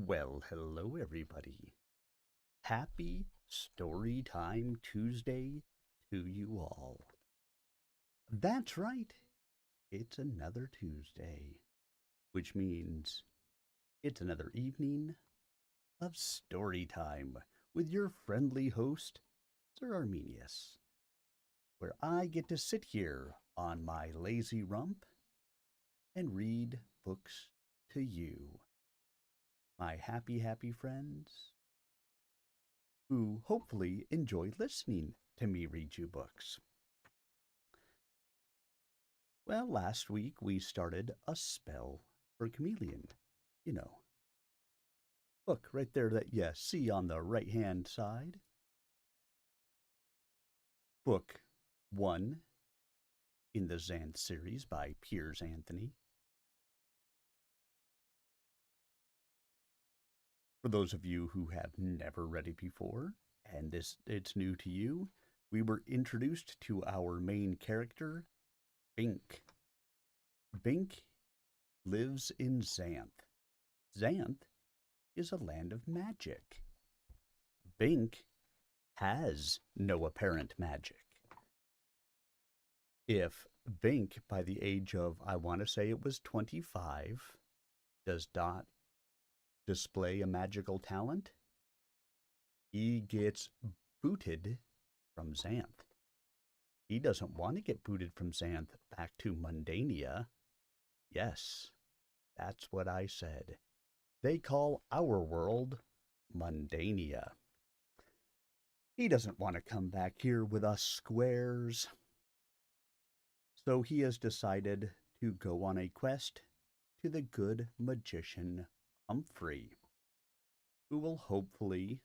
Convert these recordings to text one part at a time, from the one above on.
Well, hello everybody. Happy Storytime Tuesday to you all. That's right, it's another Tuesday, which means it's another evening of Storytime with your friendly host, Sir Arminius, where I get to sit here on my lazy rump and read books to you, my happy friends, who hopefully enjoy listening to me read you books. Well, last week we started a spell for Chameleon. You know, book right there that you see on the right hand side. Book 1 in the Xanth series by Piers Anthony. For those of you who have never read it before, and it's new to you, we were introduced to our main character, Bink. Bink lives in Xanth. Xanth is a land of magic. Bink has no apparent magic. If Bink, by the age of, I want to say it was 25, does not display a magical talent, he gets booted from Xanth. He doesn't want to get booted from Xanth back to Mundania. Yes, that's what I said. They call our world Mundania. He doesn't want to come back here with us squares. So he has decided to go on a quest to the good magician Humphrey, who will hopefully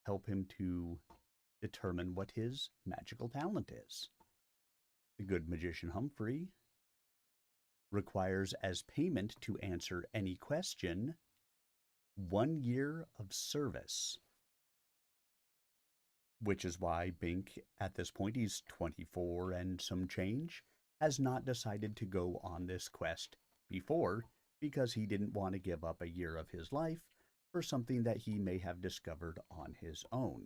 help him to determine what his magical talent is. The good magician Humphrey requires as payment to answer any question 1 year of service, which is why Bink, at this point, he's 24 and some change, has not decided to go on this quest before because he didn't want to give up a year of his life for something that he may have discovered on his own.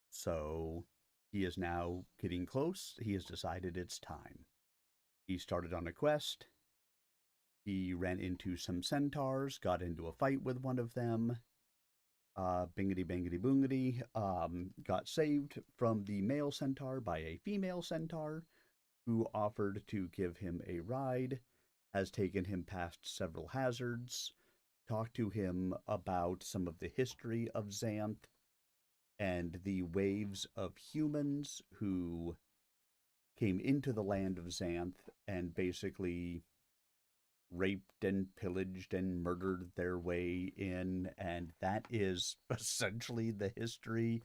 So he is now getting close. He has decided it's time. He started on a quest. He ran into some centaurs, got into a fight with one of them. Bingity bangity boongity, got saved from the male centaur by a female centaur who offered to give him a ride, has taken him past several hazards, talked to him about some of the history of Xanth and the waves of humans who came into the land of Xanth and basically raped and pillaged and murdered their way in, and that is essentially the history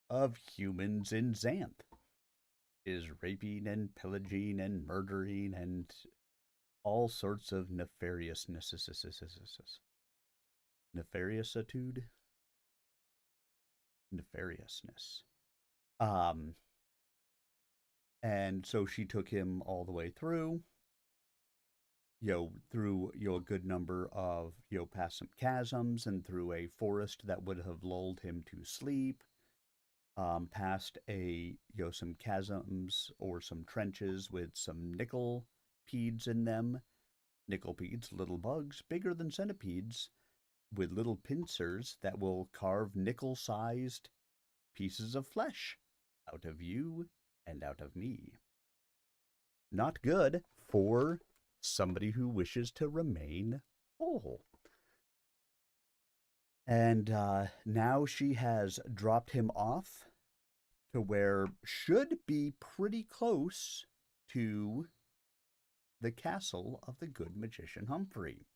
of humans in Xanth, is raping and pillaging and murdering and all sorts of nefariousness. And so she took him all the way through, through, a good number of, past some chasms and through a forest that would have lulled him to sleep, past some chasms or some trenches with some nickelpedes in them. Nickelpedes, little bugs, bigger than centipedes, with little pincers that will carve nickel-sized pieces of flesh out of you and out of me. Not good for somebody who wishes to remain whole. And now she has dropped him off to where should be pretty close to the castle of the good magician Humphrey.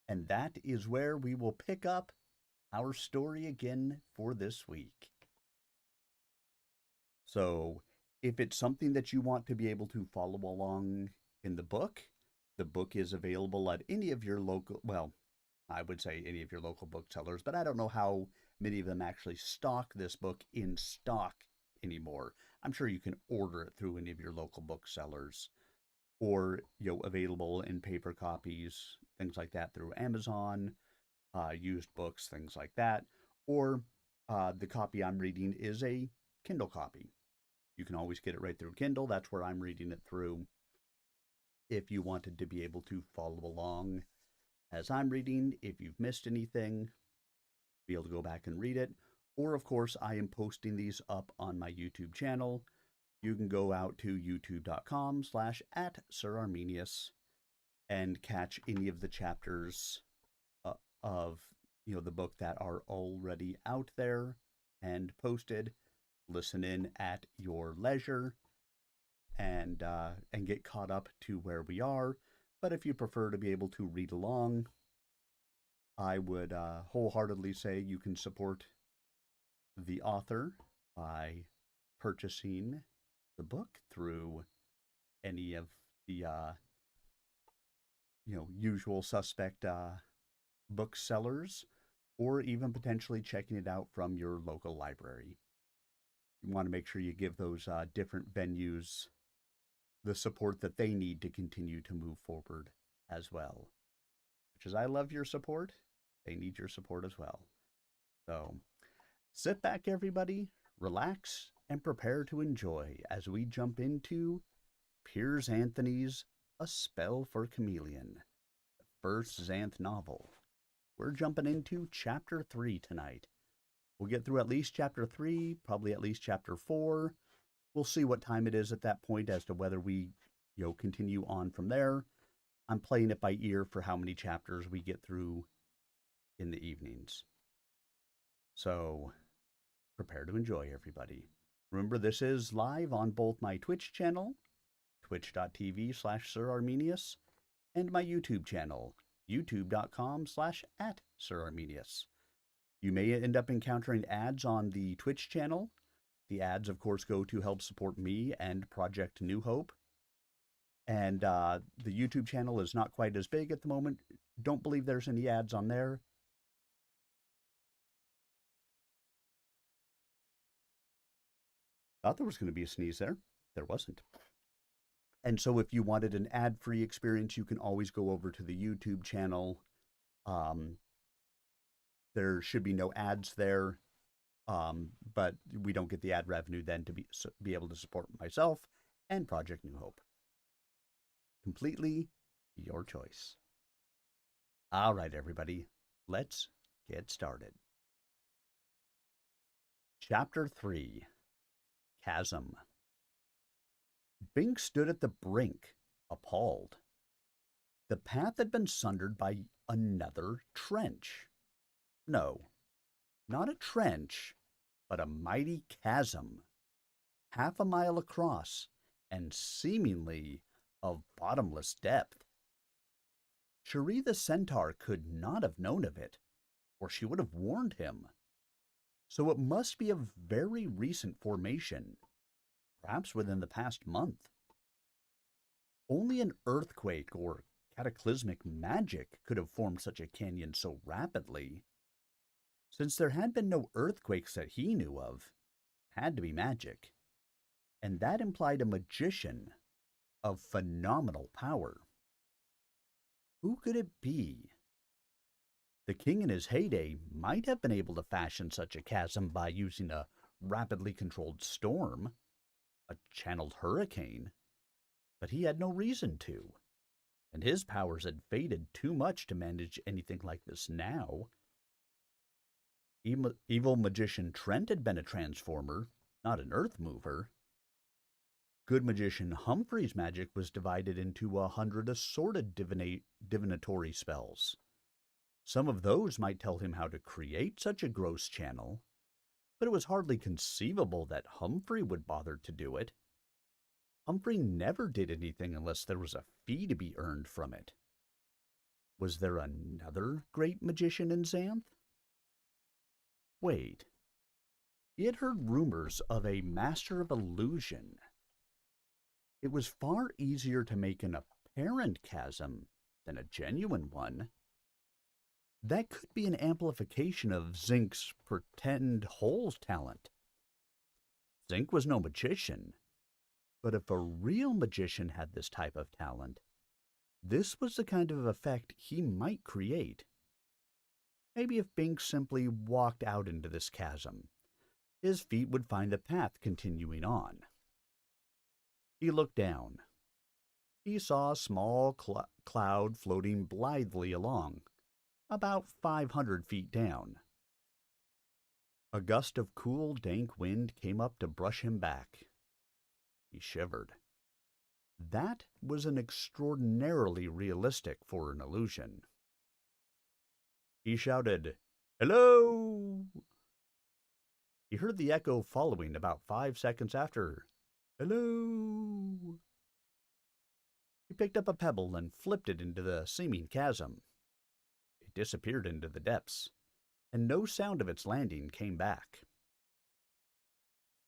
And that is where we will pick up our story again for this week. So if it's something that you want to be able to follow along in the book is available at any of your local, well, I would say any of your local booksellers, but I don't know how many of them actually stock this book in stock anymore. I'm sure you can order it through any of your local booksellers. or available in paper copies, things like that through Amazon, used books, things like that, or the copy I'm reading is a Kindle copy. You can always get it right through Kindle. That's where I'm reading it through. If you wanted to be able to follow along as I'm reading, if you've missed anything, be able to go back and read it. Or, of course, I am posting these up on my YouTube channel. You can go out to youtube.com/@SirArminius and catch any of the chapters of the book that are already out there and posted. Listen in at your leisure and get caught up to where we are. But if you prefer to be able to read along, I would wholeheartedly say you can support the author by purchasing the book through any of the usual suspect booksellers, or even potentially checking it out from your local library. You want to make sure you give those different venues the support that they need to continue to move forward as well. Which is, I love your support, they need your support as well. So sit back, everybody, relax, and prepare to enjoy as we jump into Piers Anthony's A Spell for Chameleon, the first Xanth novel. We're jumping into Chapter 3 tonight. We'll get through at least Chapter 3, probably at least Chapter 4. We'll see what time it is at that point as to whether we, continue on from there. I'm playing it by ear for how many chapters we get through in the evenings. So, prepare to enjoy, everybody. Remember, this is live on both my Twitch channel, twitch.tv/SirArminius, and my YouTube channel, youtube.com/@SirArminius. You may end up encountering ads on the Twitch channel. The ads, of course, go to help support me and Project New Hope. And the YouTube channel is not quite as big at the moment. Don't believe there's any ads on there. Thought there was going to be a sneeze there. There wasn't. And so if you wanted an ad-free experience, you can always go over to the YouTube channel. There should be no ads there. But we don't get the ad revenue then to be able to support myself and Project New Hope. Completely your choice. All right, everybody, let's get started. Chapter 3, Chasm. Bink stood at the brink, appalled. The path had been sundered by another trench. No, not a trench, but a mighty chasm, half a mile across and seemingly of bottomless depth. Cherie the centaur could not have known of it, or she would have warned him. So it must be of very recent formation, perhaps within the past month. Only an earthquake or cataclysmic magic could have formed such a canyon so rapidly. Since there had been no earthquakes that he knew of, it had to be magic, and that implied a magician of phenomenal power. Who could it be? The king in his heyday might have been able to fashion such a chasm by using a rapidly controlled storm, a channeled hurricane, but he had no reason to, and his powers had faded too much to manage anything like this now. Evil magician Trent had been a transformer, not an earth mover. Good magician Humphrey's magic was divided into 100 assorted divinatory spells. Some of those might tell him how to create such a gross channel, but it was hardly conceivable that Humphrey would bother to do it. Humphrey never did anything unless there was a fee to be earned from it. Was there another great magician in Xanth? Wait. He had heard rumors of a master of illusion. It was far easier to make an apparent chasm than a genuine one. That could be an amplification of Zink's pretend holes talent. Zink was no magician, But if a real magician had this type of talent, this was the kind of effect he might create. Maybe if Bink simply walked out into this chasm, his feet would find the path continuing on. He looked down. He saw a small cloud floating blithely along, about 500 feet down. A gust of cool, dank wind came up to brush him back. He shivered. That was an extraordinarily realistic for an illusion. He shouted, "Hello!" He heard the echo following about 5 seconds after, "Hello!" He picked up a pebble and flipped it into the seeming chasm. It disappeared into the depths, and no sound of its landing came back.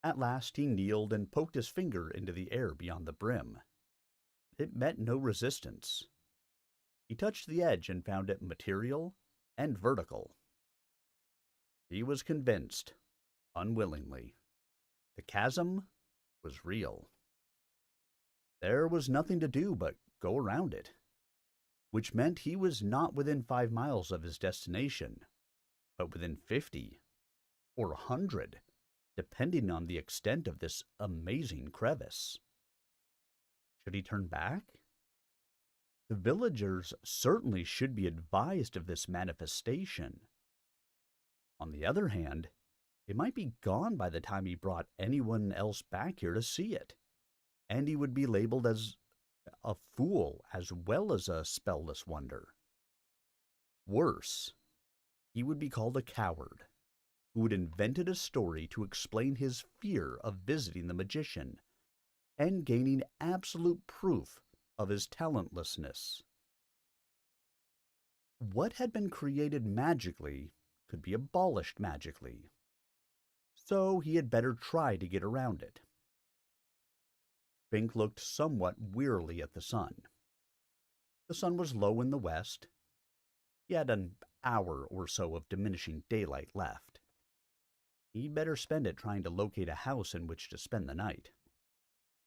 At last he kneeled and poked his finger into the air beyond the brim. It met no resistance. He touched the edge and found it material and vertical. He was convinced, unwillingly. The chasm was real. There was nothing to do but go around it, which meant he was not within 5 miles of his destination, but within 50 or 100, depending on the extent of this amazing crevice. Should he turn back? The villagers certainly should be advised of this manifestation. On the other hand, it might be gone by the time he brought anyone else back here to see it, and he would be labeled as a fool as well as a spellless wonder. Worse, he would be called a coward who had invented a story to explain his fear of visiting the magician and gaining absolute proof of his talentlessness. What had been created magically could be abolished magically, so he had better try to get around it. Bink looked somewhat wearily at the sun. The sun was low in the west. He had an hour or so of diminishing daylight left. He'd better spend it trying to locate a house in which to spend the night.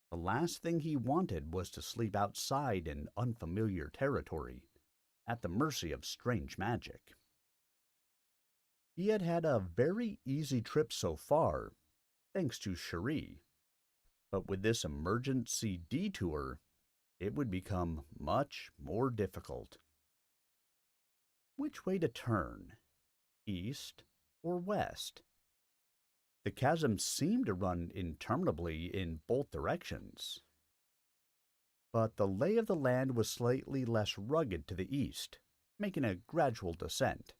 The last thing he wanted was to sleep outside in unfamiliar territory, at the mercy of strange magic. He had had a very easy trip so far, thanks to Cherie, but with this emergency detour, it would become much more difficult. Which way to turn? East or west? The chasm seemed to run interminably in both directions. But the lay of the land was slightly less rugged to the east, making a gradual descent.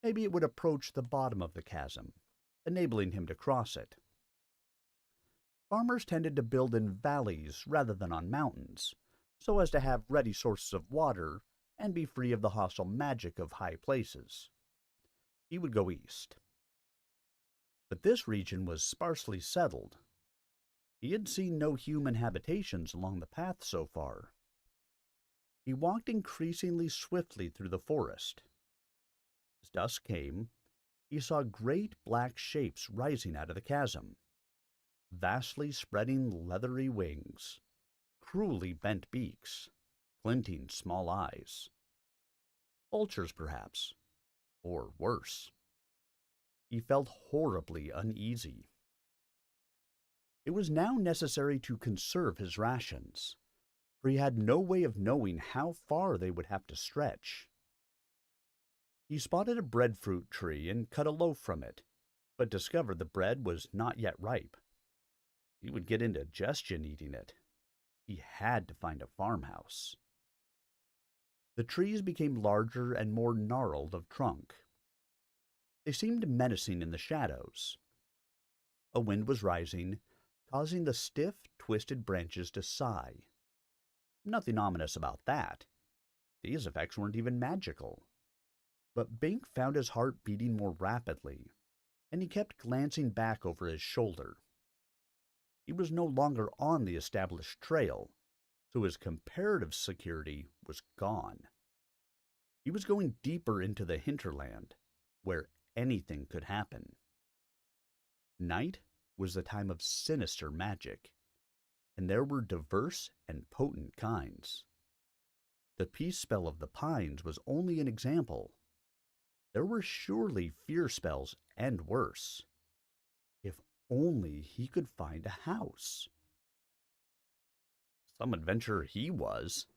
Maybe it would approach the bottom of the chasm, enabling him to cross it. Farmers tended to build in valleys rather than on mountains, so as to have ready sources of water and be free of the hostile magic of high places. He would go east. But this region was sparsely settled. He had seen no human habitations along the path so far. He walked increasingly swiftly through the forest. As dusk came, he saw great black shapes rising out of the chasm, vastly spreading leathery wings, cruelly bent beaks, glinting small eyes. Vultures, perhaps, or worse. He felt horribly uneasy. It was now necessary to conserve his rations, for he had no way of knowing how far they would have to stretch. He spotted a breadfruit tree and cut a loaf from it, but discovered the bread was not yet ripe. He would get indigestion eating it. He had to find a farmhouse. The trees became larger and more gnarled of trunk. They seemed menacing in the shadows. A wind was rising, causing the stiff, twisted branches to sigh. Nothing ominous about that. These effects weren't even magical. But Bink found his heart beating more rapidly, and he kept glancing back over his shoulder. He was no longer on the established trail, so his comparative security was gone. He was going deeper into the hinterland, where anything could happen. Night was the time of sinister magic, and there were diverse and potent kinds. The peace spell of the pines was only an example. There were surely fear spells and worse. If only he could find a house. Some adventurer he was.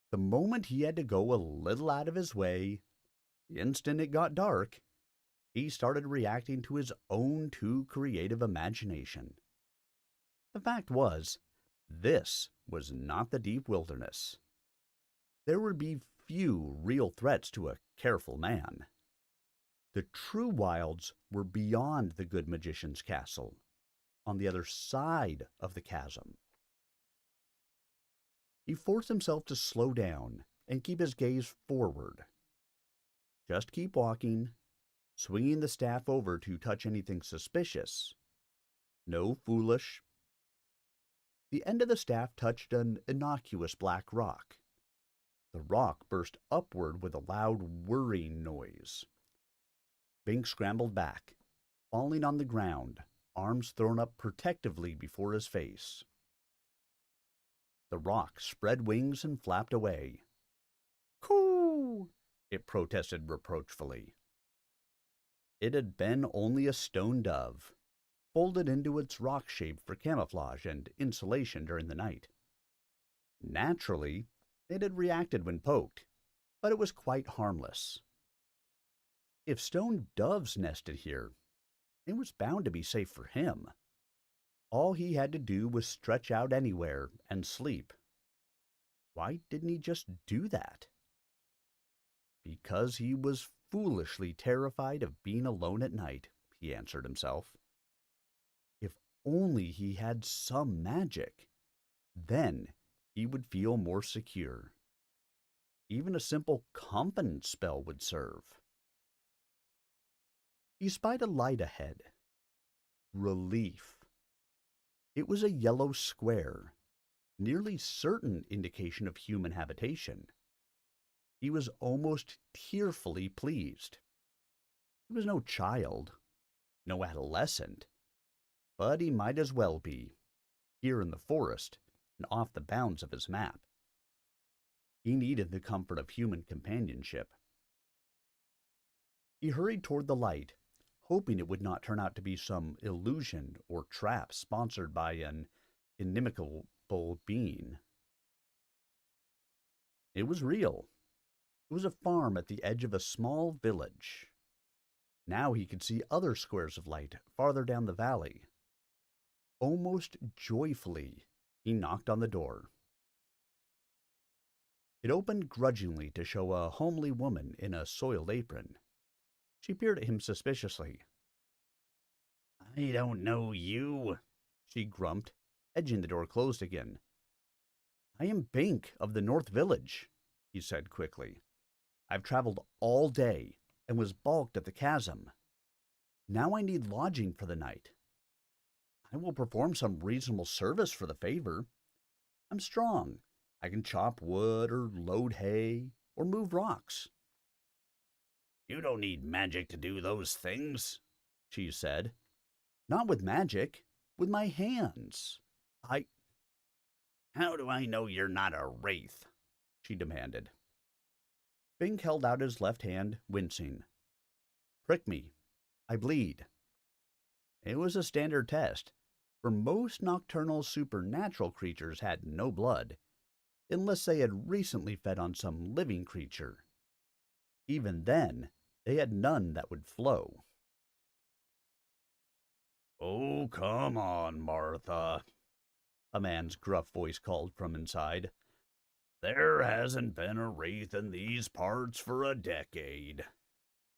The moment he had to go a little out of his way, the instant it got dark, he started reacting to his own too creative imagination. The fact was, this was not the deep wilderness. There would be few real threats to a careful man. The true wilds were beyond the good magician's castle, on the other side of the chasm. He forced himself to slow down and keep his gaze forward. Just keep walking, swinging the staff over to touch anything suspicious. No foolish. The end of the staff touched an innocuous black rock. The rock burst upward with a loud whirring noise. Bink scrambled back, falling on the ground, arms thrown up protectively before his face. The rock spread wings and flapped away. "Coo!" it protested reproachfully. It had been only a stone dove, folded into its rock shape for camouflage and insulation during the night. Naturally, it had reacted when poked, but it was quite harmless. If stone doves nested here, it was bound to be safe for him. All he had to do was stretch out anywhere and sleep. Why didn't he just do that? Because he was foolishly terrified of being alone at night, he answered himself. If only he had some magic, then he would feel more secure. Even a simple confidence spell would serve. He spied a light ahead. Relief. It was a yellow square, nearly certain indication of human habitation. He was almost tearfully pleased. He was no child, no adolescent, but he might as well be, here in the forest and off the bounds of his map. He needed the comfort of human companionship. He hurried toward the light, hoping it would not turn out to be some illusion or trap sponsored by an inimical being. It was real. It was a farm at the edge of a small village. Now he could see other squares of light farther down the valley. Almost joyfully, he knocked on the door. It opened grudgingly to show a homely woman in a soiled apron. She peered at him suspiciously. "I don't know you," she grumped, edging the door closed again. "I am Bink of the North Village," he said quickly. "I've traveled all day and was balked at the chasm. Now I need lodging for the night. I will perform some reasonable service for the favor. I'm strong. I can chop wood or load hay or move rocks." "You don't need magic to do those things," she said. "Not with magic, with my hands. How do I know you're not a wraith?" she demanded. Bink held out his left hand, wincing. "Prick me. I bleed." It was a standard test, for most nocturnal supernatural creatures had no blood, unless they had recently fed on some living creature. Even then, they had none that would flow. "Oh, come on, Martha," a man's gruff voice called from inside. "There hasn't been a wraith in these parts for a decade,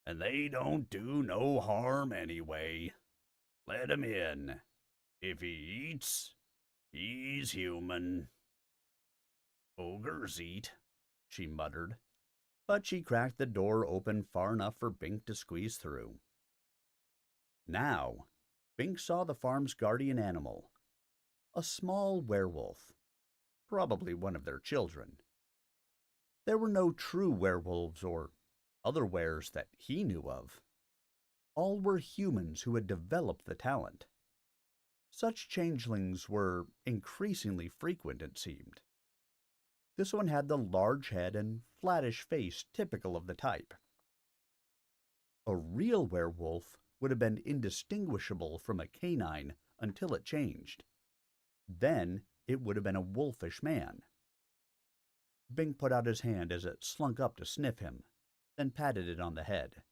and they don't do no harm anyway. Let him in. If he eats, he's human." "Ogres eat," she muttered, but she cracked the door open far enough for Bink to squeeze through. Now, Bink saw the farm's guardian animal, a small werewolf, probably one of their children. There were no true werewolves or other wares that he knew of. All were humans who had developed the talent. Such changelings were increasingly frequent, it seemed. This one had the large head and flattish face typical of the type. A real werewolf would have been indistinguishable from a canine until it changed. Then it would have been a wolfish man. Bing put out his hand as it slunk up to sniff him, then patted it on the head.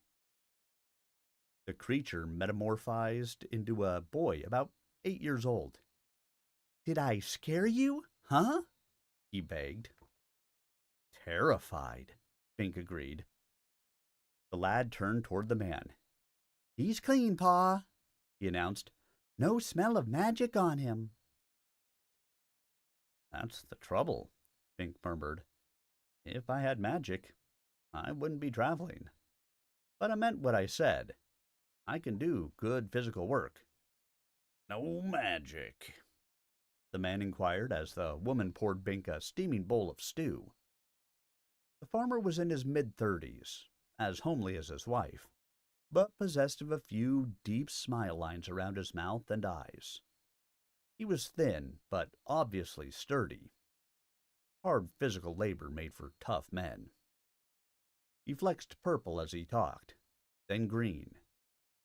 The creature metamorphosed into a boy about 8 years old. "Did I scare you, huh?" he begged. "Terrified," Bink agreed. The lad turned toward the man. "He's clean, Pa," he announced. "No smell of magic on him." "That's the trouble," Bink murmured. "If I had magic, I wouldn't be traveling. But I meant what I said. I can do good physical work." "No magic?" the man inquired as the woman poured Bink a steaming bowl of stew. The farmer was in his mid-30s, as homely as his wife, but possessed of a few deep smile lines around his mouth and eyes. He was thin, but obviously sturdy. Hard physical labor made for tough men. He flexed purple as he talked, then green,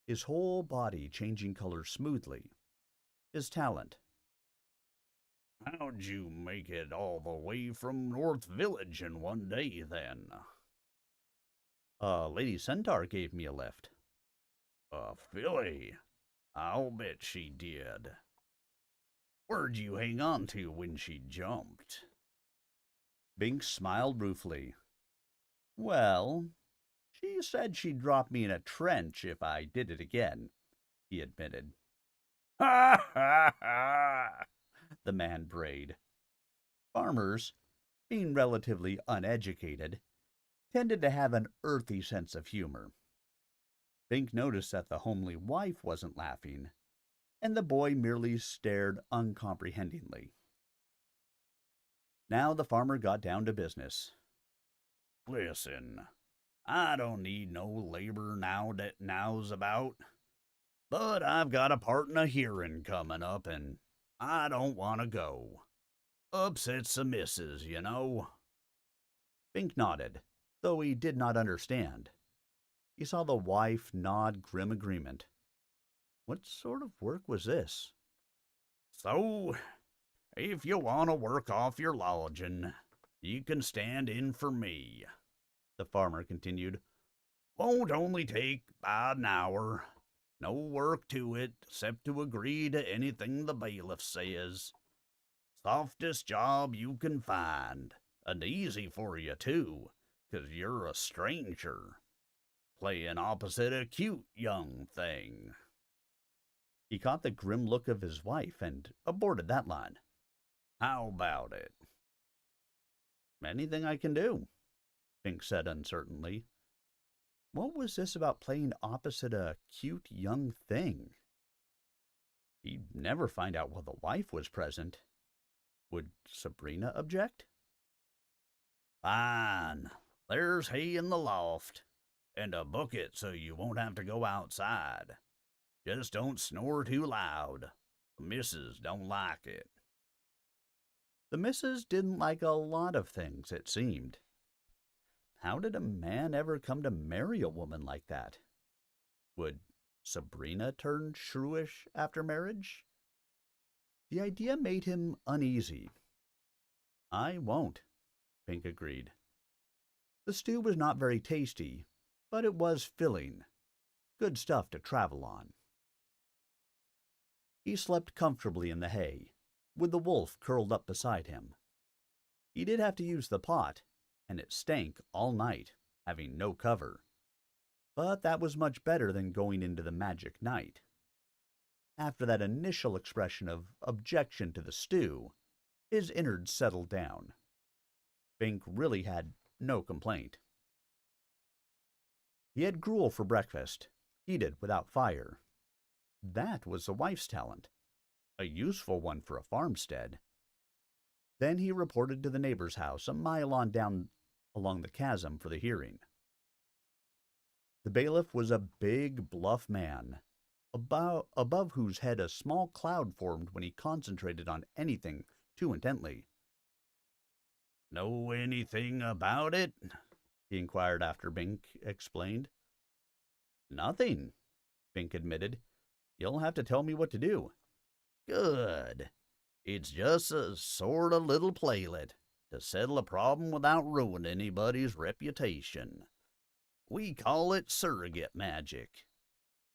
his whole body changing color smoothly. His talent. "How'd you make it all the way from North Village in one day, then?" "Lady Centaur gave me a lift." "A filly? I'll bet she did. Where'd you hang on to when she jumped?" Bink smiled ruefully. "Well, she said she'd drop me in a trench if I did it again," he admitted. "Ha ha ha!" the man brayed. Farmers, being relatively uneducated, tended to have an earthy sense of humor. Bink noticed that the homely wife wasn't laughing, and the boy merely stared uncomprehendingly. Now the farmer got down to business. "Listen, I don't need no labor now that now's about, but I've got a part in a hearing coming up, and I don't want to go. Upsets the missus, you know." Bink nodded, though he did not understand. He saw the wife nod grim agreement. What sort of work was this? "So, if you want to work off your lodging, you can stand in for me," the farmer continued. "Won't only take about an hour. No work to it, except to agree to anything the bailiff says. Softest job you can find, and easy for you, too, 'cause you're a stranger. Playing opposite a cute young thing." He caught the grim look of his wife and aborted that line. "How about it?" "Anything I can do," Bink said uncertainly. What was this about playing opposite a cute young thing? He'd never find out while the wife was present. Would Sabrina object? "Fine. There's hay in the loft, and a bucket so you won't have to go outside. Just don't snore too loud. The missus don't like it." The missus didn't like a lot of things, it seemed. How did a man ever come to marry a woman like that? Would Sabrina turn shrewish after marriage? The idea made him uneasy. "I won't," Pink agreed. The stew was not very tasty, but it was filling. Good stuff to travel on. He slept comfortably in the hay, with the wolf curled up beside him. He did have to use the pot, and it stank all night, having no cover. But that was much better than going into the magic night. After that initial expression of objection to the stew, his innards settled down. Bink really had no complaint. He had gruel for breakfast, heated without fire. That was the wife's talent, a useful one for a farmstead. Then he reported to the neighbor's house a mile on down along the chasm for the hearing. The bailiff was a big, bluff man, above whose head a small cloud formed when he concentrated on anything too intently. "Know anything about it?" he inquired after Bink explained. "Nothing," Bink admitted. "You'll have to tell me what to do." "Good. It's just a sort of little playlet to settle a problem without ruining anybody's reputation. We call it surrogate magic.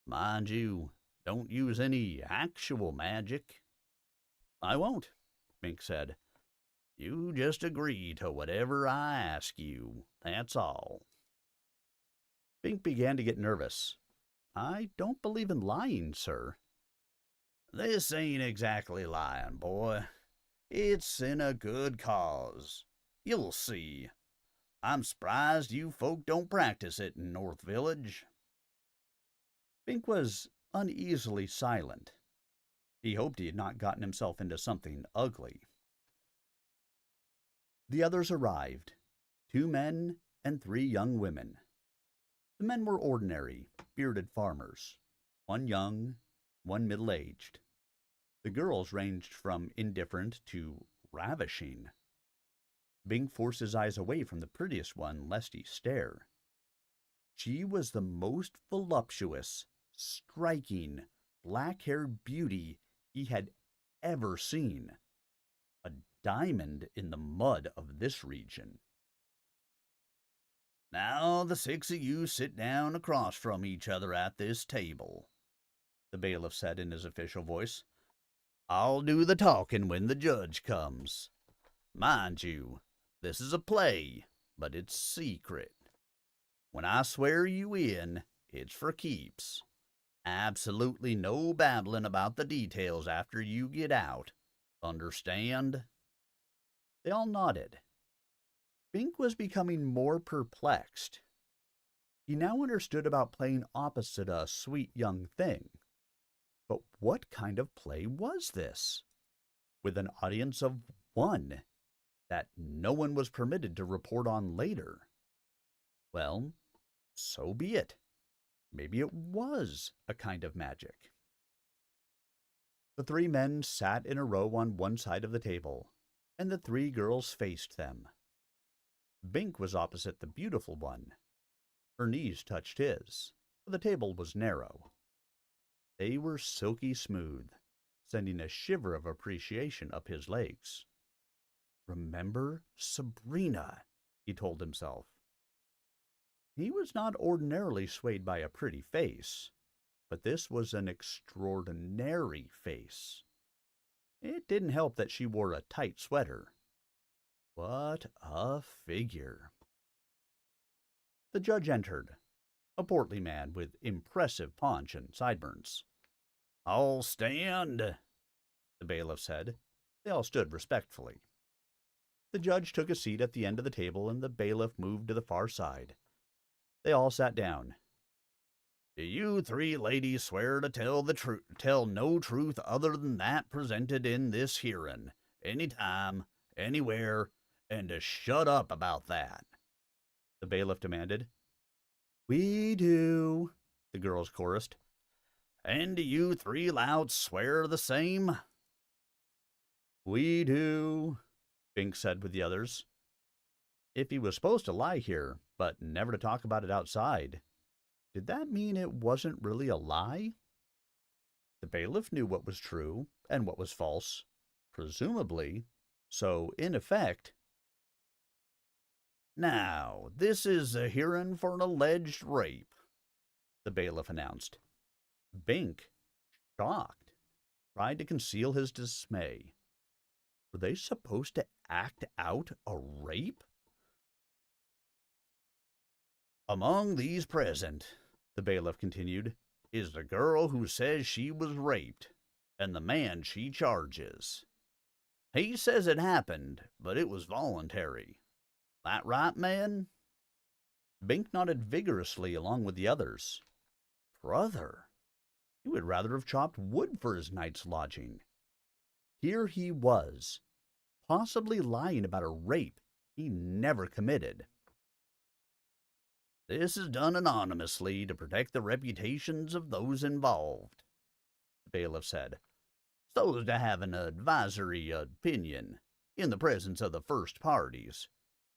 Mind you, don't use any actual magic." "I won't," Bink said. "You just agree to whatever I ask you, that's all." Bink began to get nervous. "I don't believe in lying, sir." "This ain't exactly lying, boy. It's in a good cause. You'll see. I'm surprised you folk don't practice it in North Village." Bink was uneasily silent. He hoped he had not gotten himself into something ugly. The others arrived, 2 men and 3 young women. The men were ordinary, bearded farmers, one young, one middle-aged. The girls ranged from indifferent to ravishing. Bink forced his eyes away from the prettiest one lest he stare. She was the most voluptuous, striking, black-haired beauty he had ever seen. A diamond in the mud of this region. "Now the 6 of you sit down across from each other at this table," the bailiff said in his official voice. "I'll do the talking when the judge comes. Mind you, this is a play, but it's secret. When I swear you in, it's for keeps. Absolutely no babbling about the details after you get out. Understand?" They all nodded. Bink was becoming more perplexed. He now understood about playing opposite a sweet young thing. But what kind of play was this? With an audience of 1 that no one was permitted to report on later. Well, so be it. Maybe it was a kind of magic. The 3 men sat in a row on one side of the table, and the 3 girls faced them. Bink was opposite the beautiful one. Her knees touched his, for the table was narrow. They were silky smooth, sending a shiver of appreciation up his legs. Remember Sabrina, he told himself. He was not ordinarily swayed by a pretty face, but this was an extraordinary face. It didn't help that she wore a tight sweater. What a figure! The judge entered, a portly man with impressive paunch and sideburns. "All stand," the bailiff said. They all stood respectfully. The judge took a seat at the end of the table, and the bailiff moved to the far side. They all sat down. "Do you 3 ladies swear to tell no truth other than that presented in this hearing, any time, anywhere, and to shut up about that?" the bailiff demanded. "We do," the girls chorused. "And do you 3 louts swear the same?" "We do," Bink said with the others. If he was supposed to lie here, but never to talk about it outside, did that mean it wasn't really a lie? The bailiff knew what was true and what was false, presumably, so in effect... "Now, this is a hearing for an alleged rape," the bailiff announced. Bink, shocked, tried to conceal his dismay. Were they supposed to act out a rape? "Among these present," the bailiff continued, "is the girl who says she was raped, and the man she charges. He says it happened, but it was voluntary. That right, man?" Bink nodded vigorously along with the others. Brother, he would rather have chopped wood for his night's lodging. Here he was, possibly lying about a rape he never committed. "This is done anonymously to protect the reputations of those involved," bailiff said, "so's to have an advisory opinion in the presence of the first parties,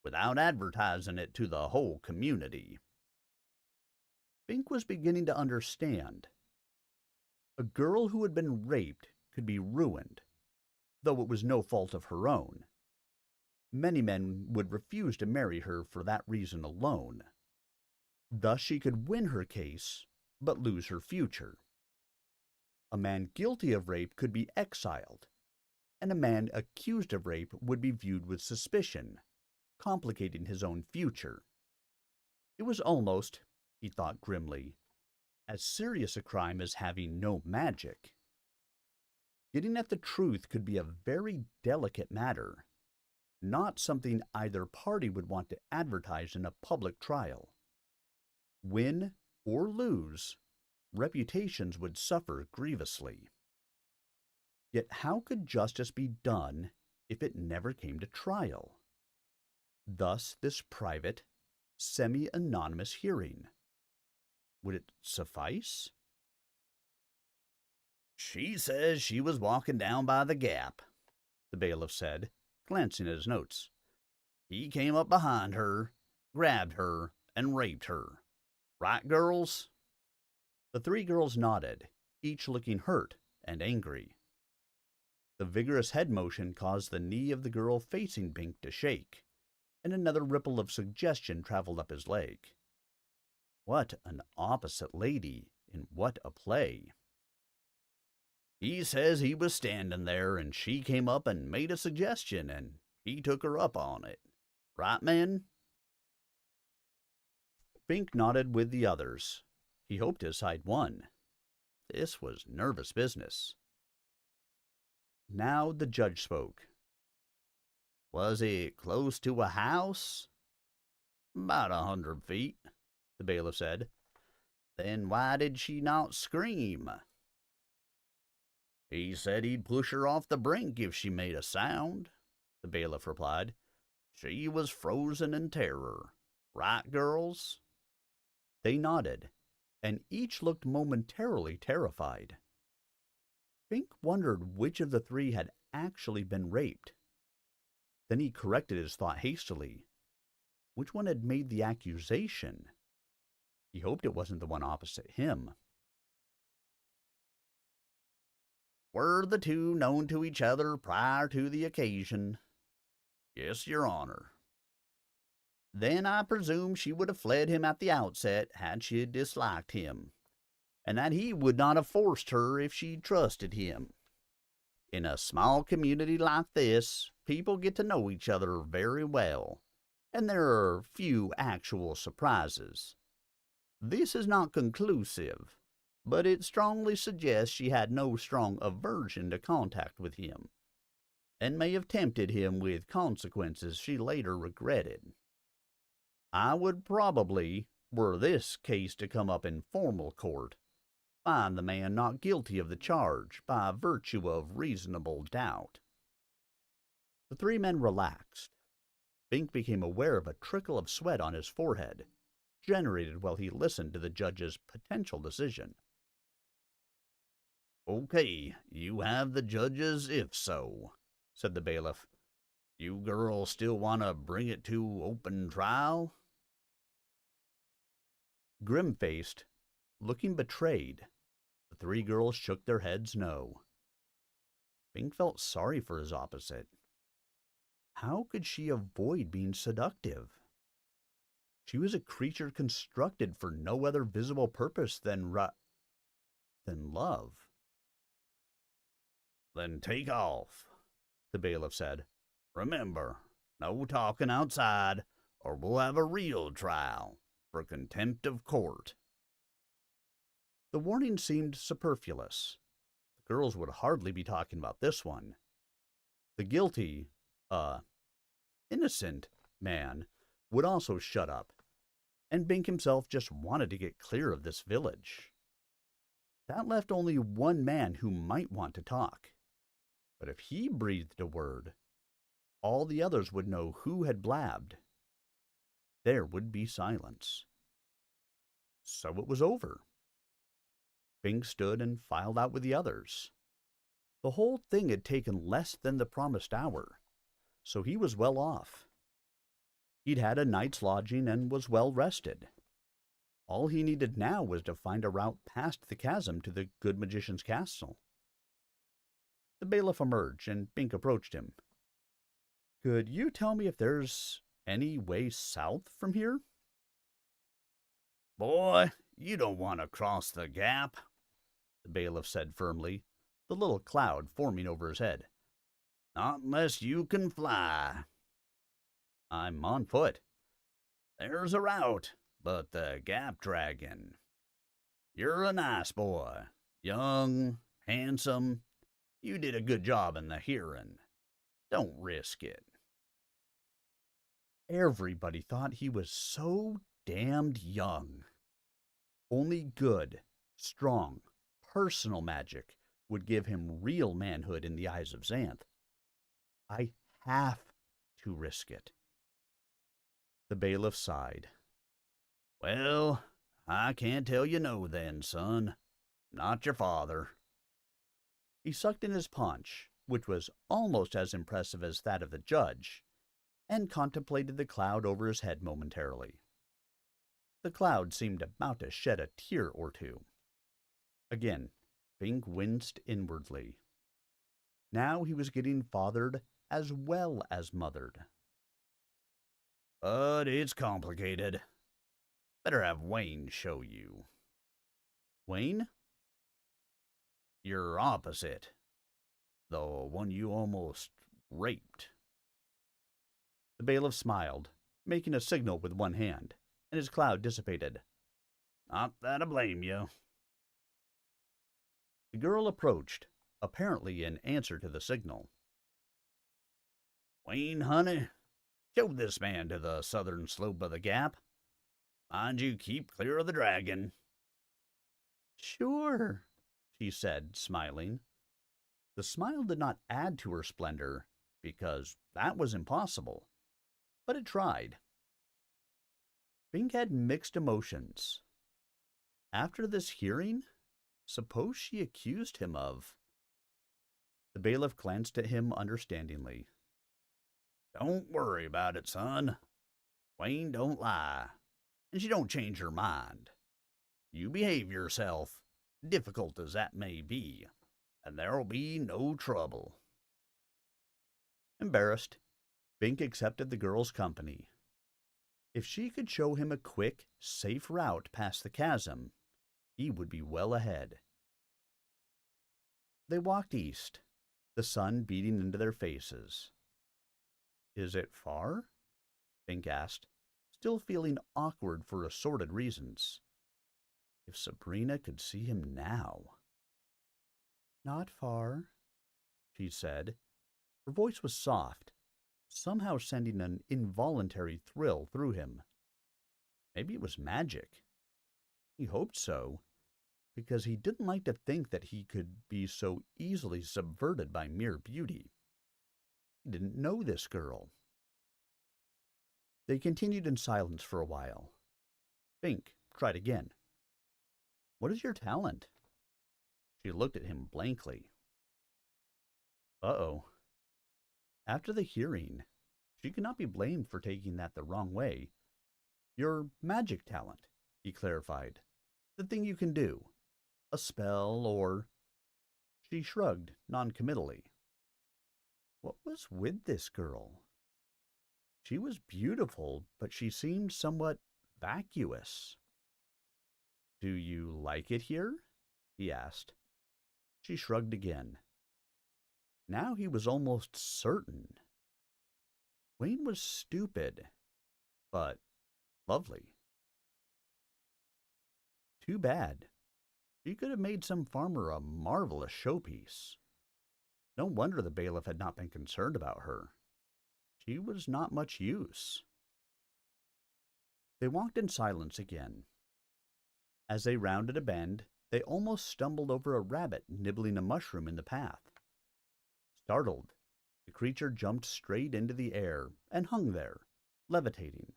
without advertising it to the whole community." Bink was beginning to understand. A girl who had been raped could be ruined, though it was no fault of her own. Many men would refuse to marry her for that reason alone. Thus she could win her case, but lose her future. A man guilty of rape could be exiled, and a man accused of rape would be viewed with suspicion, complicating his own future. It was almost, he thought grimly, as serious a crime as having no magic. Getting at the truth could be a very delicate matter, not something either party would want to advertise in a public trial. Win or lose, reputations would suffer grievously. Yet how could justice be done if it never came to trial? Thus this private, semi-anonymous hearing. Would it suffice? "She says she was walking down by the gap," the bailiff said, glancing at his notes. "He came up behind her, grabbed her, and raped her. Right, girls?" The three girls nodded, each looking hurt and angry. The vigorous head motion caused the knee of the girl facing Bink to shake, and another ripple of suggestion traveled up his leg. What an opposite lady in what a play. "He says he was standing there, and she came up and made a suggestion, and he took her up on it. Right, men?" Bink nodded with the others. He hoped his side won. This was nervous business. Now the judge spoke. "Was it close to a house?" "About 100 feet, the bailiff said. "Then why did she not scream?" "He said he'd push her off the brink if she made a sound," the bailiff replied. "She was frozen in terror. Right, girls?" They nodded, and each looked momentarily terrified. Bink wondered which of the three had actually been raped. Then he corrected his thought hastily. Which one had made the accusation? He hoped it wasn't the one opposite him. "Were the two known to each other prior to the occasion?" "Yes, Your Honor." "Then I presume she would have fled him at the outset had she disliked him, and that he would not have forced her if she trusted him. In a small community like this, people get to know each other very well, and there are few actual surprises. This is not conclusive, but it strongly suggests she had no strong aversion to contact with him, and may have tempted him with consequences she later regretted. I would probably, were this case to come up in formal court, find the man not guilty of the charge by virtue of reasonable doubt." The three men relaxed. Bink became aware of a trickle of sweat on his forehead, generated while he listened to the judge's potential decision. "Okay, you have the judge's if so," said the bailiff. "You girls still want to bring it to open trial?" Grim-faced, looking betrayed, the three girls shook their heads no. Bink felt sorry for his opposite. How could she avoid being seductive? She was a creature constructed for no other visible purpose than love. "Then take off," the bailiff said. "Remember, no talking outside, or we'll have a real trial for contempt of court." The warning seemed superfluous. The girls would hardly be talking about this one. The guilty, innocent man would also shut up, and Bink himself just wanted to get clear of this village. That left only one man who might want to talk. But if he breathed a word, all the others would know who had blabbed. There would be silence. So it was over. Bing stood and filed out with the others. The whole thing had taken less than the promised hour, so he was well off. He'd had a night's lodging and was well rested. All he needed now was to find a route past the chasm to the good magician's castle. The bailiff emerged, and Bink approached him. "Could you tell me if there's any way south from here?" "Boy, you don't want to cross the gap," the bailiff said firmly, the little cloud forming over his head. "Not unless you can fly." "I'm on foot." "There's a route, but the gap dragging. You're a nice boy, young, handsome. You did a good job in the hearing. Don't risk it." Everybody thought he was so damned young. Only good, strong, personal magic would give him real manhood in the eyes of Xanth. "I have to risk it." The bailiff sighed. "Well, I can't tell you no then, son. Not your father." He sucked in his paunch, which was almost as impressive as that of the judge, and contemplated the cloud over his head momentarily. The cloud seemed about to shed a tear or two. Again, Bink winced inwardly. Now he was getting fathered as well as mothered. "But it's complicated. Better have Wayne show you." "Wayne?" "Your opposite. The one you almost raped." The bailiff smiled, making a signal with one hand, and his cloud dissipated. "Not that I blame you." The girl approached, apparently in answer to the signal. "Wayne, honey, show this man to the southern slope of the gap. Mind you keep clear of the dragon." "Sure," she said, smiling. The smile did not add to her splendor, because that was impossible, but it tried. Bink had mixed emotions. After this hearing, suppose she accused him of... The bailiff glanced at him understandingly. "Don't worry about it, son. Wayne don't lie, and she don't change her mind. You behave yourself, difficult as that may be, and there'll be no trouble." Embarrassed, Bink accepted the girl's company. If she could show him a quick, safe route past the chasm, he would be well ahead. They walked east, the sun beating into their faces. "Is it far?" Bink asked, still feeling awkward for assorted reasons. If Sabrina could see him now. "Not far," she said. Her voice was soft, somehow sending an involuntary thrill through him. Maybe it was magic. He hoped so, because he didn't like to think that he could be so easily subverted by mere beauty. He didn't know this girl. They continued in silence for a while. Bink tried again. "What is your talent?" She looked at him blankly. Uh-oh. After the hearing, she could not be blamed for taking that the wrong way. "Your magic talent," he clarified. "The thing you can do. A spell or..." She shrugged noncommittally. What was with this girl? She was beautiful, but she seemed somewhat vacuous. "Do you like it here?" he asked. She shrugged again. Now he was almost certain. Wayne was stupid, but lovely. Too bad. She could have made some farmer a marvelous showpiece. No wonder the bailiff had not been concerned about her. She was not much use. They walked in silence again. As they rounded a bend, they almost stumbled over a rabbit nibbling a mushroom in the path. Startled, the creature jumped straight into the air and hung there, levitating,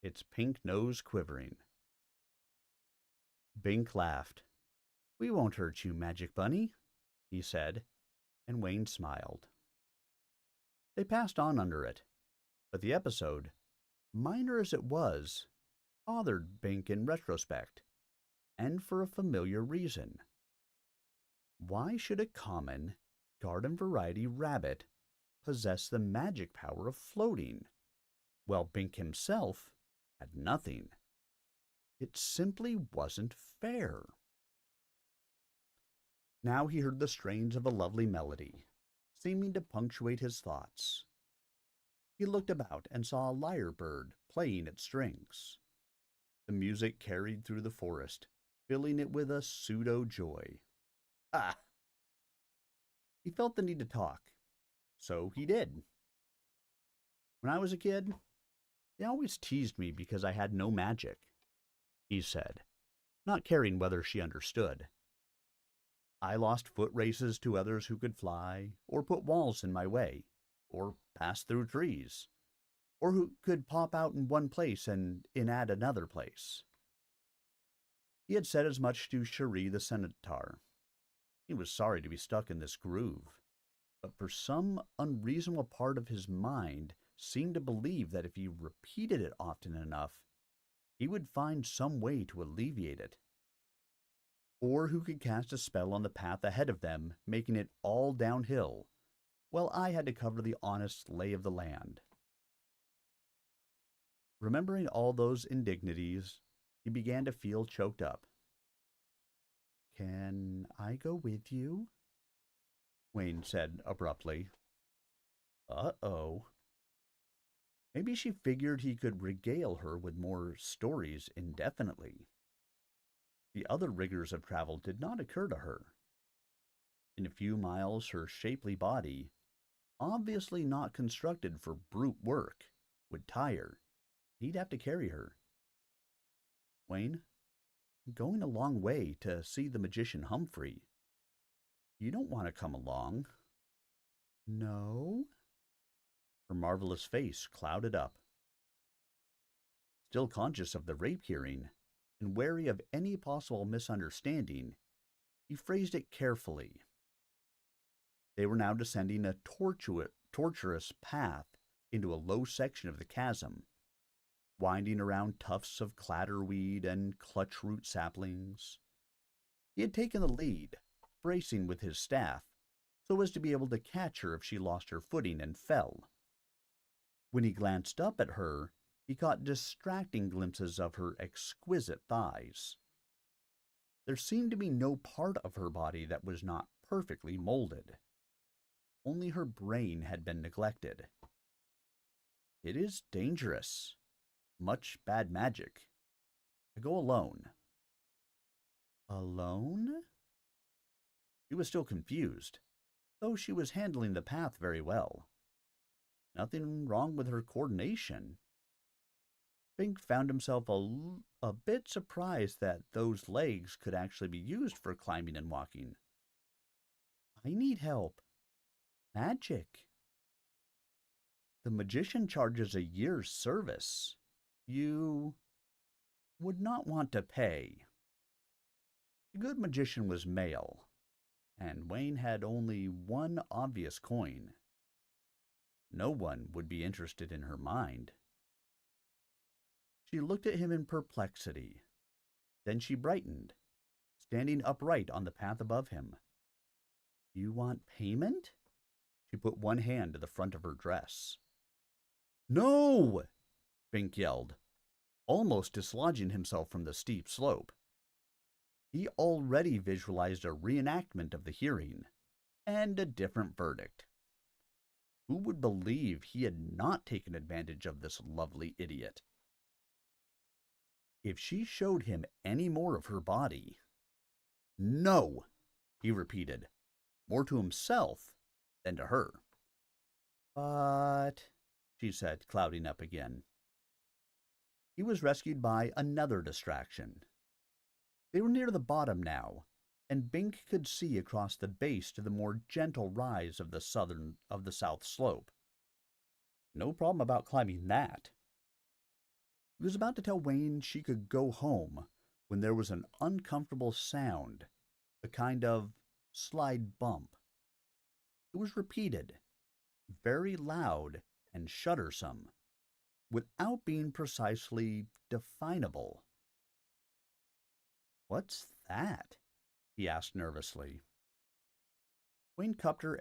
its pink nose quivering. Bink laughed. We won't hurt you, Magic Bunny, he said, and Wayne smiled. They passed on under it, but the episode, minor as it was, bothered Bink in retrospect, and for a familiar reason. Why should a common, garden variety rabbit possess the magic power of floating, while Bink himself had nothing? It simply wasn't fair. Now he heard the strains of a lovely melody, seeming to punctuate his thoughts. He looked about and saw a lyre bird playing its strings. The music carried through the forest, filling it with a pseudo-joy. Ah! He felt the need to talk, so he did. When I was a kid, they always teased me because I had no magic, he said, not caring whether she understood. I lost foot races to others who could fly, or put walls in my way, or pass through trees, or who could pop out in one place and in at another place. He had said as much to Cherie the centaur. He was sorry to be stuck in this groove, but for some unreasonable part of his mind seemed to believe that if he repeated it often enough, he would find some way to alleviate it. Or who could cast a spell on the path ahead of them, making it all downhill, while I had to cover the honest lay of the land. Remembering all those indignities, he began to feel choked up. Can I go with you? Wayne said abruptly. Uh-oh. Maybe she figured he could regale her with more stories indefinitely. The other rigors of travel did not occur to her. In a few miles, her shapely body, obviously not constructed for brute work, would tire. He'd have to carry her. Wayne, I'm going a long way to see the magician Humphrey. You don't want to come along. No? Her marvelous face clouded up. Still conscious of the rape hearing, and wary of any possible misunderstanding, he phrased it carefully. They were now descending a tortuous path into a low section of the chasm, winding around tufts of clatterweed and clutchroot saplings. He had taken the lead, bracing with his staff, so as to be able to catch her if she lost her footing and fell. When he glanced up at her, he caught distracting glimpses of her exquisite thighs. There seemed to be no part of her body that was not perfectly molded. Only her brain had been neglected. It is dangerous. Much bad magic. I go alone. Alone? She was still confused, though she was handling the path very well. Nothing wrong with her coordination. Bink found himself a bit surprised that those legs could actually be used for climbing and walking. I need help. Magic. The magician charges a year's service. You would not want to pay. The good magician was male, and Wayne had only one obvious coin. No one would be interested in her mind. She looked at him in perplexity. Then she brightened, standing upright on the path above him. You want payment? She put one hand to the front of her dress. No! Bink yelled, almost dislodging himself from the steep slope. He already visualized a reenactment of the hearing, and a different verdict. Who would believe he had not taken advantage of this lovely idiot? If she showed him any more of her body... No, he repeated, more to himself than to her. But, she said, clouding up again. He was rescued by another distraction. They were near the bottom now, and Bink could see across the base to the more gentle rise of the south slope. No problem about climbing that. He was about to tell Wayne she could go home when there was an uncomfortable sound, a kind of slide bump. It was repeated, very loud and shuddersome, without being precisely definable. "What's that?" he asked nervously. Wayne cupped her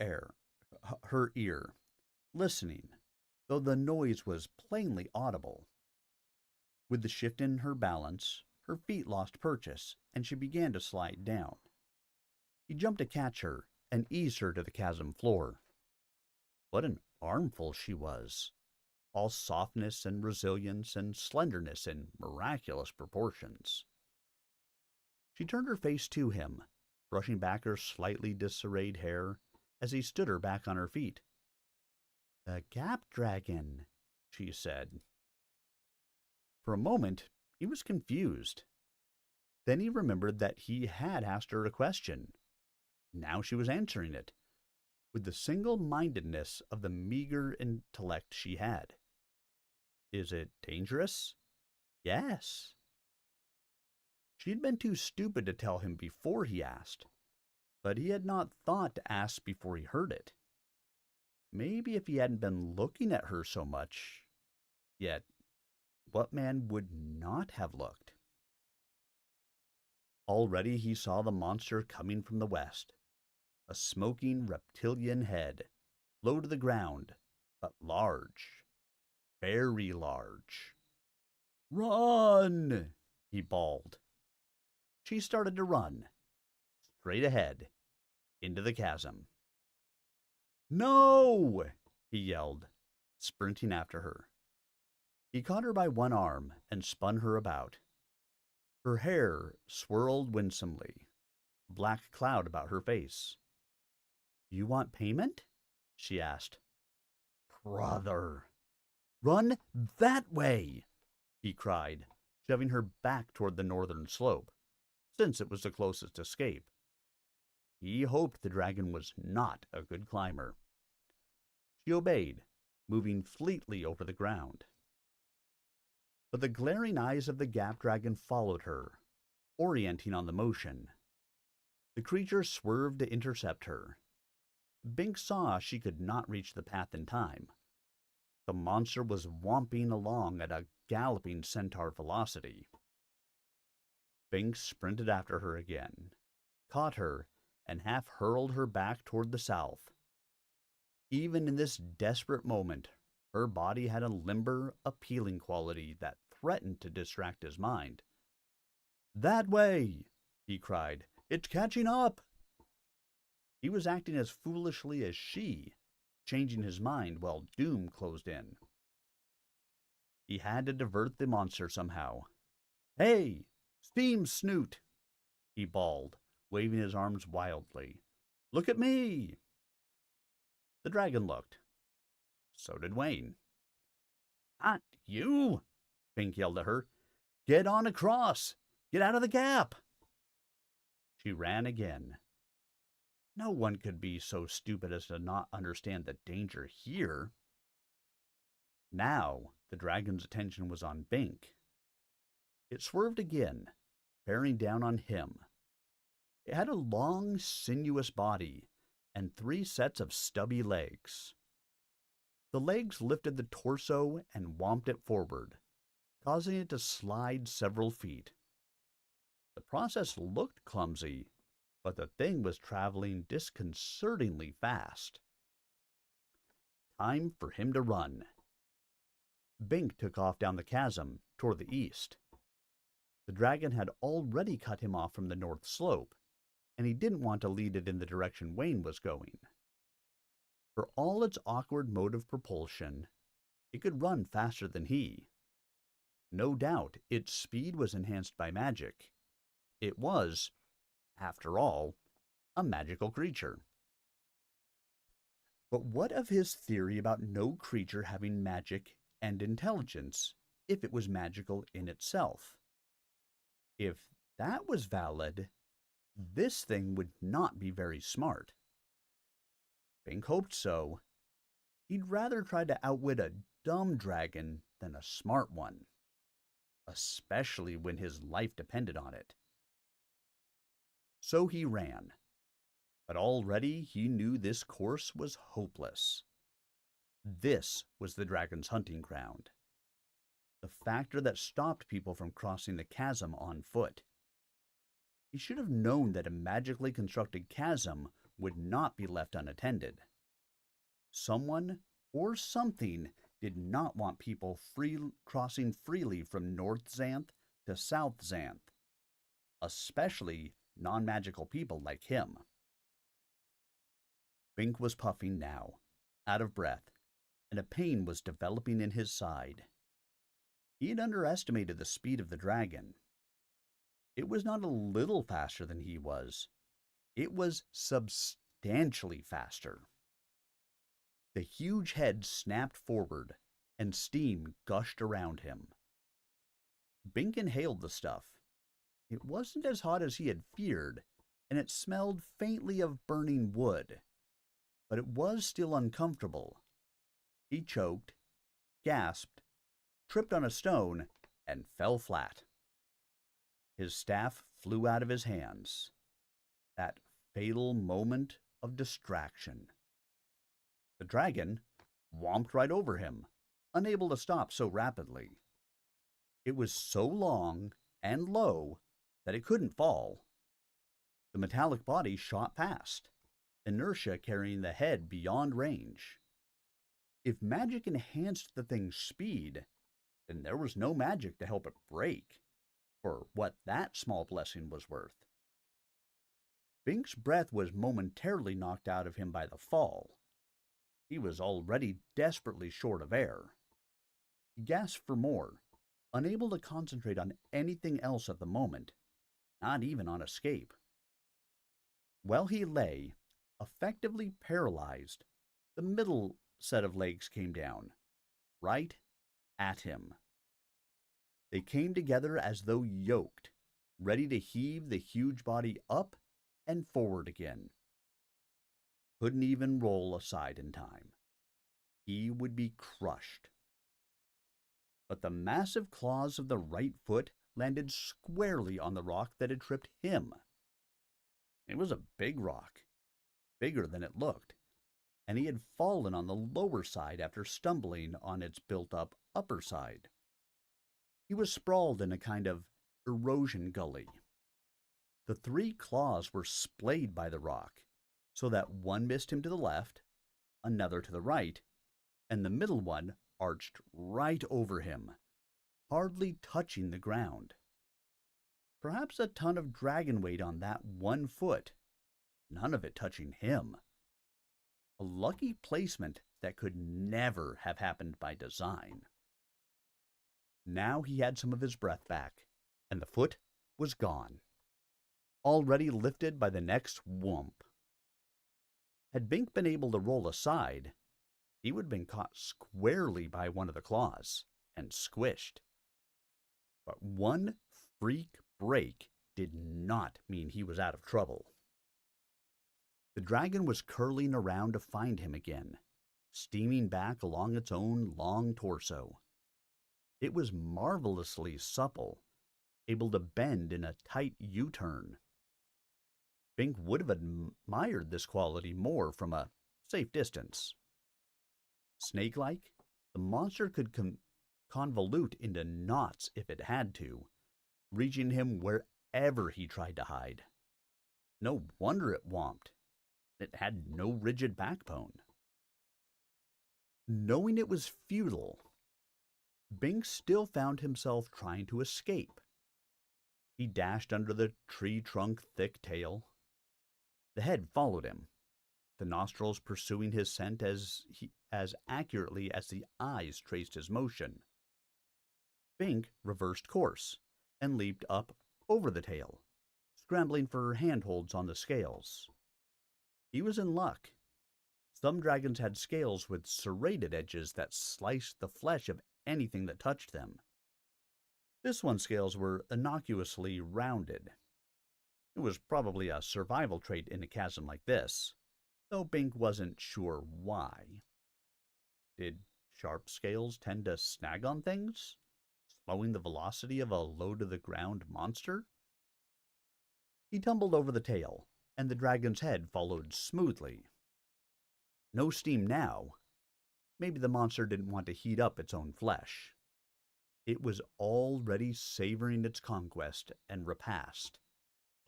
ear, listening, though the noise was plainly audible. With the shift in her balance, her feet lost purchase, and she began to slide down. He jumped to catch her and eased her to the chasm floor. What an armful she was! All softness and resilience and slenderness in miraculous proportions. She turned her face to him, brushing back her slightly disarrayed hair as he stood her back on her feet. "The Gap Dragon," she said. For a moment, he was confused. Then he remembered that he had asked her a question. Now she was answering it, with the single-mindedness of the meager intellect she had. "Is it dangerous?" "Yes." She had been too stupid to tell him before he asked, but he had not thought to ask before he heard it. Maybe if he hadn't been looking at her so much. Yet, what man would not have looked? Already he saw the monster coming from the west, a smoking reptilian head, low to the ground, but large, very large. "Run!" he bawled. She started to run, straight ahead, into the chasm. "No!" he yelled, sprinting after her. He caught her by one arm and spun her about. Her hair swirled winsomely, a black cloud about her face. "You want payment?" she asked. "Brother!" "Run that way!" he cried, shoving her back toward the northern slope, since it was the closest escape. He hoped the dragon was not a good climber. She obeyed, moving fleetly over the ground. But the glaring eyes of the Gap Dragon followed her, orienting on the motion. The creature swerved to intercept her. Bink saw she could not reach the path in time. The monster was whomping along at a galloping centaur velocity. Bink sprinted after her again, caught her, and half hurled her back toward the south. Even in this desperate moment, her body had a limber, appealing quality that threatened to distract his mind. "That way!" he cried. "It's catching up!" He was acting as foolishly as she, changing his mind while doom closed in. He had to divert the monster somehow. "Hey! Steam Snoot!" he bawled, waving his arms wildly. "Look at me!" The dragon looked. So did Wayne. "Not you!" Pink yelled at her. "Get on across! Get out of the gap!" She ran again. No one could be so stupid as to not understand the danger here. Now the dragon's attention was on Bink. It swerved again, bearing down on him. It had a long, sinuous body and 3 sets of stubby legs. The legs lifted the torso and whomped it forward, causing it to slide several feet. The process looked clumsy, but the thing was traveling disconcertingly fast. Time for him to run. Bink took off down the chasm toward the east. The dragon had already cut him off from the north slope, and he didn't want to lead it in the direction Wayne was going. For all its awkward mode of propulsion, it could run faster than he. No doubt its speed was enhanced by magic. It was, after all, a magical creature. But what of his theory about no creature having magic and intelligence, if it was magical in itself? If that was valid, this thing would not be very smart. Bink hoped so. He'd rather try to outwit a dumb dragon than a smart one, especially when his life depended on it. So he ran, but already he knew this course was hopeless. This was the dragon's hunting ground, the factor that stopped people from crossing the chasm on foot. He should have known that a magically constructed chasm would not be left unattended. Someone or something did not want people crossing freely from North Xanth to South Xanth, especially non-magical people like him. Bink was puffing now, out of breath, and a pain was developing in his side. He had underestimated the speed of the dragon. It was not a little faster than he was. It was substantially faster. The huge head snapped forward, and steam gushed around him. Bink inhaled the stuff. It wasn't as hot as he had feared, and it smelled faintly of burning wood, but it was still uncomfortable. He choked, gasped, tripped on a stone, and fell flat. His staff flew out of his hands. That fatal moment of distraction. The dragon whomped right over him, unable to stop so rapidly. It was so long and low that it couldn't fall. The metallic body shot past, inertia carrying the head beyond range. If magic enhanced the thing's speed, then there was no magic to help it break, for what that small blessing was worth. Bink's breath was momentarily knocked out of him by the fall. He was already desperately short of air. He gasped for more, unable to concentrate on anything else at the moment, not even on escape. While he lay, effectively paralyzed, the middle set of legs came down, right at him. They came together as though yoked, ready to heave the huge body up and forward again. Couldn't even roll aside in time. He would be crushed. But the massive claws of the right foot landed squarely on the rock that had tripped him. It was a big rock, bigger than it looked, and he had fallen on the lower side after stumbling on its built-up upper side. He was sprawled in a kind of erosion gully. The three claws were splayed by the rock, so that one missed him to the left, another to the right, and the middle one arched right over him, hardly touching the ground. Perhaps a ton of dragon weight on that one foot, none of it touching him. A lucky placement that could never have happened by design. Now he had some of his breath back, and the foot was gone, already lifted by the next whoomp. Had Bink been able to roll aside, he would have been caught squarely by one of the claws and squished. But one freak break did not mean he was out of trouble. The dragon was curling around to find him again, steaming back along its own long torso. It was marvelously supple, able to bend in a tight U-turn. Bink would have admired this quality more from a safe distance. Snake-like, the monster could convolute into knots if it had to, reaching him wherever he tried to hide. No wonder it whomped. It had no rigid backbone. Knowing it was futile, Bink still found himself trying to escape. He dashed under the tree trunk thick tail. The head followed him, the nostrils pursuing his scent as accurately as the eyes traced his motion. Bink reversed course and leaped up over the tail, scrambling for handholds on the scales. He was in luck. Some dragons had scales with serrated edges that sliced the flesh of anything that touched them. This one's scales were innocuously rounded. It was probably a survival trait in a chasm like this, though Bink wasn't sure why. Did sharp scales tend to snag on things, slowing the velocity of a low-to-the-ground monster? He tumbled over the tail, and the dragon's head followed smoothly. No steam now. Maybe the monster didn't want to heat up its own flesh. It was already savoring its conquest and repast,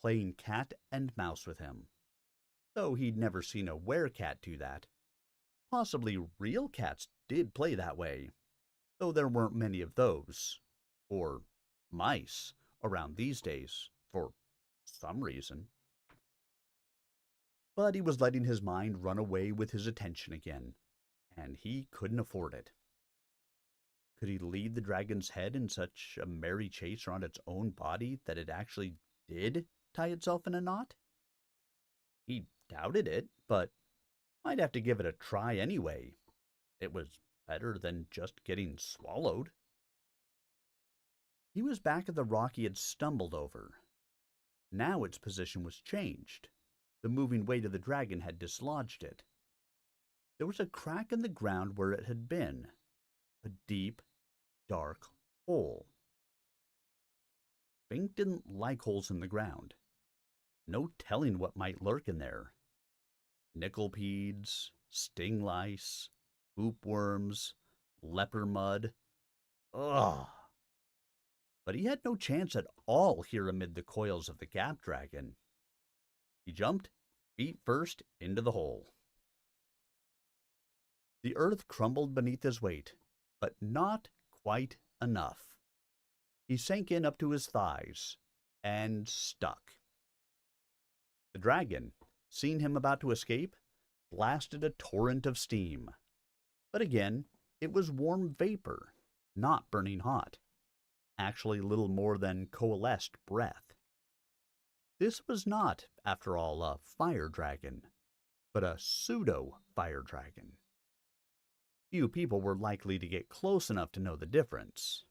playing cat and mouse with him. Though he'd never seen a werecat do that. Possibly real cats did play that way, though there weren't many of those, or mice, around these days, for some reason. But he was letting his mind run away with his attention again, and he couldn't afford it. Could he lead the dragon's head in such a merry chase around its own body that it actually did tie itself in a knot? He doubted it, but might have to give it a try anyway. It was better than just getting swallowed. He was back at the rock he had stumbled over. Now its position was changed. The moving weight of the dragon had dislodged it. There was a crack in the ground where it had been, a deep, dark hole. Bink didn't like holes in the ground. No telling what might lurk in there. Nickelpedes, sting lice, hoopworms, leper mud. Ugh! But he had no chance at all here amid the coils of the gap dragon. He jumped, feet first, into the hole. The earth crumbled beneath his weight, but not quite enough. He sank in up to his thighs, and stuck. The dragon, seeing him about to escape, blasted a torrent of steam. But again, it was warm vapor, not burning hot. Actually little more than coalesced breath. This was not, after all, a fire dragon, but a pseudo-fire dragon. Few people were likely to get close enough to know the difference.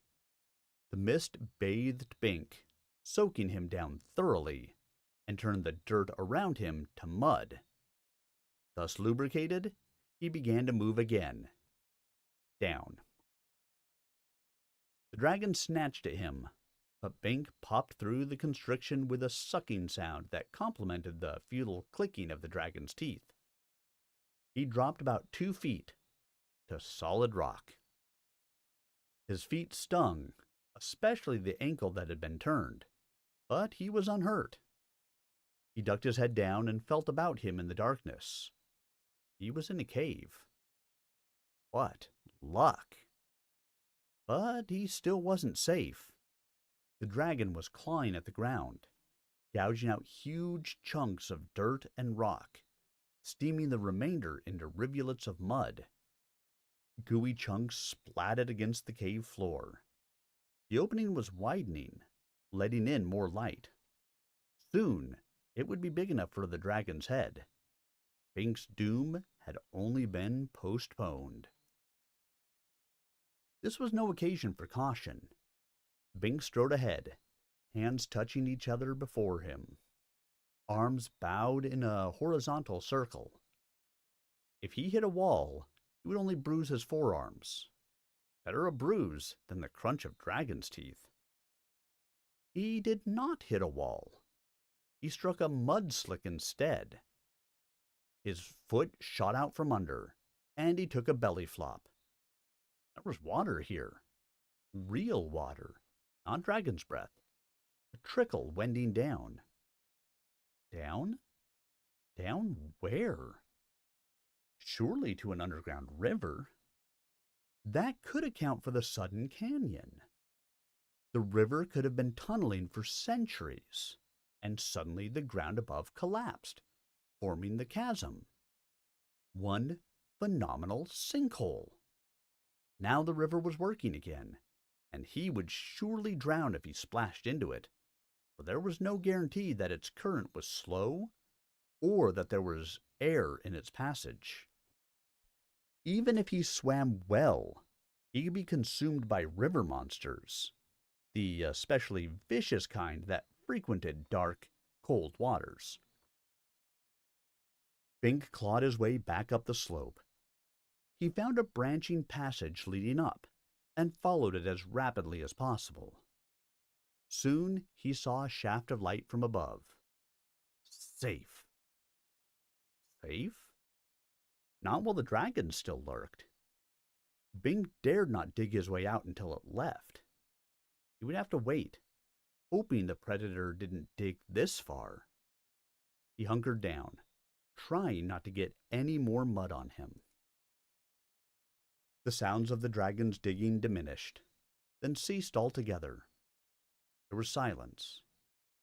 The mist bathed Bink, soaking him down thoroughly, and turned the dirt around him to mud. Thus lubricated, he began to move again. Down. The dragon snatched at him, but Bink popped through the constriction with a sucking sound that complemented the futile clicking of the dragon's teeth. He dropped about 2 feet to solid rock. His feet stung, especially the ankle that had been turned, but he was unhurt. He ducked his head down and felt about him in the darkness. He was in a cave. What luck! But he still wasn't safe. The dragon was clawing at the ground, gouging out huge chunks of dirt and rock, steaming the remainder into rivulets of mud. Gooey chunks splatted against the cave floor. The opening was widening, letting in more light. Soon, it would be big enough for the dragon's head. Bink's doom had only been postponed. This was no occasion for caution. Bink strode ahead, hands touching each other before him. Arms bowed in a horizontal circle. If he hit a wall, he would only bruise his forearms. Better a bruise than the crunch of dragon's teeth. He did not hit a wall. He struck a mud slick instead. His foot shot out from under, and he took a belly flop. There was water here. Real water, not dragon's breath. A trickle wending down. Down? Down where? Surely to an underground river. That could account for the sudden canyon. The river could have been tunneling for centuries, and suddenly the ground above collapsed, forming the chasm. One phenomenal sinkhole. Now the river was working again, and he would surely drown if he splashed into it, for there was no guarantee that its current was slow or that there was air in its passage. Even if he swam well, he could be consumed by river monsters, the especially vicious kind that frequented dark, cold waters. Bink clawed his way back up the slope. He found a branching passage leading up, and followed it as rapidly as possible. Soon he saw a shaft of light from above, Safe. Safe? Not while the dragon still lurked. Bing dared not dig his way out until it left. He would have to wait, hoping the predator didn't dig this far. He hunkered down, trying not to get any more mud on him. The sounds of the dragon's digging diminished, then ceased altogether. There was silence,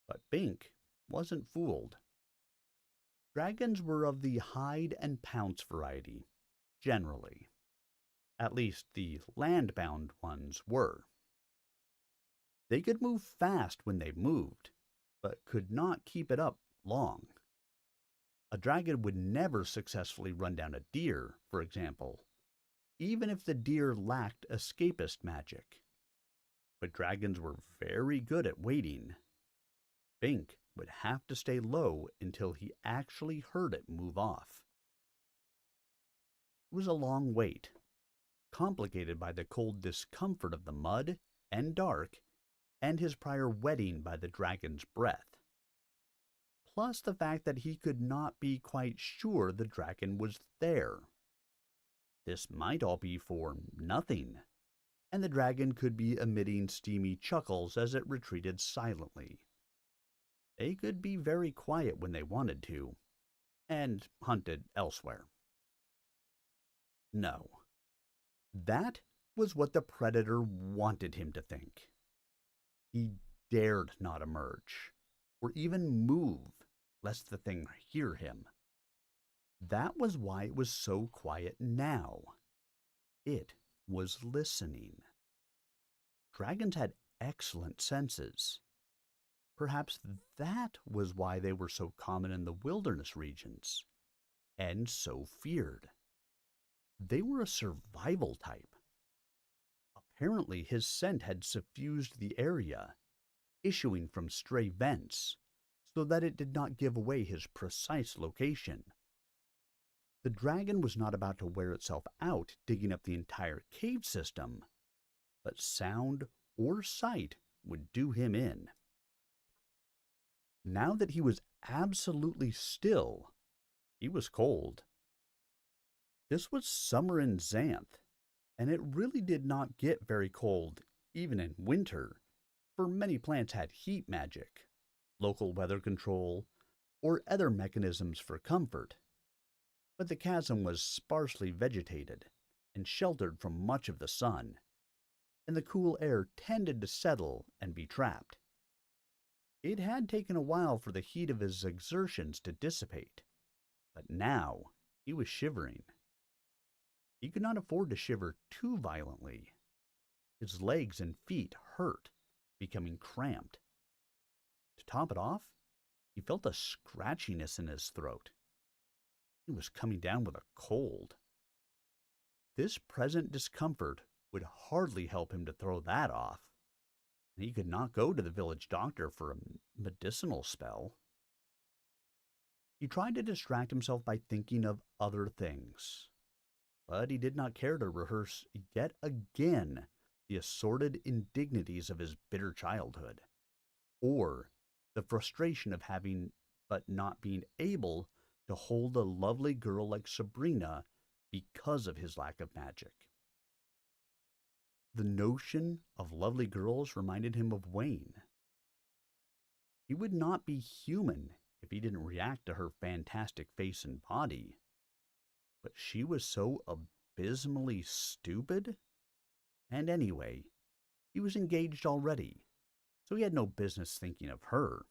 but Bink wasn't fooled. Dragons were of the hide and pounce variety, generally. At least the land-bound ones were. They could move fast when they moved, but could not keep it up long. A dragon would never successfully run down a deer, for example, even if the deer lacked escapist magic. But dragons were very good at waiting. Bink would have to stay low until he actually heard it move off. It was a long wait, complicated by the cold discomfort of the mud and dark, and his prior wetting by the dragon's breath. Plus the fact that he could not be quite sure the dragon was there. This might all be for nothing, and the dragon could be emitting steamy chuckles as it retreated silently. They could be very quiet when they wanted to, and hunted elsewhere. No. That was what the predator wanted him to think. He dared not emerge, or even move, lest the thing hear him. That was why it was so quiet now. It was listening. Dragons had excellent senses. Perhaps that was why they were so common in the wilderness regions, and so feared. They were a survival type. Apparently his scent had suffused the area, issuing from stray vents, so that it did not give away his precise location. The dragon was not about to wear itself out digging up the entire cave system, but sound or sight would do him in. Now that he was absolutely still, he was cold. This was summer in Xanth, and it really did not get very cold, even in winter, for many plants had heat magic, local weather control, or other mechanisms for comfort. But the chasm was sparsely vegetated and sheltered from much of the sun, and the cool air tended to settle and be trapped. It had taken a while for the heat of his exertions to dissipate, but now he was shivering. He could not afford to shiver too violently. His legs and feet hurt, becoming cramped. To top it off, he felt a scratchiness in his throat. He was coming down with a cold. This present discomfort would hardly help him to throw that off. He could not go to the village doctor for a medicinal spell. He tried to distract himself by thinking of other things, but he did not care to rehearse yet again the assorted indignities of his bitter childhood, or the frustration of having but not being able to hold a lovely girl like Sabrina because of his lack of magic. The notion of lovely girls reminded him of Wayne. He would not be human if he didn't react to her fantastic face and body. But she was so abysmally stupid. And anyway, he was engaged already, so he had no business thinking of her.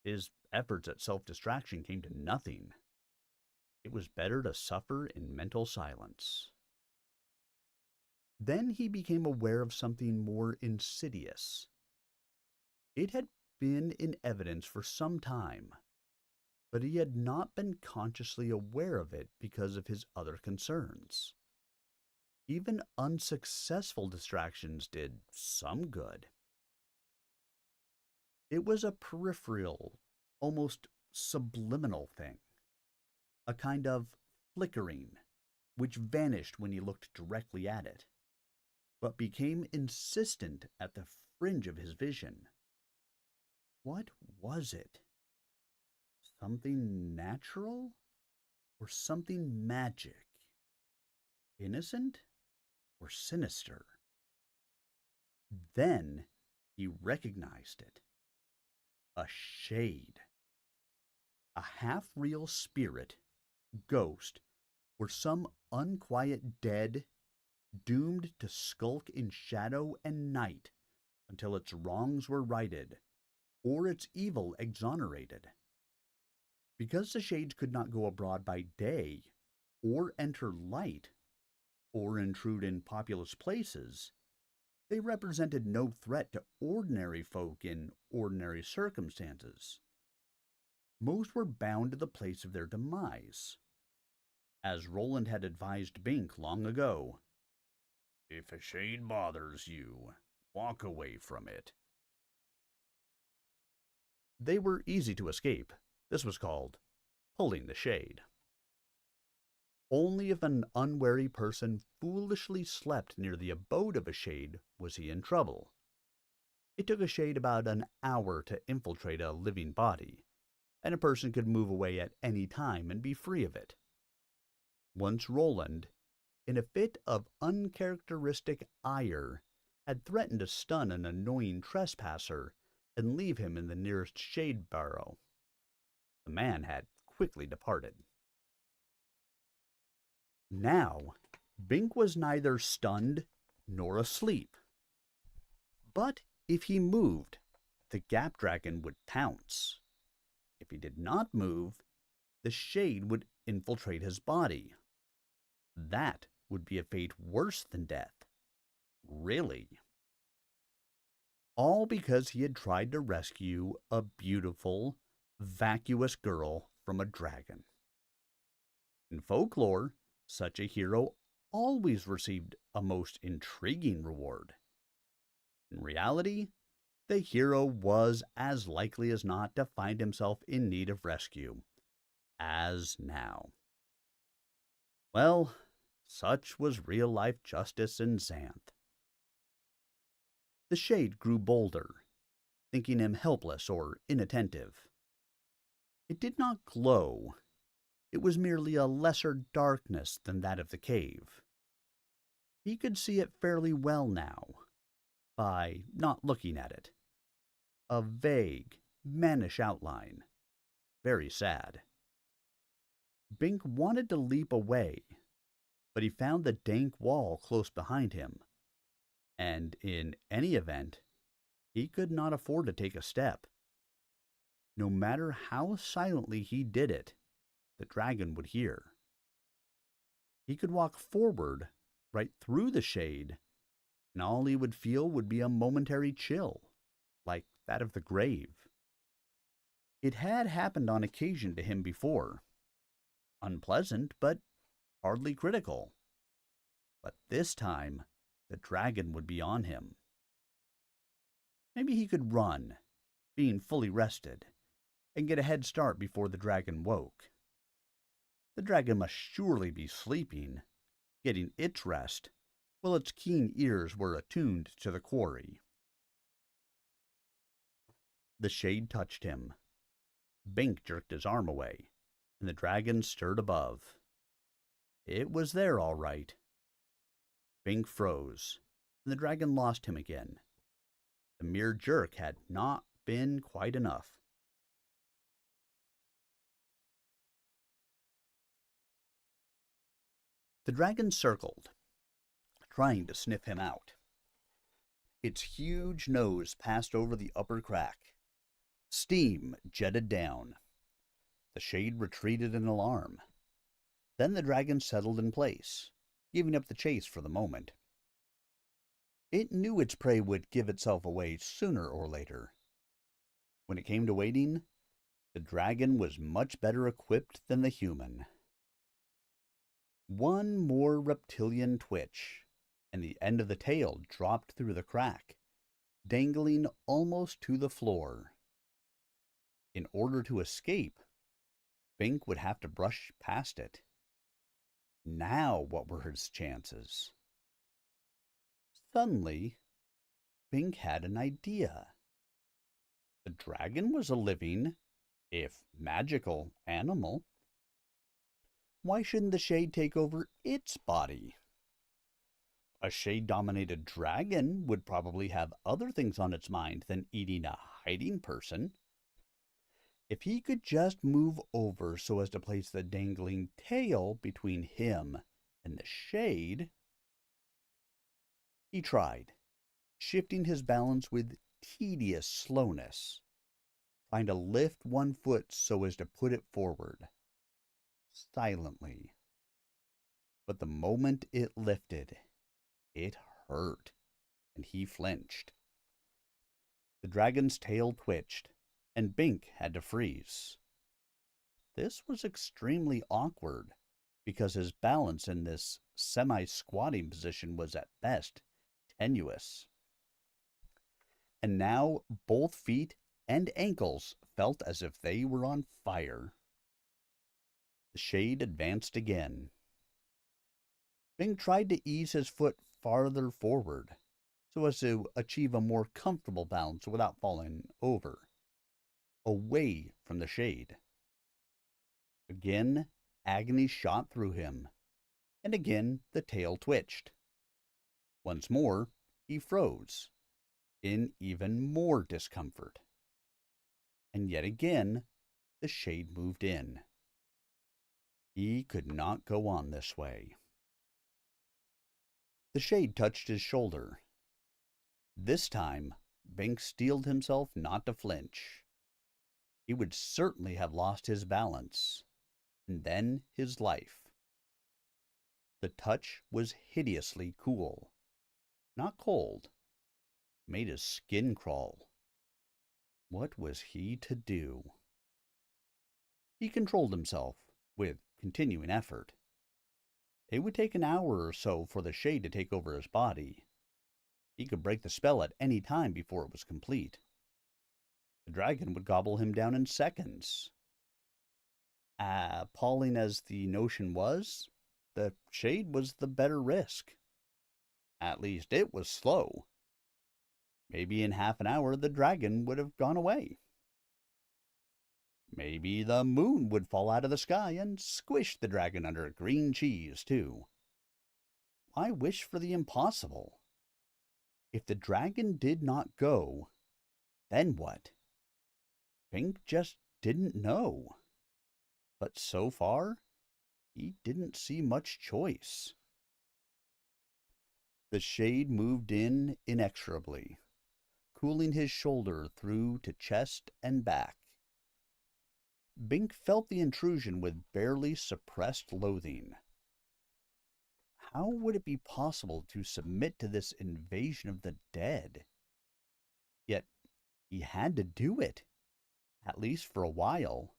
His efforts at self-distraction came to nothing. It was better to suffer in mental silence. Then he became aware of something more insidious. It had been in evidence for some time, but he had not been consciously aware of it because of his other concerns. Even unsuccessful distractions did some good. It was a peripheral, almost subliminal thing, a kind of flickering, which vanished when he looked directly at it, but became insistent at the fringe of his vision. What was it? Something natural or something magic? Innocent or sinister? Then he recognized it. A shade. A half-real spirit, ghost, or some unquiet dead doomed to skulk in shadow and night until its wrongs were righted or its evil exonerated. Because the shades could not go abroad by day, or enter light, or intrude in populous places, they represented no threat to ordinary folk in ordinary circumstances. Most were bound to the place of their demise. As Roland had advised Bink long ago, "If a shade bothers you, walk away from it." They were easy to escape. This was called pulling the shade. Only if an unwary person foolishly slept near the abode of a shade was he in trouble. It took a shade about an hour to infiltrate a living body, and a person could move away at any time and be free of it. Once Roland, in a fit of uncharacteristic ire, had threatened to stun an annoying trespasser and leave him in the nearest shade burrow. The man had quickly departed. Now, Bink was neither stunned nor asleep. But if he moved, the Gap Dragon would pounce. If he did not move, the shade would infiltrate his body. That would be a fate worse than death. Really. All because he had tried to rescue a beautiful, vacuous girl from a dragon. In folklore, such a hero always received a most intriguing reward. In reality, the hero was as likely as not to find himself in need of rescue, as now. Well, such was real-life justice in Xanth. The shade grew bolder, thinking him helpless or inattentive. It did not glow. It was merely a lesser darkness than that of the cave. He could see it fairly well now, by not looking at it. A vague, mannish outline. Very sad. Bink wanted to leap away, but he found the dank wall close behind him, and in any event, he could not afford to take a step. No matter how silently he did it, the dragon would hear. He could walk forward, right through the shade, and all he would feel would be a momentary chill, like that of the grave. It had happened on occasion to him before. Unpleasant, but hardly critical. But this time, the dragon would be on him. Maybe he could run, being fully rested, and get a head start before the dragon woke. The dragon must surely be sleeping, getting its rest, while its keen ears were attuned to the quarry. The shade touched him. Bink jerked his arm away, and the dragon stirred above. It was there all right. Bink froze, and the dragon lost him again. The mere jerk had not been quite enough. The dragon circled, trying to sniff him out. Its huge nose passed over the upper crack. Steam jetted down. The shade retreated in alarm. Then the dragon settled in place, giving up the chase for the moment. It knew its prey would give itself away sooner or later. When it came to waiting, the dragon was much better equipped than the human. One more reptilian twitch, and the end of the tail dropped through the crack, dangling almost to the floor. In order to escape, Bink would have to brush past it. Now what were his chances? Suddenly, Bink had an idea. The dragon was a living, If magical animal, why shouldn't the shade take over its body? A shade-dominated dragon would probably have other things on its mind than eating a hiding person. If he could just move over so as to place the dangling tail between him and the shade. He tried, shifting his balance with tedious slowness, trying to lift one foot so as to put it forward, silently. But the moment it lifted, it hurt, and he flinched. The dragon's tail twitched, and Bink had to freeze. This was extremely awkward, because his balance in this semi-squatting position was at best tenuous. And now both feet and ankles felt as if they were on fire. The shade advanced again. Bing tried to ease his foot farther forward so as to achieve a more comfortable balance without falling over, away from the shade. Again, agony shot through him, and again the tail twitched. Once more, he froze, in even more discomfort. And yet again, the shade moved in. He could not go on this way. The shade touched his shoulder. This time, Bink steeled himself not to flinch. He would certainly have lost his balance, and then his life. The touch was hideously cool, not cold. Made his skin crawl. What was he to do? He controlled himself, with continuing effort. It would take an hour or so for the shade to take over his body. He could break the spell at any time before it was complete. The dragon would gobble him down in seconds. Appalling as the notion was, the shade was the better risk. At least it was slow. Maybe in half an hour the dragon would have gone away. Maybe the moon would fall out of the sky and squish the dragon under green cheese, too. Why wish for the impossible? If the dragon did not go, then what? Pink just didn't know. But so far, he didn't see much choice. The shade moved in inexorably, cooling his shoulder through to chest and back. Bink felt the intrusion with barely suppressed loathing. How would it be possible to submit to this invasion of the dead? Yet he had to do it, at least for a while,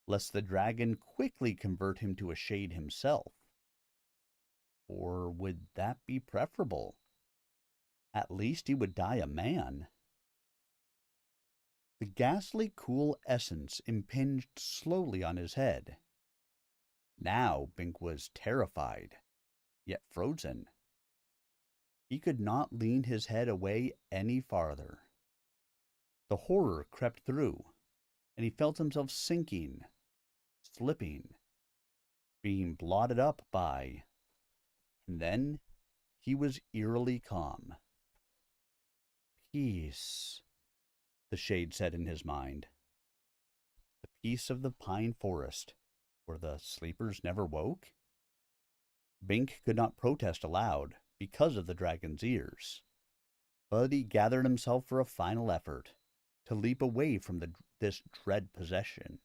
lest the dragon quickly convert him to a shade himself. Or would that be preferable? At least he would die a man. The ghastly cool essence impinged slowly on his head. Now Bink was terrified, yet frozen. He could not lean his head away any farther. The horror crept through, and he felt himself sinking, slipping, being blotted up by, and then he was eerily calm. Peace, the shade said in his mind. The peace of the pine forest, where the sleepers never woke? Bink could not protest aloud because of the dragon's ears, but he gathered himself for a final effort to leap away from this dread possession.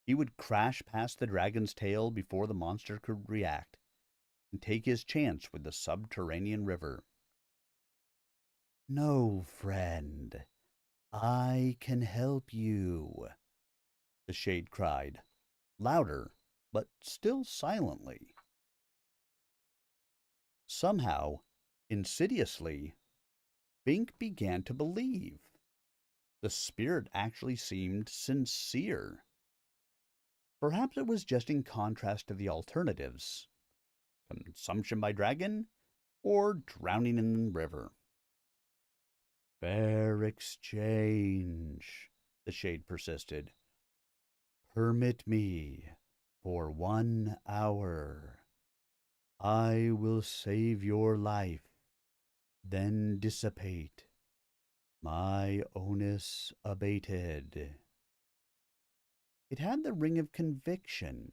He would crash past the dragon's tail before the monster could react, and take his chance with the subterranean river. No, friend, I can help you, the shade cried, louder, but still silently. Somehow, insidiously, Bink began to believe. The spirit actually seemed sincere. Perhaps it was just in contrast to the alternatives: consumption by dragon or drowning in the river. Fair exchange, the shade persisted, Permit me for 1 hour. I will save your life, then dissipate. My onus abated. It had the ring of conviction.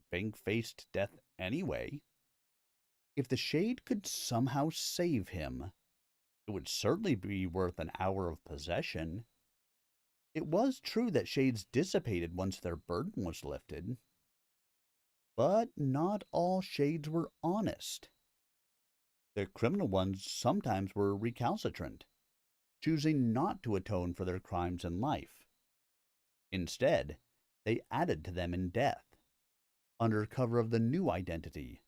Bink faced death anyway. If the shade could somehow save him, it would certainly be worth an hour of possession. It was true that shades dissipated once their burden was lifted. But not all shades were honest. The criminal ones sometimes were recalcitrant, choosing not to atone for their crimes in life. Instead, they added to them in death, under cover of the new identity,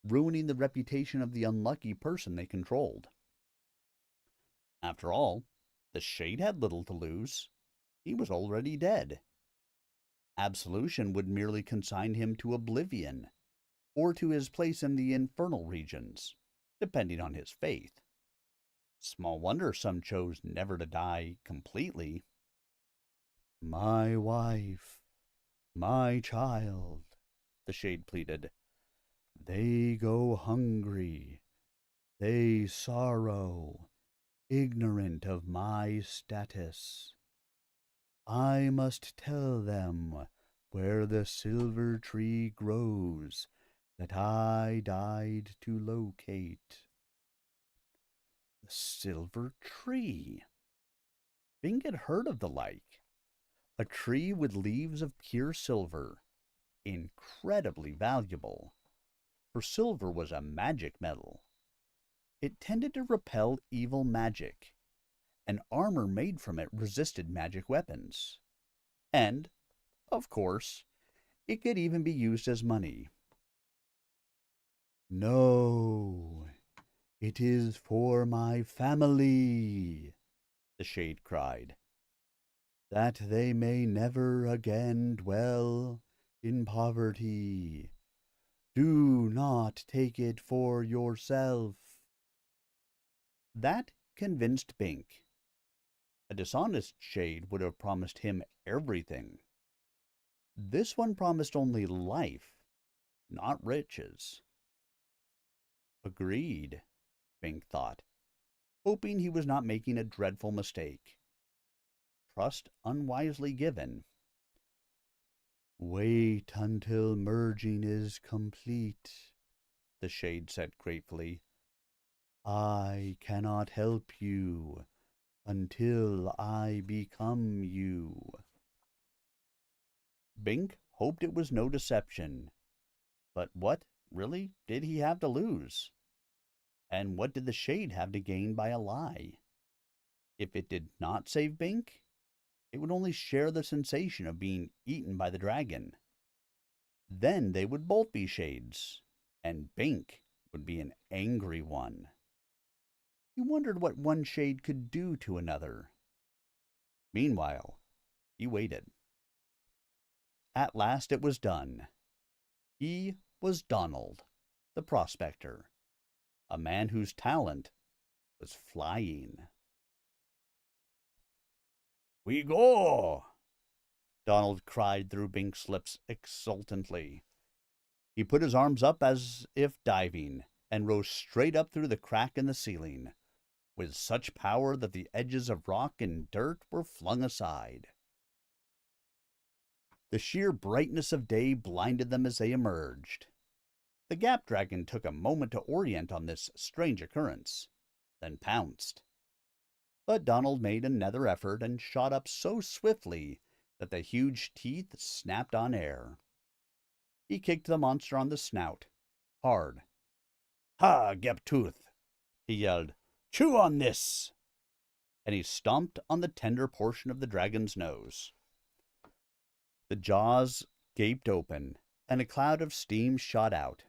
ruining the reputation of the unlucky person they controlled. After all, the shade had little to lose. He was already dead. Absolution would merely consign him to oblivion, or to his place in the infernal regions, depending on his faith. Small wonder some chose never to die completely. My wife, my child, the shade pleaded. They go hungry. They sorrow, ignorant of my status. I must tell them where the silver tree grows that I died to locate. The silver tree. Bing had heard of the like. A tree with leaves of pure silver, incredibly valuable, for silver was a magic metal. It tended to repel evil magic, and armor made from it resisted magic weapons. And, of course, it could even be used as money. No, it is for my family, the shade cried, that they may never again dwell in poverty. Do not take it for yourself. That convinced Bink. A dishonest shade would have promised him everything. This one promised only life, not riches. Agreed, Bink thought, hoping he was not making a dreadful mistake. Trust unwisely given. Wait until merging is complete, the shade said gratefully. I cannot help you until I become you. Bink hoped it was no deception. But what, really, did he have to lose? And what did the shade have to gain by a lie? If it did not save Bink, it would only share the sensation of being eaten by the dragon. Then they would both be shades, and Bink would be an angry one. He wondered what one shade could do to another. Meanwhile, he waited. At last it was done. He was Donald, the prospector, a man whose talent was flying. We go! Donald cried through Bink's lips exultantly. He put his arms up as if diving, and rose straight up through the crack in the ceiling, with such power that the edges of rock and dirt were flung aside. The sheer brightness of day blinded them as they emerged. The Gap Dragon took a moment to orient on this strange occurrence, then pounced. But Donald made another effort and shot up so swiftly that the huge teeth snapped on air. He kicked the monster on the snout, hard. Ha, Gap-Tooth, he yelled. chew on this! And he stomped on the tender portion of the dragon's nose. The jaws gaped open, and a cloud of steam shot out.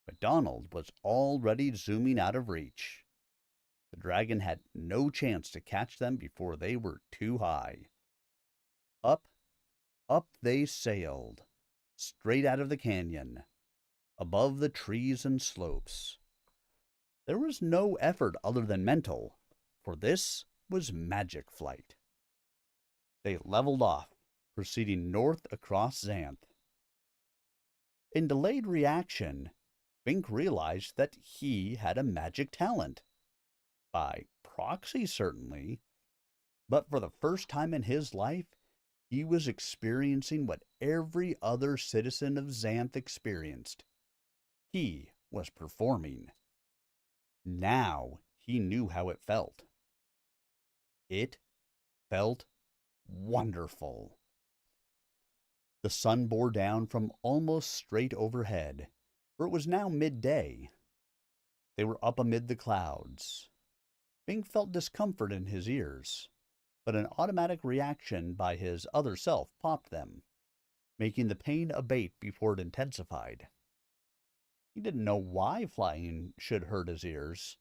But Donald was already zooming out of reach. The dragon had no chance to catch them before they were too high. Up, up they sailed, straight out of the canyon, above the trees and slopes. There was no effort other than mental, for this was magic flight. They leveled off, proceeding north across Xanth. In delayed reaction, Bink realized that he had a magic talent. By proxy, certainly, but for the first time in his life, he was experiencing what every other citizen of Xanth experienced. He was performing. Now he knew how it felt. It felt wonderful. The sun bore down from almost straight overhead, for it was now midday. They were up amid the clouds. Bink felt discomfort in his ears, but an automatic reaction by his other self popped them, making the pain abate before it intensified. He didn't know why flying should hurt his ears.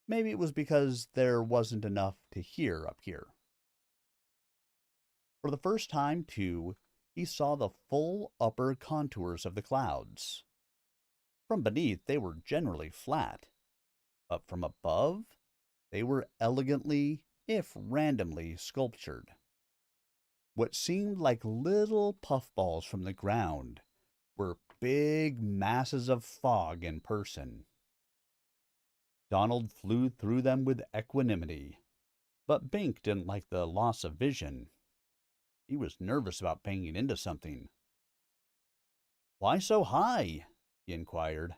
Maybe it was because there wasn't enough to hear up here. For the first time, too, he saw the full upper contours of the clouds. From beneath, they were generally flat, but from above, they were elegantly, if randomly, sculptured. What seemed like little puffballs from the ground were big masses of fog in person. Donald flew through them with equanimity, but Bink didn't like the loss of vision. He was nervous about banging into something. "Why so high?" he inquired.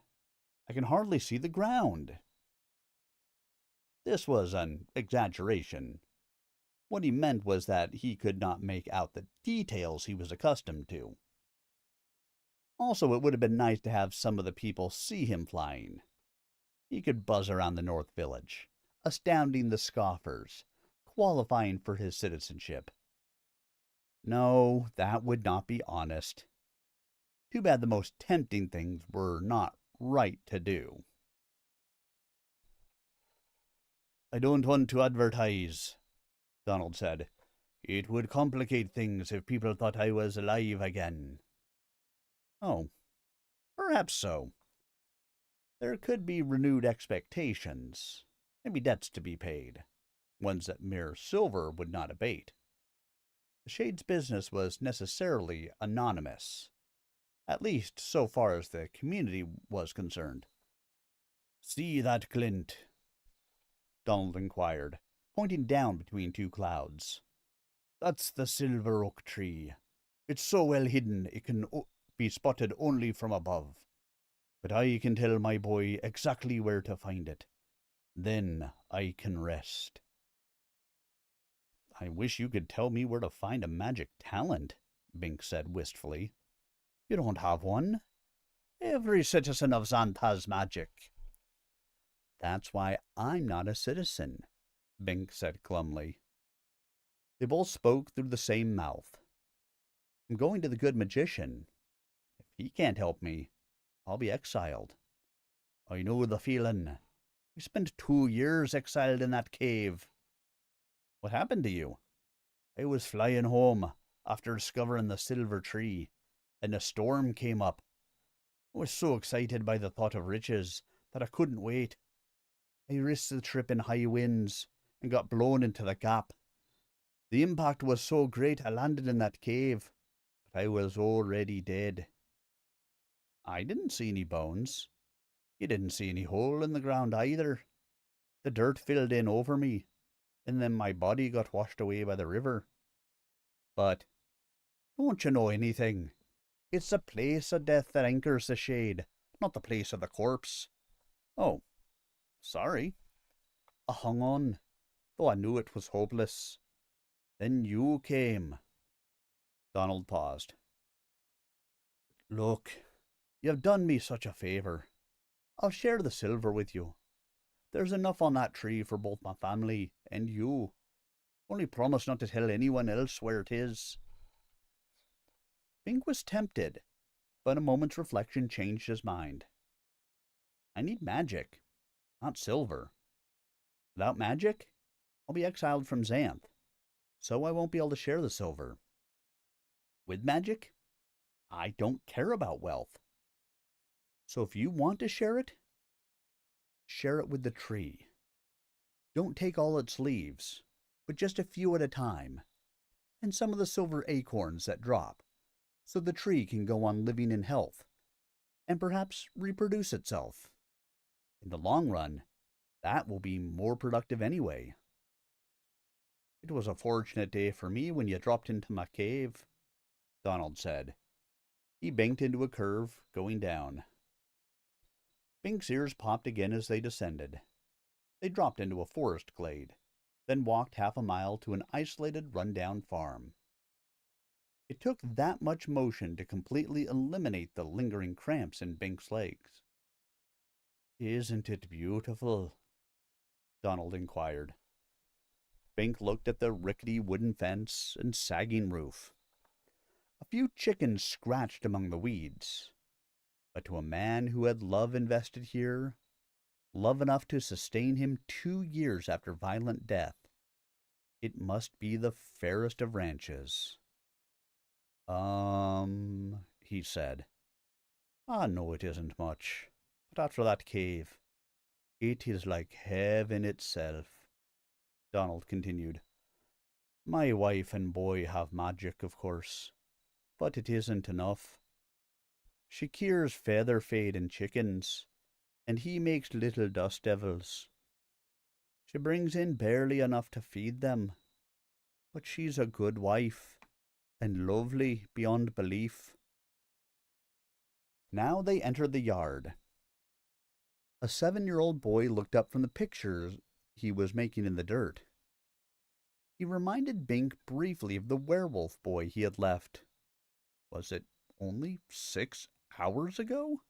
"I can hardly see the ground." This was an exaggeration. What he meant was that he could not make out the details he was accustomed to. Also, it would have been nice to have some of the people see him flying. He could buzz around the North Village, astounding the scoffers, qualifying for his citizenship. No, that would not be honest. Too bad the most tempting things were not right to do. "I don't want to advertise," Donald said. "It would complicate things if people thought I was alive again." Oh, perhaps so. There could be renewed expectations, maybe debts to be paid, ones that mere silver would not abate. The Shade's business was necessarily anonymous, at least so far as the community was concerned. "See that glint?" Donald inquired, pointing down between two clouds. "That's the silver oak tree. It's so well hidden it can be spotted only from above. But I can tell my boy exactly where to find it. Then I can rest." "I wish you could tell me where to find a magic talent," Bink said wistfully. "You don't have one. Every citizen of Xanth has magic." "That's why I'm not a citizen," Bink said glumly. They both spoke through the same mouth. "I'm going to the good magician. If he can't help me, I'll be exiled." "I know the feeling. I spent 2 years exiled in that cave." "What happened to you?" "I was flying home after discovering the silver tree, and a storm came up. I was so excited by the thought of riches that I couldn't wait. I risked the trip in high winds and got blown into the gap. The impact was so great I landed in that cave, but I was already dead." "I didn't see any bones." "You didn't see any hole in the ground either. The dirt filled in over me, and then my body got washed away by the river." "But don't you know anything? It's the place of death that anchors the Shade, not the place of the corpse." "Oh, sorry." "I hung on, though I knew it was hopeless. Then you came." Donald paused. "Look, you've done me such a favor. I'll share the silver with you. There's enough on that tree for both my family and you. Only promise not to tell anyone else where it is." Bink was tempted, but a moment's reflection changed his mind. "I need magic, not silver. Without magic, I'll be exiled from Xanth, so I won't be able to share the silver. With magic, I don't care about wealth. So if you want to share it with the tree. Don't take all its leaves, but just a few at a time. and some of the silver acorns that drop, so the tree can go on living in health, and perhaps reproduce itself. In the long run, that will be more productive anyway. It was a fortunate day for me when you dropped into my cave, Donald said. He banked into a curve, going down. Bink's ears popped again as they descended. They dropped into a forest glade, then walked half a mile to an isolated, run-down farm. It took that much motion to completely eliminate the lingering cramps in Bink's legs. "Isn't it beautiful?" Donald inquired. Bink looked at the rickety wooden fence and sagging roof. A few chickens scratched among the weeds. But to a man who had love invested here, love enough to sustain him 2 years after violent death, it must be the fairest of ranches. He said. "I know it isn't much, but after that cave, it is like heaven itself," Donald continued. "My wife and boy have magic, of course, but it isn't enough. She cures feather fade in chickens, and he makes little dust devils. She brings in barely enough to feed them, but she's a good wife, and lovely beyond belief." Now they entered the yard. A 7-year-old boy looked up from the pictures he was making in the dirt. He reminded Bink briefly of the werewolf boy he had left. Was it only 6 hours ago?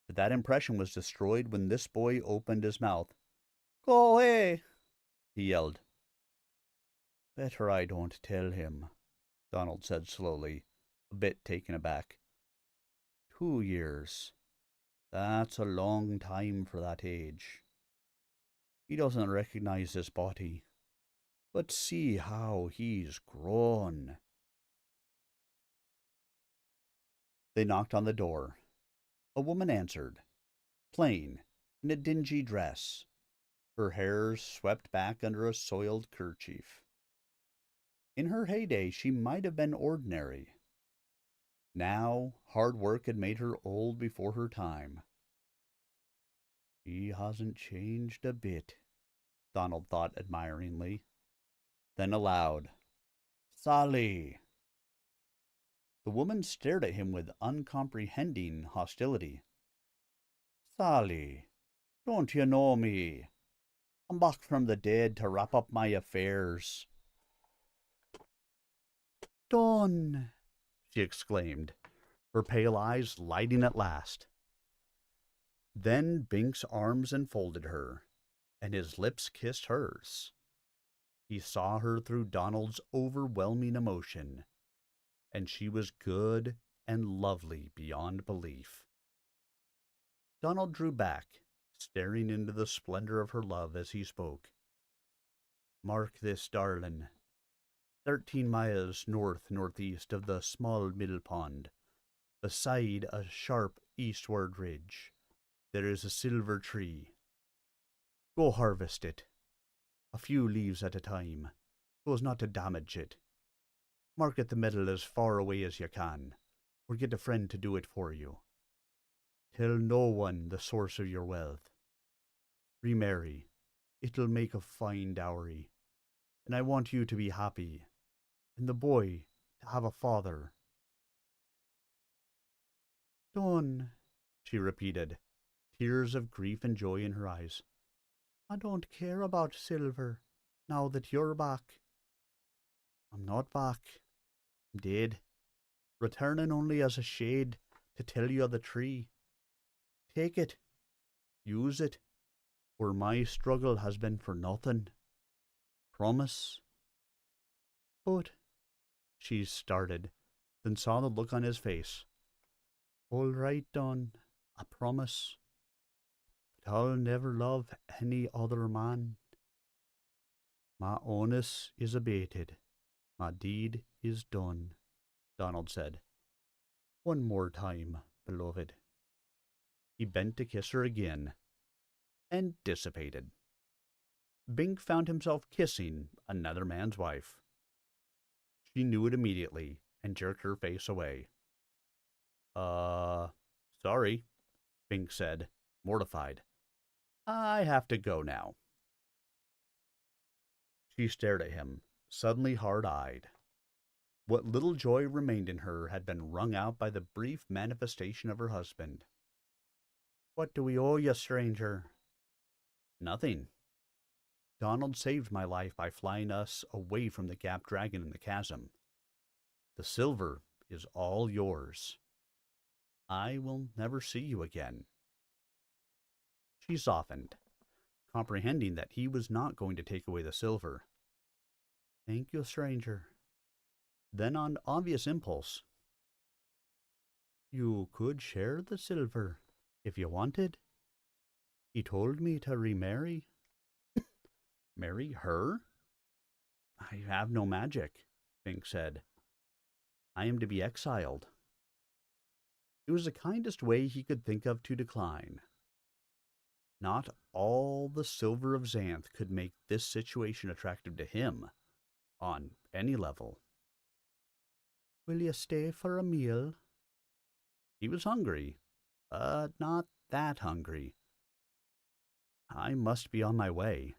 But that impression was destroyed when this boy opened his mouth. "Go away!" he yelled. "Better I don't tell him," Donald said slowly, a bit taken aback. 2 years. That's a long time for that age. He doesn't recognize his body, but see how he's grown." They knocked on the door. A woman answered, plain, in a dingy dress, her hair swept back under a soiled kerchief. In her heyday, she might have been ordinary. Now, hard work had made her old before her time. "He hasn't changed a bit," Donald thought admiringly. Then aloud, "Sally!" The woman stared at him with uncomprehending hostility. "Sally, don't you know me? I'm back from the dead to wrap up my affairs." "Done!" she exclaimed, her pale eyes lighting at last. Then Bink's arms enfolded her, and his lips kissed hers. He saw her through Donald's overwhelming emotion, and she was good and lovely beyond belief. Donald drew back, staring into the splendor of her love as he spoke. "Mark this, darling. 13 miles north-northeast of the small mill pond, beside a sharp eastward ridge, there is a silver tree. Go harvest it, a few leaves at a time, so as not to damage it. Market the metal as far away as you can, or get a friend to do it for you. Tell no one the source of your wealth. Remarry. It'll make a fine dowry, and I want you to be happy, and the boy to have a father." "Done," she repeated, tears of grief and joy in her eyes. "I don't care about silver, now that you're back." "I'm not back. I'm dead, returning only as a shade to tell you of the tree. Take it, use it, for my struggle has been for nothing. Promise." "But—" she started, then saw the look on his face. "All right, Don, I promise. But I'll never love any other man. My onus is abated. My deed is done," Donald said. "One more time, beloved." He bent to kiss her again, and dissipated. Bink found himself kissing another man's wife. She knew it immediately and jerked her face away. Uh, sorry, Bink said, mortified. I have to go now. She stared at him, suddenly hard-eyed. What little joy remained in her had been wrung out by the brief manifestation of her husband. What do we owe you, stranger? Nothing. Donald saved my life by flying us away from the Gap Dragon in the chasm. The silver is all yours. I will never see you again. She softened, comprehending that he was not going to take away the silver. Thank you, stranger. Then on obvious impulse, you could share the silver if you wanted. He told me to remarry. Marry her? I have no magic, Bink said. I am to be exiled. It was the kindest way he could think of to decline. Not all the silver of Xanth could make this situation attractive to him, on any level. Will you stay for a meal? He was hungry, but not that hungry. I must be on my way.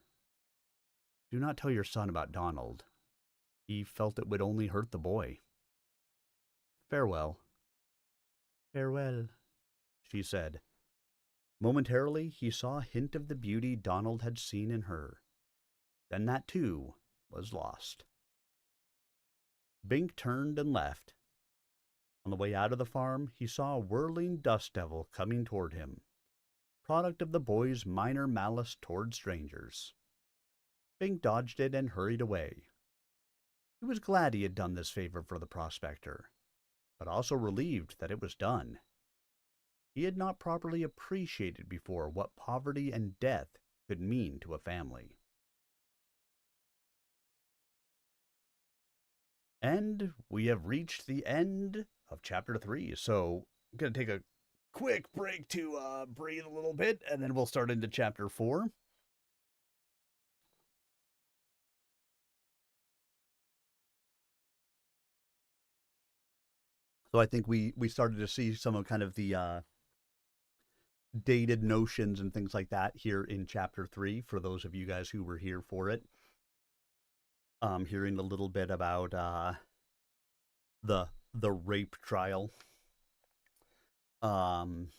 Do not tell your son about Donald. He felt it would only hurt the boy. Farewell. Farewell, she said. Momentarily, he saw a hint of the beauty Donald had seen in her. Then that, too, was lost. Bink turned and left. On the way out of the farm, he saw a whirling dust devil coming toward him, product of the boy's minor malice toward strangers. Bink dodged it and hurried away. He was glad he had done this favor for the prospector, but also relieved that it was done. He had not properly appreciated before what poverty and death could mean to a family. And we have reached the end of Chapter 3, so I'm going to take a quick break to breathe a little bit, and then we'll start into Chapter 4. So I think we started to see some of kind of the dated notions and things like that here in Chapter 3, for those of you guys who were here for it. Hearing a little bit about the rape trial. Bink,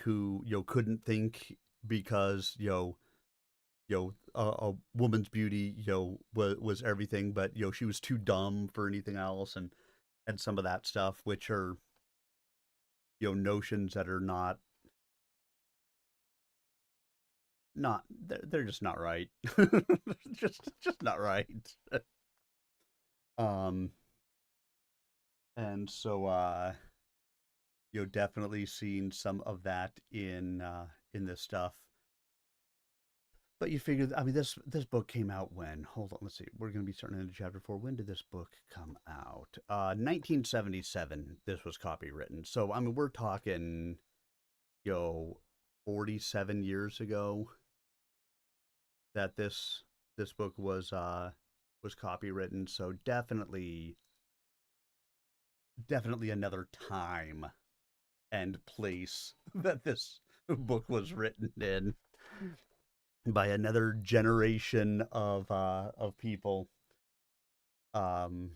who couldn't think because a woman's beauty was everything, but she was too dumb for anything else, and some of that stuff, which are notions that are not they're just not right. just not right. And so definitely seen some of that in this stuff. But you figure, I mean, this book came out when? Hold on, let's see. We're going to be starting into Chapter 4. When did this book come out? 1977, this was copywritten. So, I mean, we're talking, 47 years ago that this book was copywritten. So definitely another time and place that this book was written in, by another generation of people. So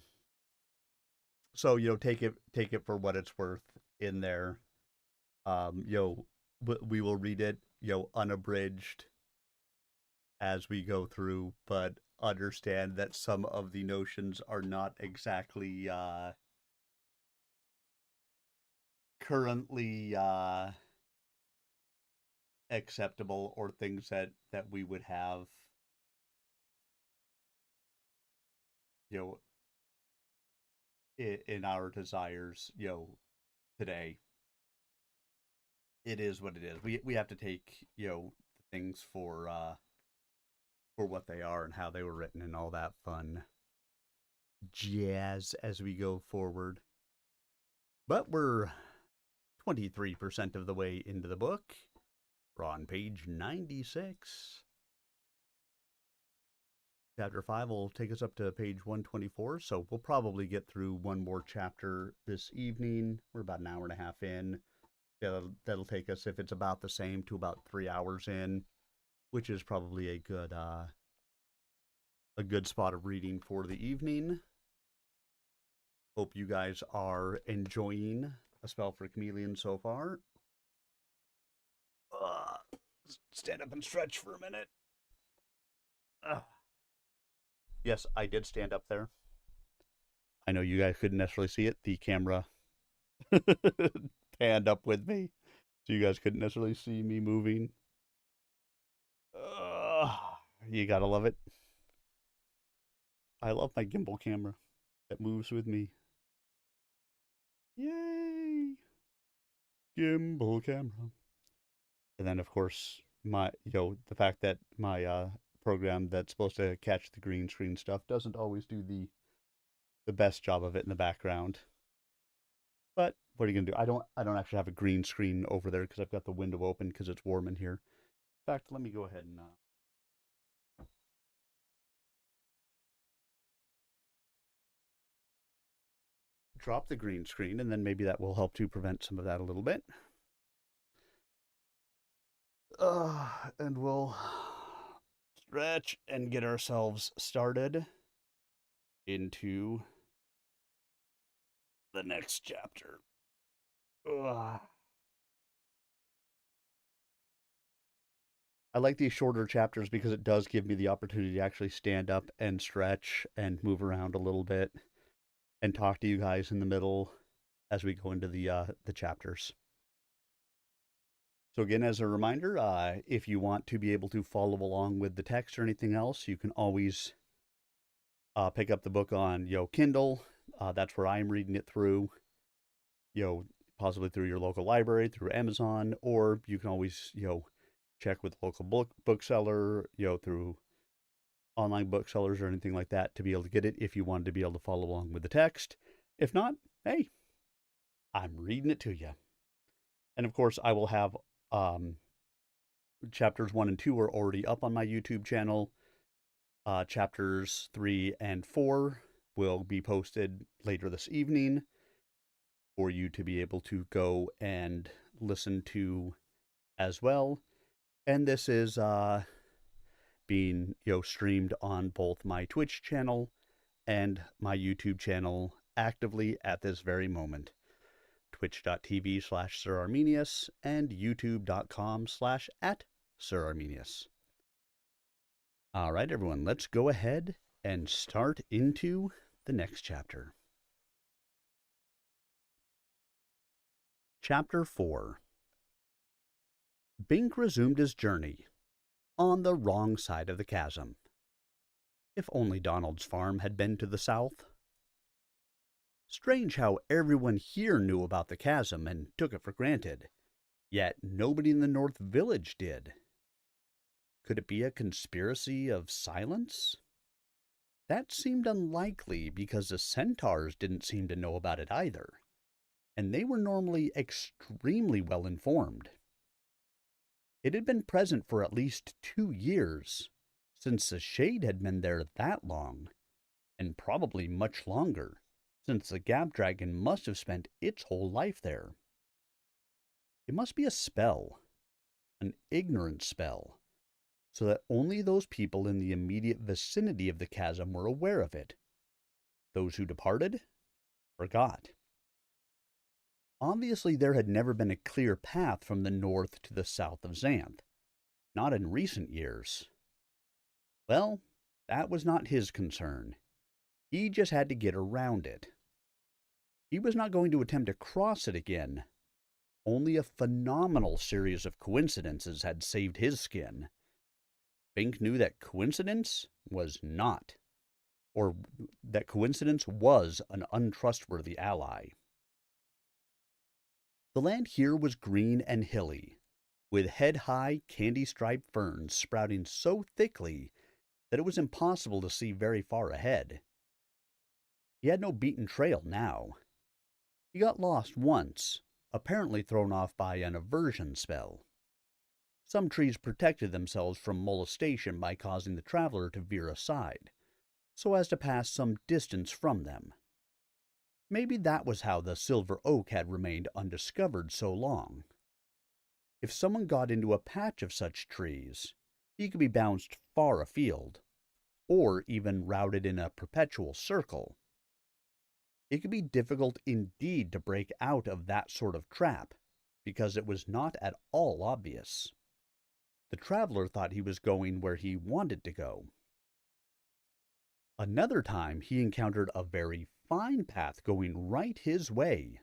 take it for what it's worth in there. We will read it unabridged as we go through, but understand that some of the notions are not exactly currently acceptable, or things that we would have in our desires today. It is what it is. We have to take things for what they are and how they were written and all that fun jazz as we go forward. But we're 23% of the way into the book. We're on page 96. Chapter 5 will take us up to page 124, so we'll probably get through one more chapter this evening. We're about an hour and a half in. That'll take us, if it's about the same, to about 3 hours in, which is probably a good spot of reading for the evening. Hope you guys are enjoying A Spell for Chameleon so far. Stand up and stretch for a minute. Yes, I did stand up there. I know you guys couldn't necessarily see it. The camera panned up with me, so you guys couldn't necessarily see me moving. You gotta love it. I love my gimbal camera that moves with me. Yay! Gimbal camera. And then, of course, the fact that my program that's supposed to catch the green screen stuff doesn't always do the best job of it in the background. But what are you gonna do? I don't actually have a green screen over there because I've got the window open because it's warm in here. In fact, let me go ahead and drop the green screen, and then maybe that will help to prevent some of that a little bit. And we'll stretch and get ourselves started into the next chapter. I like these shorter chapters because it does give me the opportunity to actually stand up and stretch and move around a little bit and talk to you guys in the middle as we go into the chapters. So again, as a reminder, if you want to be able to follow along with the text or anything else, you can always pick up the book on Kindle. That's where I'm reading it through. Possibly through your local library, through Amazon, or you can always check with the local bookseller, through online booksellers or anything like that to be able to get it if you wanted to be able to follow along with the text. If not, hey, I'm reading it to you. And of course, I will have chapters 1 and 2 are already up on my YouTube channel. Chapters 3 and 4 will be posted later this evening for you to be able to go and listen to as well. And this is being streamed on both my Twitch channel and my YouTube channel actively at this very moment. Twitch.tv/SirArmenius and YouTube.com/@SirArmenius. All right, everyone, let's go ahead and start into the next chapter. Chapter 4. Bink resumed his journey on the wrong side of the chasm. If only Donald's farm had been to the south. Strange how everyone here knew about the chasm and took it for granted, yet nobody in the North Village did. Could it be a conspiracy of silence? That seemed unlikely because the centaurs didn't seem to know about it either, and they were normally extremely well informed. It had been present for at least 2 years, since the shade had been there that long, and probably much longer, since the Gab Dragon must have spent its whole life there. It must be a spell, an ignorant spell, so that only those people in the immediate vicinity of the chasm were aware of it. Those who departed forgot. Obviously, there had never been a clear path from the north to the south of Xanth, not in recent years. Well, that was not his concern. He just had to get around it. He was not going to attempt to cross it again. Only a phenomenal series of coincidences had saved his skin. Bink knew that coincidence was not, or that coincidence was an untrustworthy ally. The land here was green and hilly, with head-high, candy-striped ferns sprouting so thickly that it was impossible to see very far ahead. He had no beaten trail now. He got lost once, apparently thrown off by an aversion spell. Some trees protected themselves from molestation by causing the traveler to veer aside, so as to pass some distance from them. Maybe that was how the silver oak had remained undiscovered so long. If someone got into a patch of such trees, he could be bounced far afield, or even routed in a perpetual circle. It could be difficult indeed to break out of that sort of trap, because it was not at all obvious. The traveler thought he was going where he wanted to go. Another time he encountered a very fine path going right his way.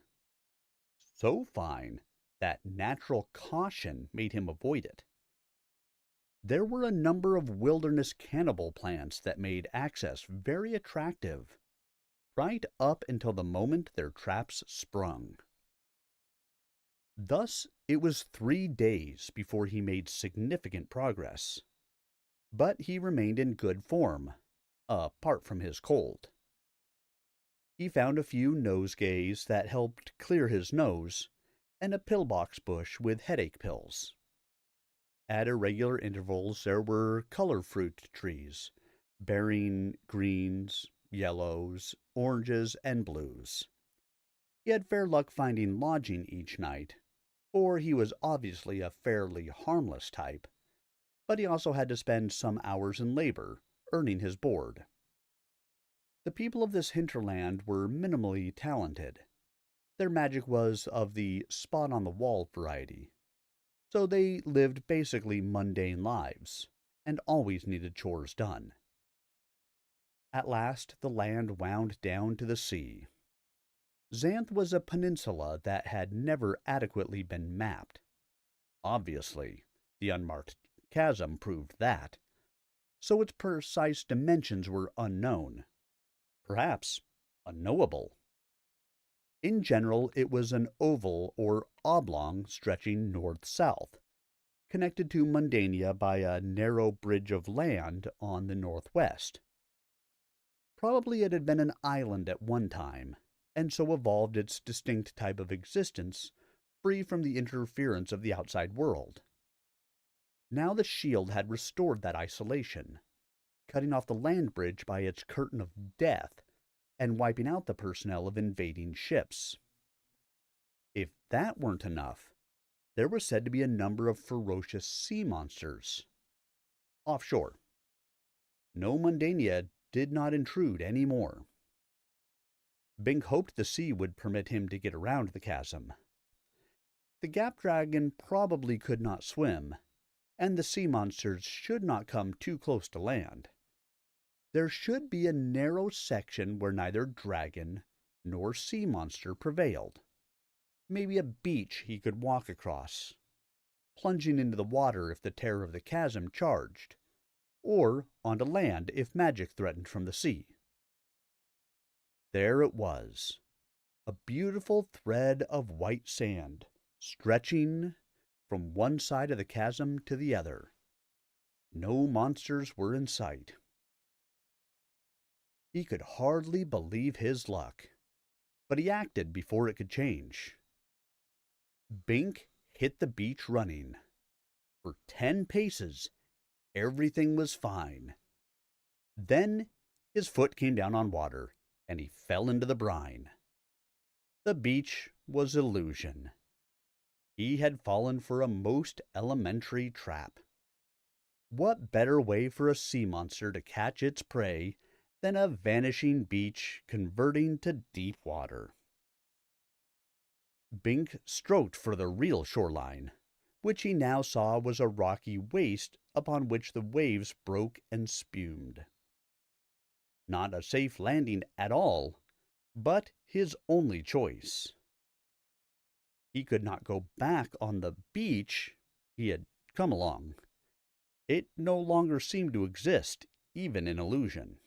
So fine that natural caution made him avoid it. There were a number of wilderness cannibal plants that made access very attractive, right up until the moment their traps sprung. Thus, it was 3 days before he made significant progress. But he remained in good form, apart from his cold. He found a few nosegays that helped clear his nose, and a pillbox bush with headache pills. At irregular intervals there were color fruit trees, bearing greens, yellows, oranges, and blues. He had fair luck finding lodging each night, for he was obviously a fairly harmless type, but he also had to spend some hours in labor, earning his board. The people of this hinterland were minimally talented. Their magic was of the spot-on-the-wall variety, so they lived basically mundane lives, and always needed chores done. At last the land wound down to the sea. Xanth was a peninsula that had never adequately been mapped. Obviously, the unmarked chasm proved that, so its precise dimensions were unknown, perhaps unknowable. In general, it was an oval or oblong stretching north-south, connected to Mundania by a narrow bridge of land on the northwest. Probably it had been an island at one time, and so evolved its distinct type of existence, free from the interference of the outside world. Now the shield had restored that isolation, cutting off the land bridge by its curtain of death, and wiping out the personnel of invading ships. If that weren't enough, there was said to be a number of ferocious sea monsters. Offshore. No Mundania did not intrude any more. Bink hoped the sea would permit him to get around the chasm. The Gap Dragon probably could not swim, and the sea monsters should not come too close to land. There should be a narrow section where neither dragon nor sea monster prevailed. Maybe a beach he could walk across, plunging into the water if the terror of the chasm charged, or onto land if magic threatened from the sea. There it was, a beautiful thread of white sand, stretching from one side of the chasm to the other. No monsters were in sight. He could hardly believe his luck, but he acted before it could change. Bink hit the beach running. For 10 paces, everything was fine. Then his foot came down on water, and he fell into the brine. The beach was illusion. He had fallen for a most elementary trap. What better way for a sea monster to catch its prey than a vanishing beach converting to deep water? Bink stroked for the real shoreline, which he now saw was a rocky waste upon which the waves broke and spumed. Not a safe landing at all, but his only choice. He could not go back on the beach he had come along. It no longer seemed to exist, even in illusion.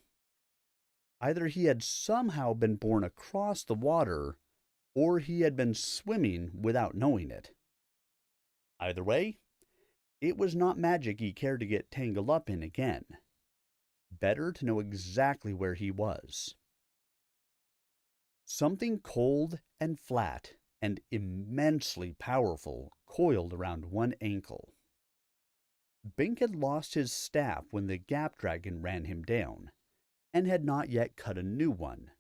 Either he had somehow been borne across the water, or he had been swimming without knowing it. Either way, it was not magic he cared to get tangled up in again. Better to know exactly where he was. Something cold and flat and immensely powerful coiled around one ankle. Bink had lost his staff when the Gap Dragon ran him down, and had not yet cut a new one.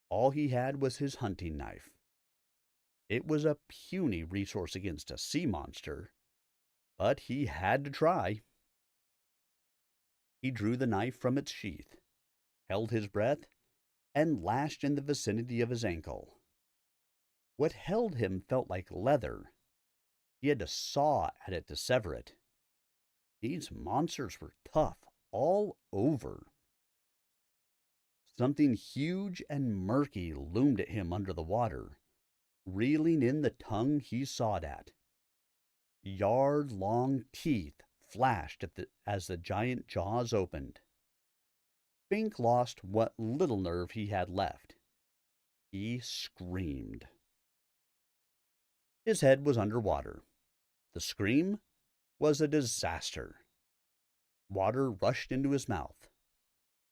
All he had was his hunting knife. It was a puny resource against a sea monster, but he had to try. He drew the knife from its sheath, held his breath, and lashed in the vicinity of his ankle. What held him felt like leather. He had to saw at it to sever it. These monsters were tough all over. Something huge and murky loomed at him under the water, reeling in the tongue he sawed at. Yard-long teeth flashed as the giant jaws opened. Bink lost what little nerve he had left. He screamed. His head was under water. The scream was a disaster. Water rushed into his mouth,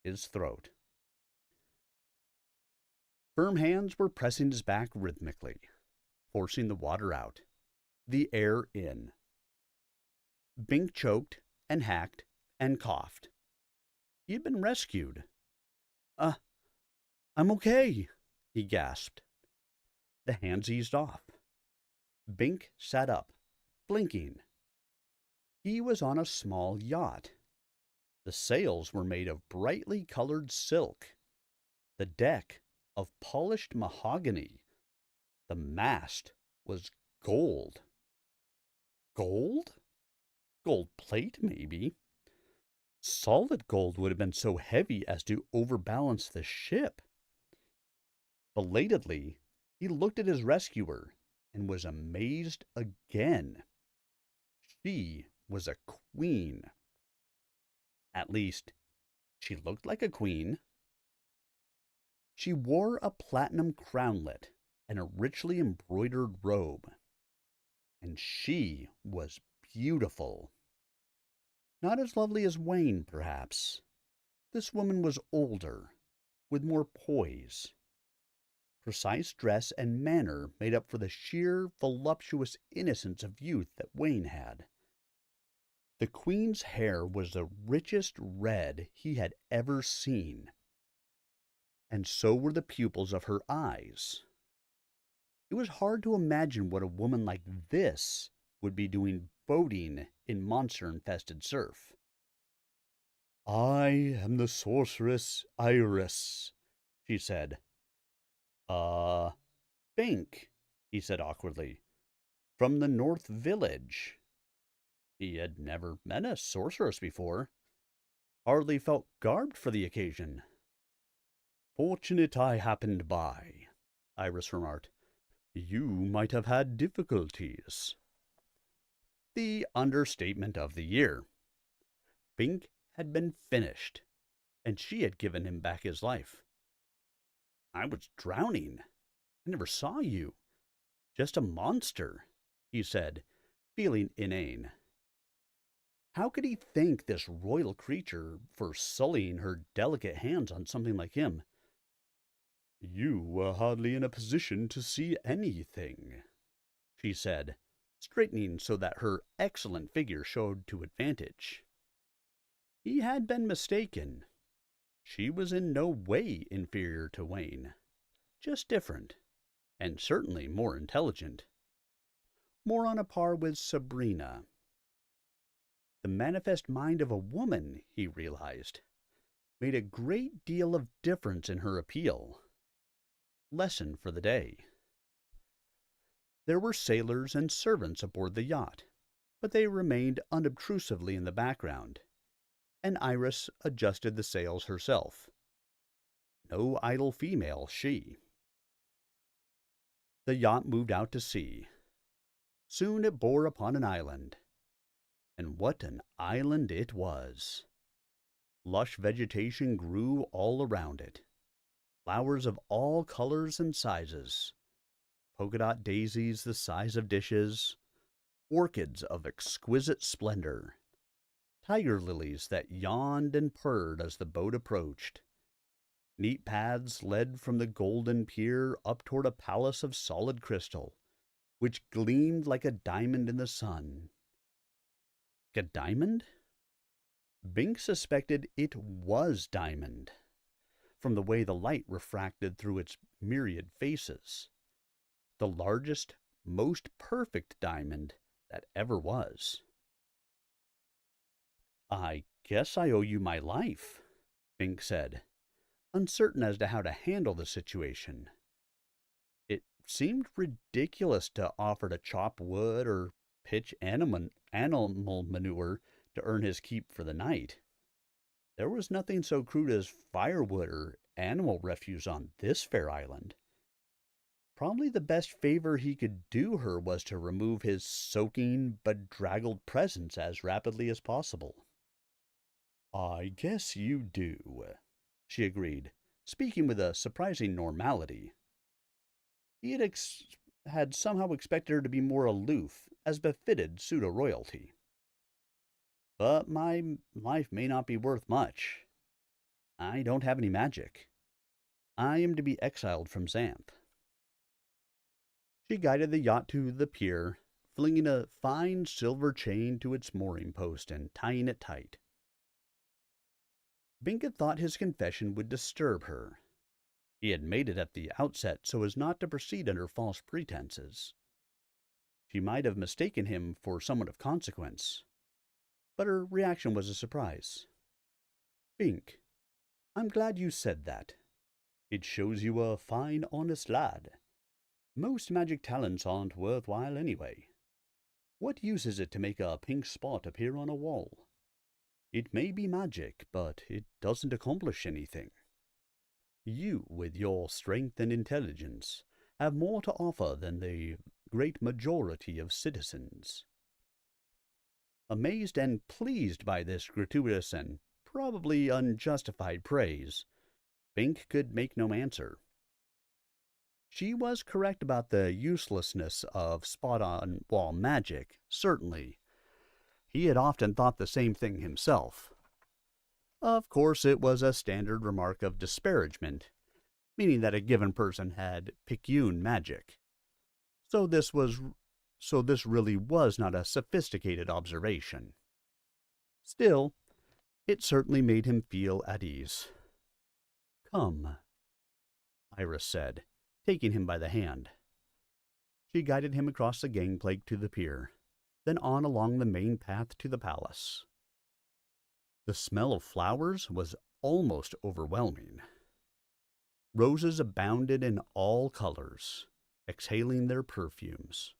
his throat. Firm hands were pressing his back rhythmically, forcing the water out, the air in. Bink choked and hacked and coughed. He had been rescued. I'm okay," he gasped. The hands eased off. Bink sat up, blinking. He was on a small yacht. The sails were made of brightly colored silk. The deck of polished mahogany. The mast was gold. Gold? Gold plate, maybe. Solid gold would have been so heavy as to overbalance the ship. Belatedly, he looked at his rescuer and was amazed again. She was a queen. At least, she looked like a queen. She wore a platinum crownlet and a richly embroidered robe. And she was beautiful. Not as lovely as Wayne, perhaps. This woman was older, with more poise. Precise dress and manner made up for the sheer, voluptuous innocence of youth that Wayne had. The queen's hair was the richest red he had ever seen, and so were the pupils of her eyes. It was hard to imagine what a woman like this would be doing boating in monster-infested surf. "I am the sorceress Iris," she said. Bink," he said awkwardly. "From the North Village." He had never met a sorceress before. Hardly felt garbed for the occasion. "Fortunate I happened by," Iris remarked. "You might have had difficulties." The understatement of the year. Bink had been finished, and she had given him back his life. "I was drowning. I never saw you. Just a monster," he said, feeling inane. How could he thank this royal creature for sullying her delicate hands on something like him? "You were hardly in a position to see anything," she said, straightening so that her excellent figure showed to advantage. He had been mistaken. She was in no way inferior to Wayne, just different, and certainly more intelligent. More on a par with Sabrina. The manifest mind of a woman, he realized, made a great deal of difference in her appeal. Lesson for the day. There were sailors and servants aboard the yacht, but they remained unobtrusively in the background, and Iris adjusted the sails herself. No idle female, she. The yacht moved out to sea. Soon it bore upon an island. And what an island it was! Lush vegetation grew all around it. Flowers of all colors and sizes. Polka-dot daisies the size of dishes. Orchids of exquisite splendor. Tiger lilies that yawned and purred as the boat approached. Neat paths led from the golden pier up toward a palace of solid crystal, which gleamed like a diamond in the sun. a diamond? Bink suspected it was diamond, from the way the light refracted through its myriad faces. The largest, most perfect diamond that ever was. I guess I owe you my life, Bink said, uncertain as to how to handle the situation. It seemed ridiculous to offer to chop wood or pitch animal manure to earn his keep for the night. There was nothing so crude as firewood or animal refuse on this fair island. Probably the best favor he could do her was to remove his soaking, bedraggled presence as rapidly as possible. I guess you do, she agreed, speaking with a surprising normality. He had somehow expected her to be more aloof, as befitted pseudo-royalty. But my life may not be worth much. I don't have any magic. I am to be exiled from Xanth. She guided the yacht to the pier, flinging a fine silver chain to its mooring post and tying it tight. Bink had thought his confession would disturb her. He had made it at the outset so as not to proceed under false pretenses. She might have mistaken him for someone of consequence, but her reaction was a surprise. Bink, I'm glad you said that. It shows you a fine, honest lad. Most magic talents aren't worthwhile anyway. What use is it to make a pink spot appear on a wall? It may be magic, but it doesn't accomplish anything. You, with your strength and intelligence, have more to offer than the great majority of citizens. Amazed and pleased by this gratuitous and probably unjustified praise, Bink could make no answer. She was correct about the uselessness of spot-on-wall magic, certainly. He had often thought the same thing himself. Of course, it was a standard remark of disparagement, meaning that a given person had picayune magic. So this really was not a sophisticated observation. Still, it certainly made him feel at ease. Come, Iris said, taking him by the hand. She guided him across the gangplank to the pier, then on along the main path to the palace. The smell of flowers was almost overwhelming. Roses abounded in all colors, exhaling their perfumes.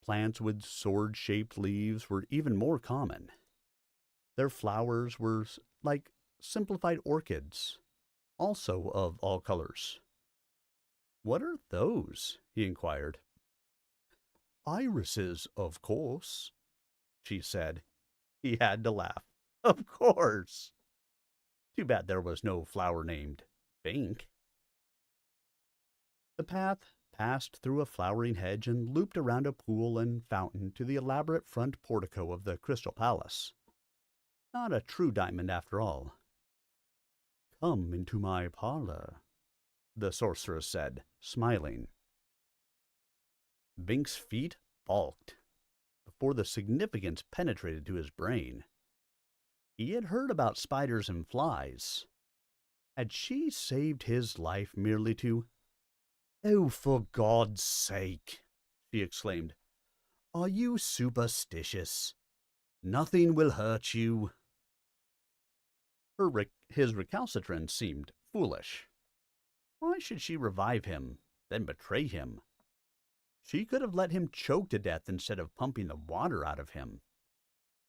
Plants with sword-shaped leaves were even more common. Their flowers were like simplified orchids, also of all colors. What are those? He inquired. Irises, of course, she said. He had to laugh. Of course. Too bad there was no flower named Bink. The path passed through a flowering hedge and looped around a pool and fountain to the elaborate front portico of the Crystal Palace. Not a true diamond after all. Come into my parlor, the sorceress said, smiling. Bink's feet balked before the significance penetrated to his brain. He had heard about spiders and flies. Had she saved his life merely to... Oh, for God's sake, she exclaimed. Are you superstitious? Nothing will hurt you. His recalcitrance seemed foolish. Why should she revive him, then betray him? She could have let him choke to death instead of pumping the water out of him.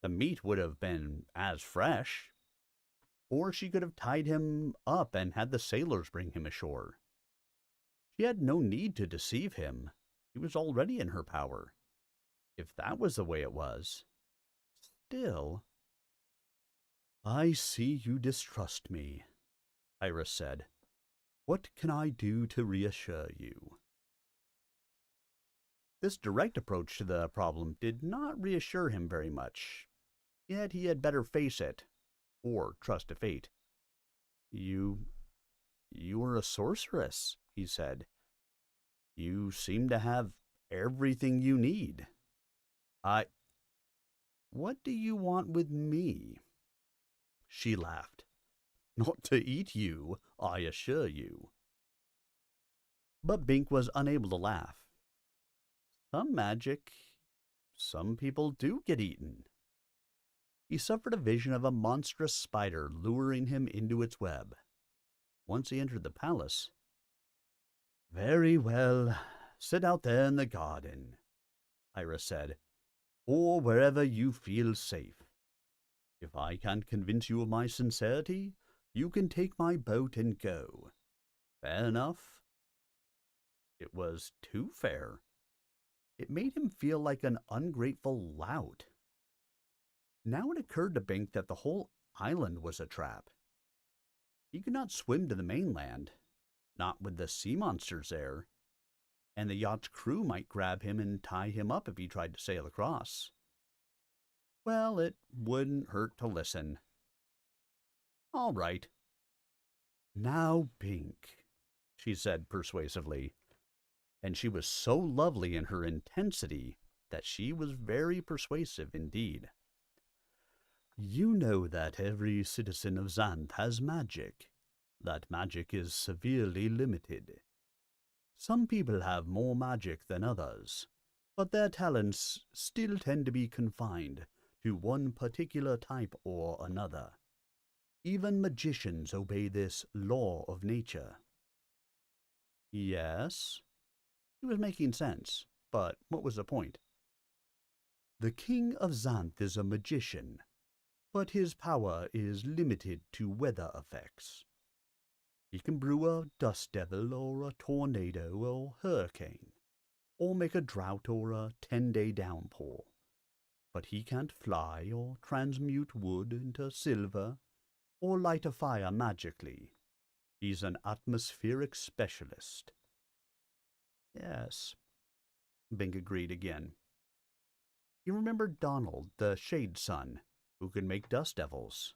The meat would have been as fresh. Or she could have tied him up and had the sailors bring him ashore. She had no need to deceive him. He was already in her power. If that was the way it was. Still... I see you distrust me, Iris said. What can I do to reassure you? This direct approach to the problem did not reassure him very much. Yet he had better face it, or trust to fate. You are a sorceress, he said. You seem to have everything you need. What do you want with me? She laughed. Not to eat you, I assure you. But Bink was unable to laugh. Some magic, some people do get eaten. He suffered a vision of a monstrous spider luring him into its web. Once he entered the palace. Very well, sit out there in the garden, Iris said, or wherever you feel safe. If I can't convince you of my sincerity, you can take my boat and go. Fair enough? It was too fair. It made him feel like an ungrateful lout. Now it occurred to Bink that the whole island was a trap. He could not swim to the mainland, not with the sea monsters there, and the yacht's crew might grab him and tie him up if he tried to sail across. Well, it wouldn't hurt to listen. All right. Now, Bink, she said persuasively, and she was so lovely in her intensity that she was very persuasive indeed. You know that every citizen of Xanth has magic. That magic is severely limited. Some people have more magic than others, but their talents still tend to be confined to one particular type or another. Even magicians obey this law of nature. Yes? He was making sense, but what was the point? The king of Xanth is a magician, but his power is limited to weather effects. He can brew a dust devil or a tornado or hurricane, or make a drought or a 10-day downpour. But he can't fly or transmute wood into silver or light a fire magically. He's an atmospheric specialist. Yes, Bink agreed again. He remembered Donald, the Shade Son, who could make dust devils,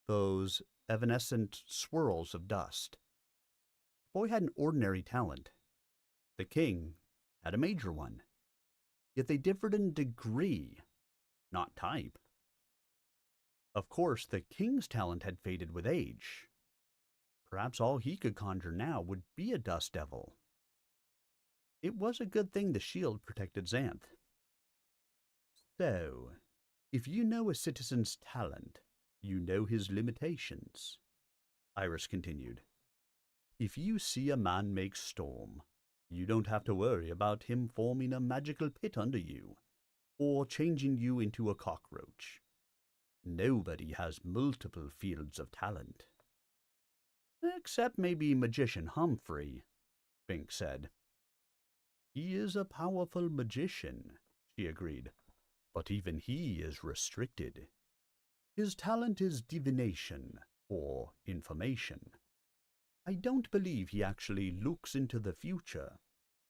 those evanescent swirls of dust. The boy had an ordinary talent. The king had a major one. Yet they differed in degree, not type. Of course, the king's talent had faded with age. Perhaps all he could conjure now would be a dust devil. It was a good thing the shield protected Xanth. So, if you know a citizen's talent, you know his limitations, Iris continued. If you see a man make storm, you don't have to worry about him forming a magical pit under you, or changing you into a cockroach. Nobody has multiple fields of talent. Except maybe Magician Humphrey, Bink said. He is a powerful magician, she agreed, but even he is restricted. His talent is divination, or information. I don't believe he actually looks into the future,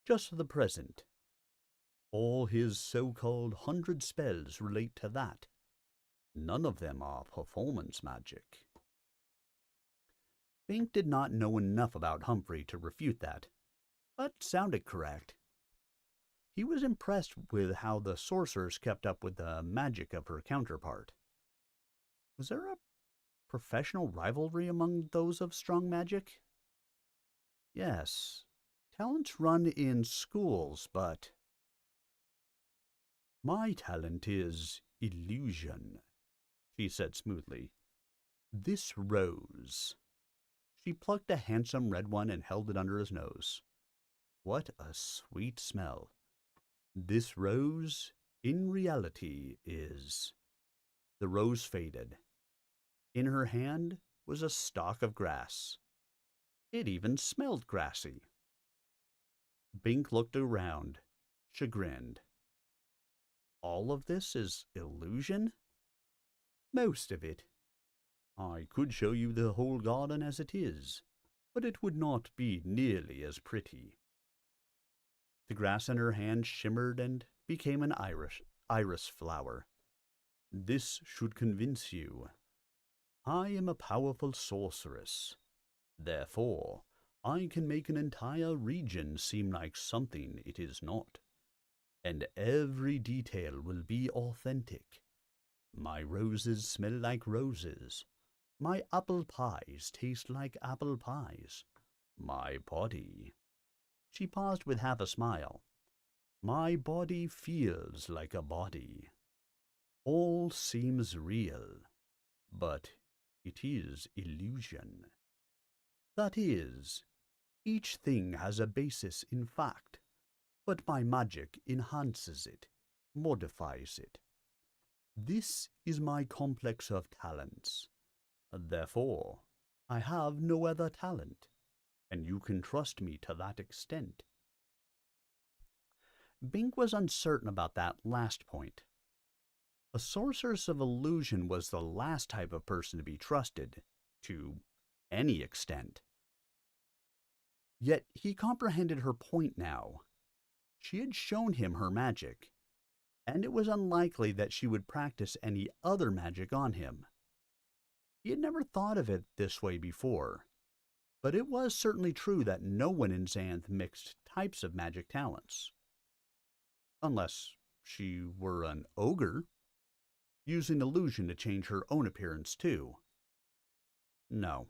just the present. All his so-called 100 spells relate to that. None of them are performance magic. Bink did not know enough about Humphrey to refute that, but sounded correct. He was impressed with how the sorceress kept up with the magic of her counterpart. Was there a professional rivalry among those of strong magic? Yes, talents run in schools, but... My talent is illusion, she said smoothly. This rose. She plucked a handsome red one and held it under his nose. What a sweet smell. This rose, in reality, is... The rose faded. In her hand was a stalk of grass. It even smelled grassy. Bink looked around, chagrined. All of this is illusion? Most of it. I could show you the whole garden as it is, but it would not be nearly as pretty. The grass in her hand shimmered and became an iris flower. This should convince you. I am a powerful sorceress. Therefore, I can make an entire region seem like something it is not. And every detail will be authentic, My roses smell like roses. My apple pies taste like apple pies. My body. She paused with half a smile. My body feels like a body. All seems real, but it is illusion. That is, each thing has a basis in fact, but my magic enhances it, modifies it. This is my complex of talents. Therefore, I have no other talent, and you can trust me to that extent. Bink was uncertain about that last point. A sorceress of illusion was the last type of person to be trusted, to any extent. Yet he comprehended her point now. She had shown him her magic, and it was unlikely that she would practice any other magic on him. He had never thought of it this way before, but it was certainly true that no one in Xanth mixed types of magic talents. Unless she were an ogre, using illusion to change her own appearance too. No.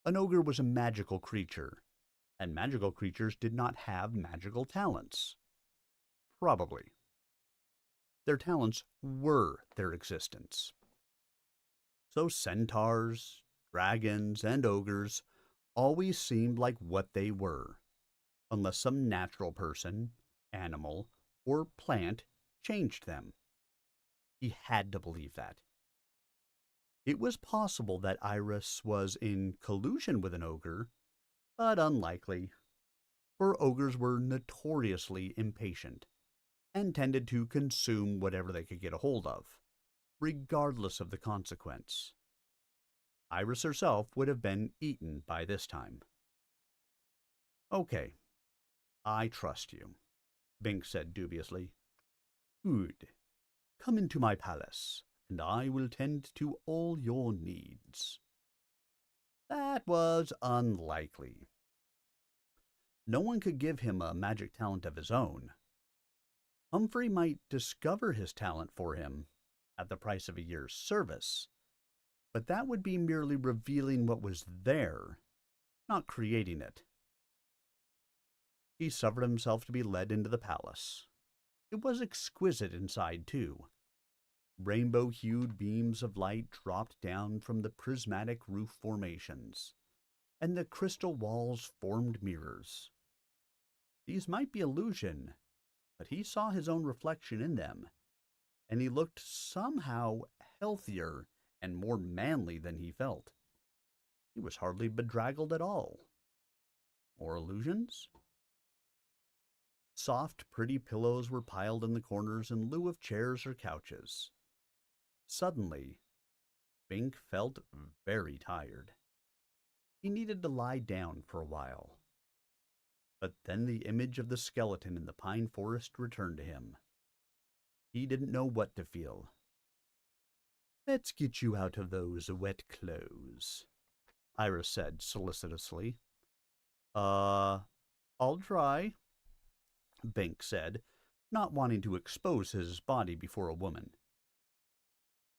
An ogre was a magical creature, and magical creatures did not have magical talents. Probably. Their talents were their existence. So centaurs, dragons, and ogres always seemed like what they were, unless some natural person, animal, or plant changed them. He had to believe that. It was possible that Iris was in collusion with an ogre, but unlikely, for ogres were notoriously impatient and tended to consume whatever they could get a hold of, regardless of the consequence. Iris herself would have been eaten by this time. Okay, I trust you, Bink said dubiously. Good. Come into my palace, and I will tend to all your needs. That was unlikely. No one could give him a magic talent of his own. Humphrey might discover his talent for him at the price of a year's service, but that would be merely revealing what was there, not creating it. He suffered himself to be led into the palace. It was exquisite inside, too. Rainbow-hued beams of light dropped down from the prismatic roof formations, and the crystal walls formed mirrors. These might be illusion, but he saw his own reflection in them, and he looked somehow healthier and more manly than he felt. He was hardly bedraggled at all. Or illusions? Soft, pretty pillows were piled in the corners in lieu of chairs or couches. Suddenly, Bink felt very tired. He needed to lie down for a while. But then the image of the skeleton in the pine forest returned to him. He didn't know what to feel. Let's get you out of those wet clothes, Iris said solicitously. I'll try, Bink said, not wanting to expose his body before a woman.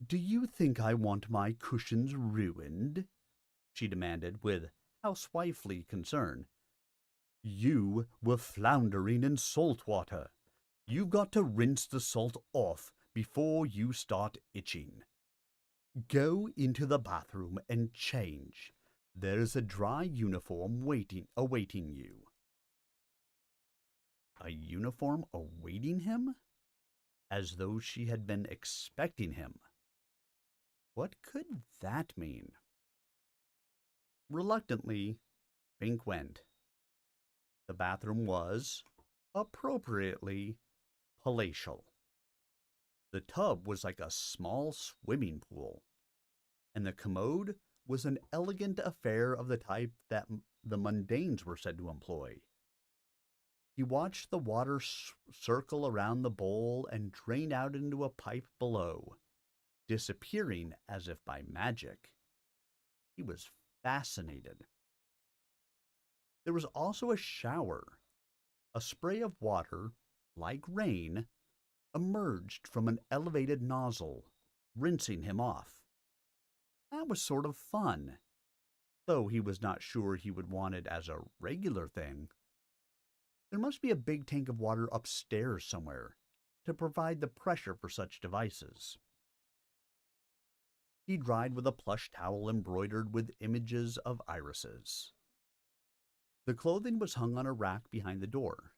Do you think I want my cushions ruined? She demanded with housewifely concern. You were floundering in salt water. You've got to rinse the salt off before you start itching. Go into the bathroom and change. There's a dry uniform awaiting you. A uniform awaiting him? As though she had been expecting him. What could that mean? Reluctantly, Bink went. The bathroom was, appropriately, palatial. The tub was like a small swimming pool, and the commode was an elegant affair of the type that the mundanes were said to employ. He watched the water circle around the bowl and drain out into a pipe below, disappearing as if by magic. He was fascinated. There was also a shower. A spray of water, like rain, emerged from an elevated nozzle, rinsing him off. That was sort of fun, though he was not sure he would want it as a regular thing. There must be a big tank of water upstairs somewhere to provide the pressure for such devices. He dried with a plush towel embroidered with images of irises. The clothing was hung on a rack behind the door,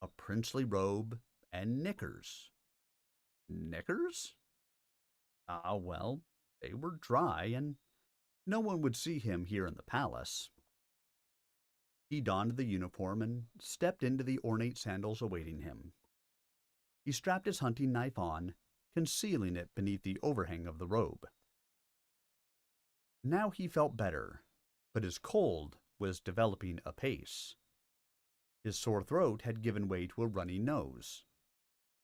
a princely robe and knickers. Knickers? Well, they were dry, and no one would see him here in the palace. He donned the uniform and stepped into the ornate sandals awaiting him. He strapped his hunting knife on, concealing it beneath the overhang of the robe. Now he felt better, but his cold was developing apace. His sore throat had given way to a runny nose.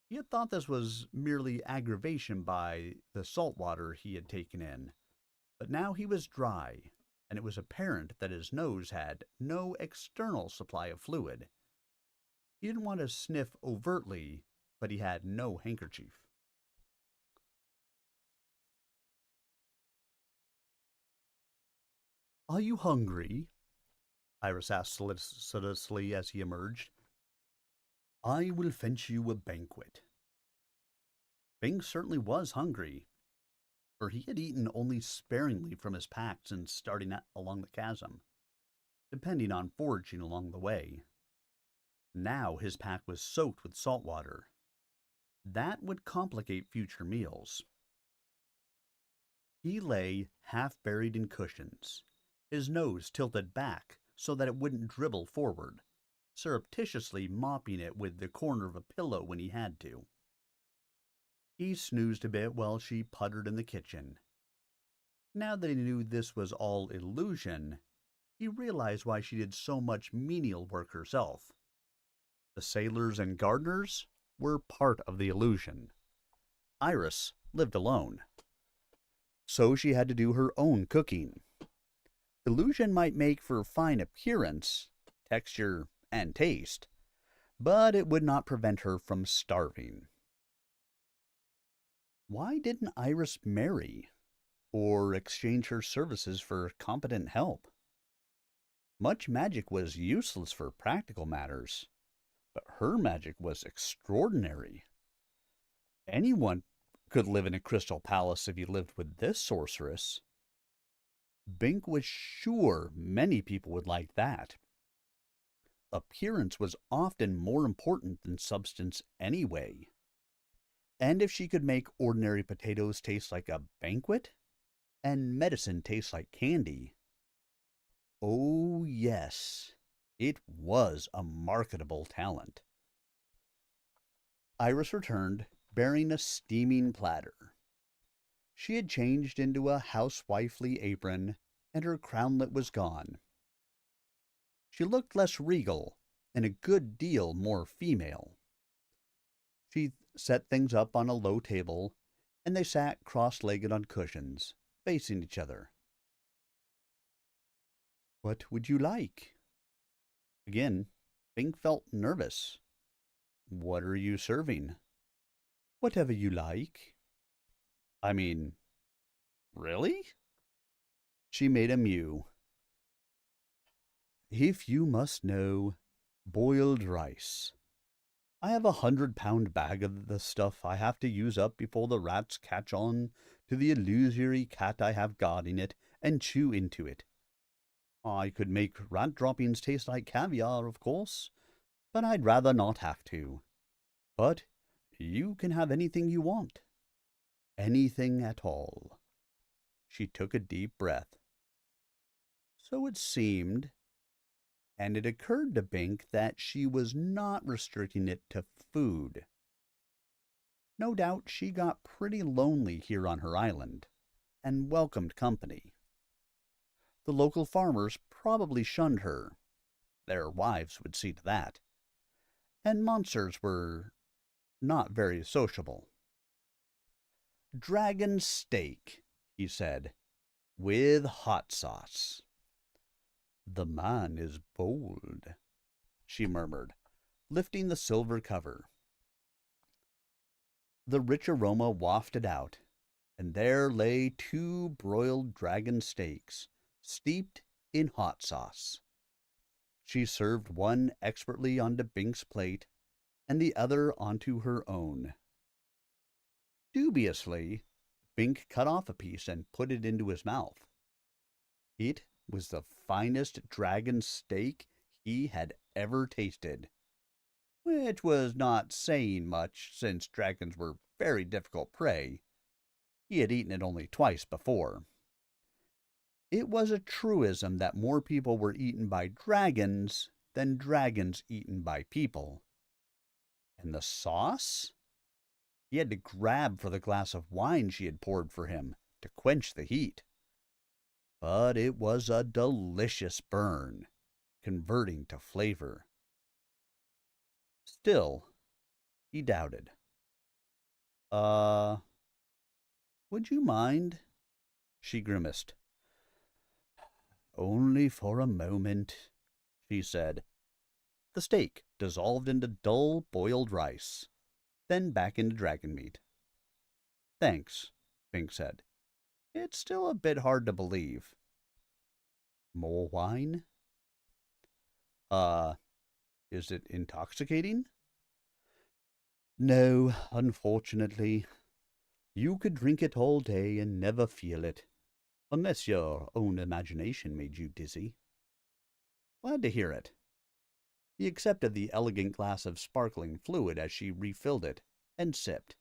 He had thought this was merely aggravation by the salt water he had taken in, but now he was dry, and it was apparent that his nose had no external supply of fluid. He didn't want to sniff overtly, but he had no handkerchief. "Are you hungry?" Iris asked solicitously as he emerged. "I will fetch you a banquet." Bing certainly was hungry, for he had eaten only sparingly from his pack since starting along the chasm, depending on foraging along the way. Now his pack was soaked with salt water. That would complicate future meals. He lay half buried in cushions, his nose tilted back so that it wouldn't dribble forward, surreptitiously mopping it with the corner of a pillow when he had to. He snoozed a bit while she puttered in the kitchen. Now that he knew this was all illusion, he realized why she did so much menial work herself. The sailors and gardeners were part of the illusion. Iris lived alone, so she had to do her own cooking. Illusion might make for fine appearance, texture, and taste, but it would not prevent her from starving. Why didn't Iris marry, or exchange her services for competent help? Much magic was useless for practical matters, but her magic was extraordinary. Anyone could live in a crystal palace if he lived with this sorceress. Bink was sure many people would like that. Appearance was often more important than substance anyway. And if she could make ordinary potatoes taste like a banquet, and medicine taste like candy, oh yes, it was a marketable talent. Iris returned, bearing a steaming platter. She had changed into a housewifely apron, and her crownlet was gone. She looked less regal, and a good deal more female. She set things up on a low table, and they sat cross-legged on cushions, facing each other. "What would you like?" Again, Bink felt nervous. "What are you serving?" "Whatever you like." "I mean, really?" She made a mew. "If you must know, boiled rice. I have 100-pound bag of the stuff I have to use up before the rats catch on to the illusory cat I have guarding it and chew into it. I could make rat droppings taste like caviar, of course, but I'd rather not have to. But you can have anything you want. Anything at all." She took a deep breath. So it seemed, and it occurred to Bink that she was not restricting it to food. No doubt she got pretty lonely here on her island, and welcomed company. The local farmers probably shunned her. Their wives would see to that. And monsters were not very sociable. "Dragon steak," he said, "with hot sauce." "The man is bold," she murmured, lifting the silver cover. The rich aroma wafted out, and there lay 2 broiled dragon steaks, steeped in hot sauce. She served one expertly onto Bink's plate, and the other onto her own. Dubiously, Bink cut off a piece and put it into his mouth. It was the finest dragon steak he had ever tasted, which was not saying much since dragons were very difficult prey. He had eaten it only twice before. It was a truism that more people were eaten by dragons than dragons eaten by people. And the sauce? He had to grab for the glass of wine she had poured for him to quench the heat. But it was a delicious burn, converting to flavor. Still, he doubted. Would you mind? She grimaced. Only for a moment, she said. The steak dissolved into dull boiled rice, then back into dragon meat. Thanks, Bink said. It's still a bit hard to believe. More wine? Is it intoxicating? No, unfortunately. You could drink it all day and never feel it, unless your own imagination made you dizzy. Glad to hear it. He accepted the elegant glass of sparkling fluid as she refilled it, and sipped.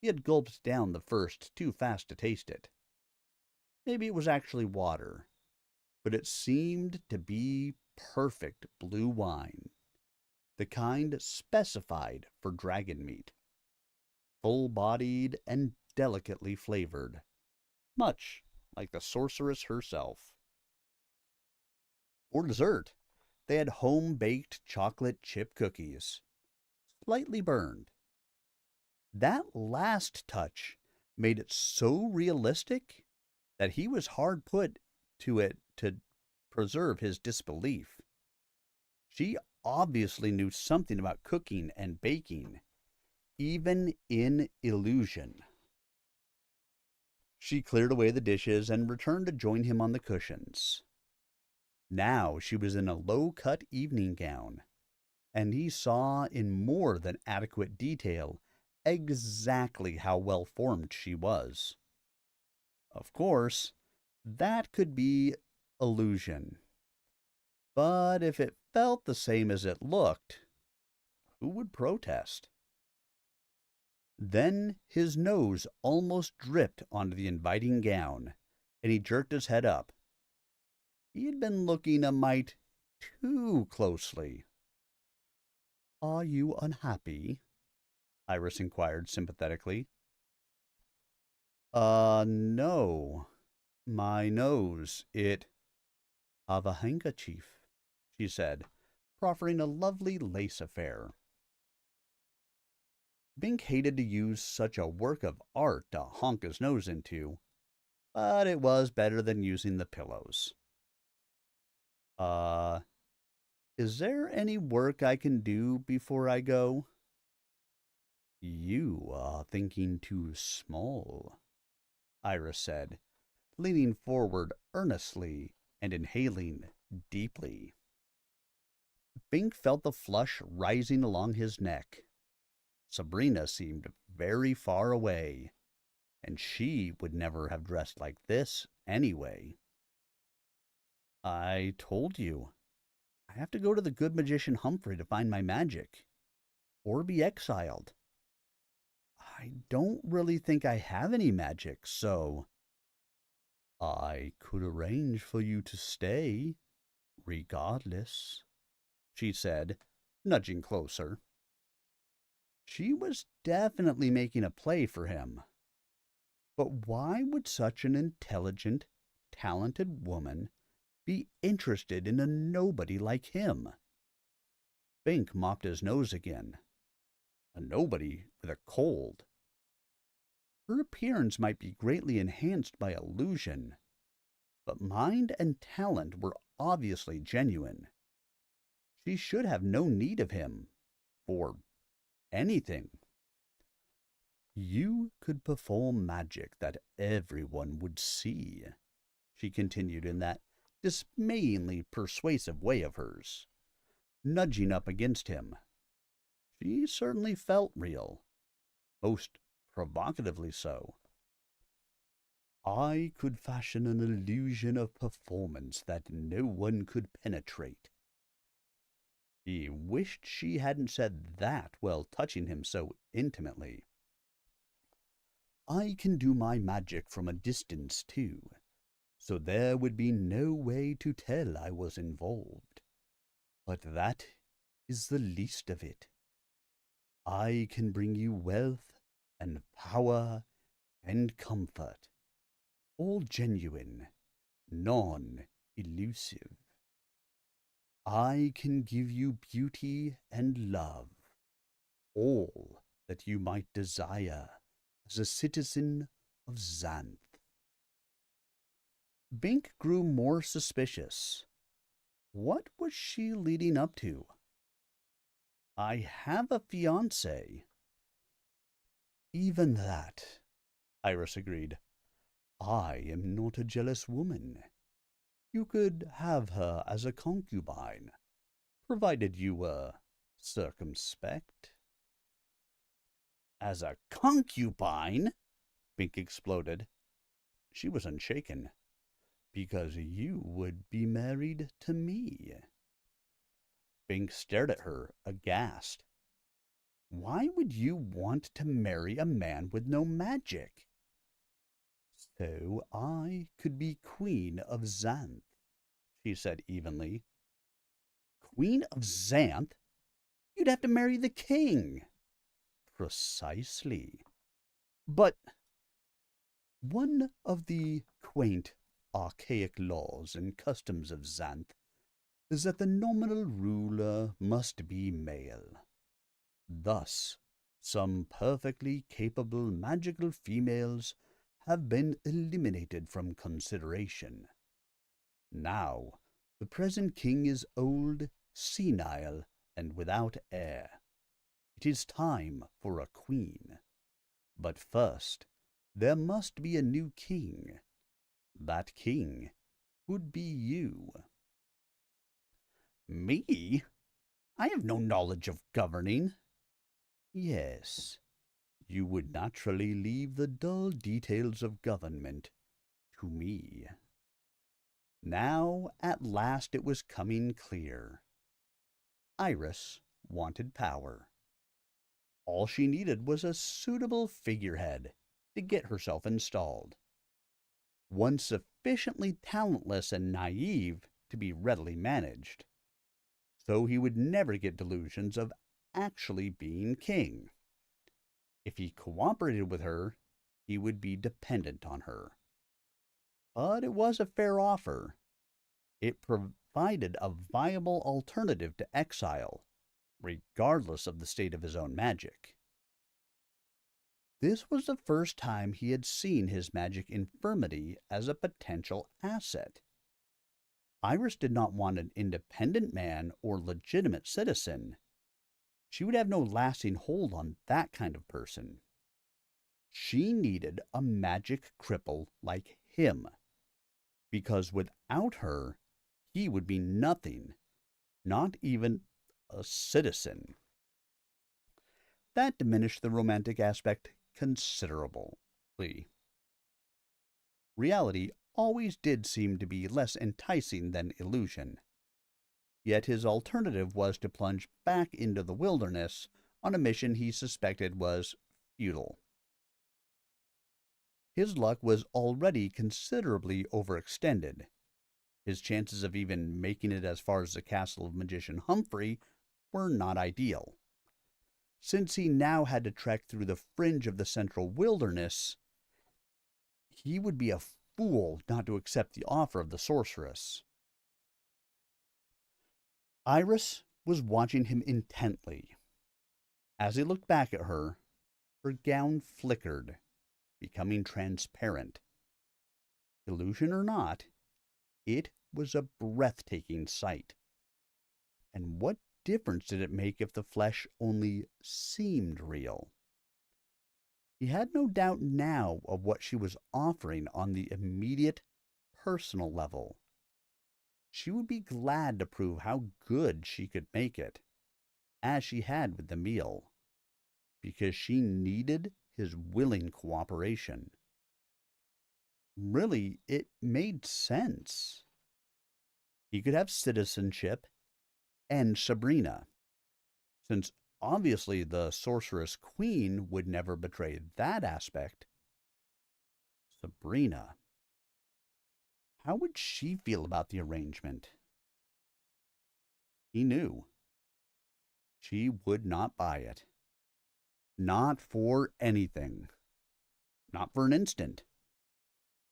He had gulped down the first too fast to taste it. Maybe it was actually water, but it seemed to be perfect blue wine, the kind specified for dragon meat, full-bodied and delicately flavored, much like the sorceress herself. For dessert, they had home-baked chocolate chip cookies, slightly burned. That last touch made it so realistic that he was hard put to it to preserve his disbelief. She obviously knew something about cooking and baking, even in illusion. She cleared away the dishes and returned to join him on the cushions. Now she was in a low-cut evening gown, and he saw in more than adequate detail exactly how well-formed she was. Of course, that could be illusion. But if it felt the same as it looked, who would protest? Then his nose almost dripped onto the inviting gown, and he jerked his head up. He had been looking a mite too closely. Are you unhappy? Iris inquired sympathetically. No. My nose, it... Have a handkerchief, she said, proffering a lovely lace affair. Bink hated to use such a work of art to honk his nose into, but it was better than using the pillows. Is there any work I can do before I go? You are thinking too small, Iris said, leaning forward earnestly and inhaling deeply. Bink felt the flush rising along his neck. Sabrina seemed very far away, and she would never have dressed like this anyway. I told you. I have to go to the good magician Humphrey to find my magic, or be exiled. I don't really think I have any magic, so... I could arrange for you to stay, regardless, she said, nudging closer. She was definitely making a play for him. But why would such an intelligent, talented woman be interested in a nobody like him? Bink mopped his nose again. A nobody with a cold. Her appearance might be greatly enhanced by illusion, but mind and talent were obviously genuine. She should have no need of him for anything. You could perform magic that everyone would see, she continued in that dismayingly persuasive way of hers, nudging up against him. She certainly felt real, most provocatively so. I could fashion an illusion of performance that no one could penetrate. He wished she hadn't said that while touching him so intimately. I can do my magic from a distance, too, so there would be no way to tell I was involved. But that is the least of it. I can bring you wealth and power and comfort, all genuine, non-elusive. I can give you beauty and love, all that you might desire as a citizen of Xanth. Bink grew more suspicious. What was she leading up to? I have a fiancé. Even that, Iris agreed. I am not a jealous woman. You could have her as a concubine, provided you were circumspect. As a concubine? Bink exploded. She was unshaken. Because you would be married to me. Bink stared at her, aghast. Why would you want to marry a man with no magic? So I could be Queen of Xanth, she said evenly. Queen of Xanth? You'd have to marry the king. Precisely. But one of the quaint, archaic laws and customs of Xanth is that the nominal ruler must be male. Thus, some perfectly capable magical females have been eliminated from consideration. Now, the present king is old, senile, and without heir. It is time for a queen. But first, there must be a new king. That king would be you. Me? I have no knowledge of governing. Yes, you would naturally leave the dull details of government to me. Now, at last, it was coming clear. Iris wanted power. All she needed was a suitable figurehead to get herself installed. One sufficiently talentless and naive to be readily managed, so he would never get delusions of actually being king. If he cooperated with her, he would be dependent on her. But it was a fair offer. It provided a viable alternative to exile, regardless of the state of his own magic. This was the first time he had seen his magic infirmity as a potential asset. Iris did not want an independent man or legitimate citizen. She would have no lasting hold on that kind of person. She needed a magic cripple like him, because without her, he would be nothing, not even a citizen. That diminished the romantic aspect considerably. Reality always did seem to be less enticing than illusion. Yet his alternative was to plunge back into the wilderness on a mission he suspected was futile. His luck was already considerably overextended. His chances of even making it as far as the castle of Magician Humphrey were not ideal. Since he now had to trek through the fringe of the central wilderness, he would be a fool not to accept the offer of the sorceress. Iris was watching him intently. As he looked back at her, her gown flickered, becoming transparent. Illusion or not, it was a breathtaking sight. And what difference did it make if the flesh only seemed real? He had no doubt now of what she was offering on the immediate personal level. She would be glad to prove how good she could make it, as she had with the meal, because she needed his willing cooperation. Really, it made sense. He could have citizenship and Sabrina, since obviously the sorceress queen would never betray that aspect. Sabrina. How would she feel about the arrangement? He knew. She would not buy it. Not for anything. Not for an instant.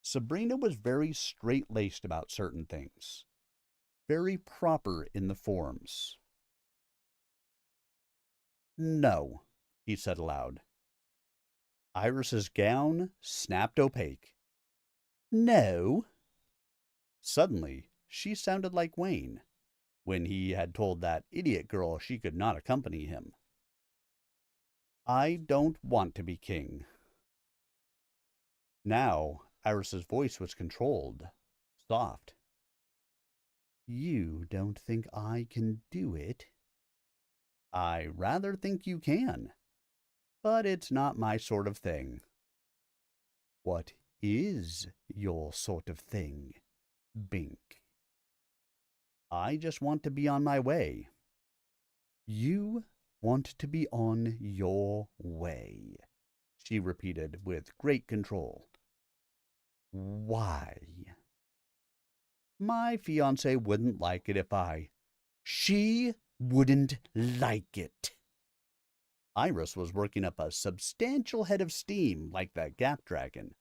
Sabrina was very straight-laced about certain things. Very proper in the forms. No, he said aloud. Iris's gown snapped opaque. No. Suddenly, she sounded like Wayne, when he had told that idiot girl she could not accompany him. I don't want to be king. Now, Iris's voice was controlled, soft. You don't think I can do it? I rather think you can, but it's not my sort of thing. What is your sort of thing, Bink? I just want to be on my way. You want to be on your way, she repeated with great control. Why? My fiancé wouldn't like it if I... She wouldn't like it. Iris was working up a substantial head of steam like that Gap Dragon.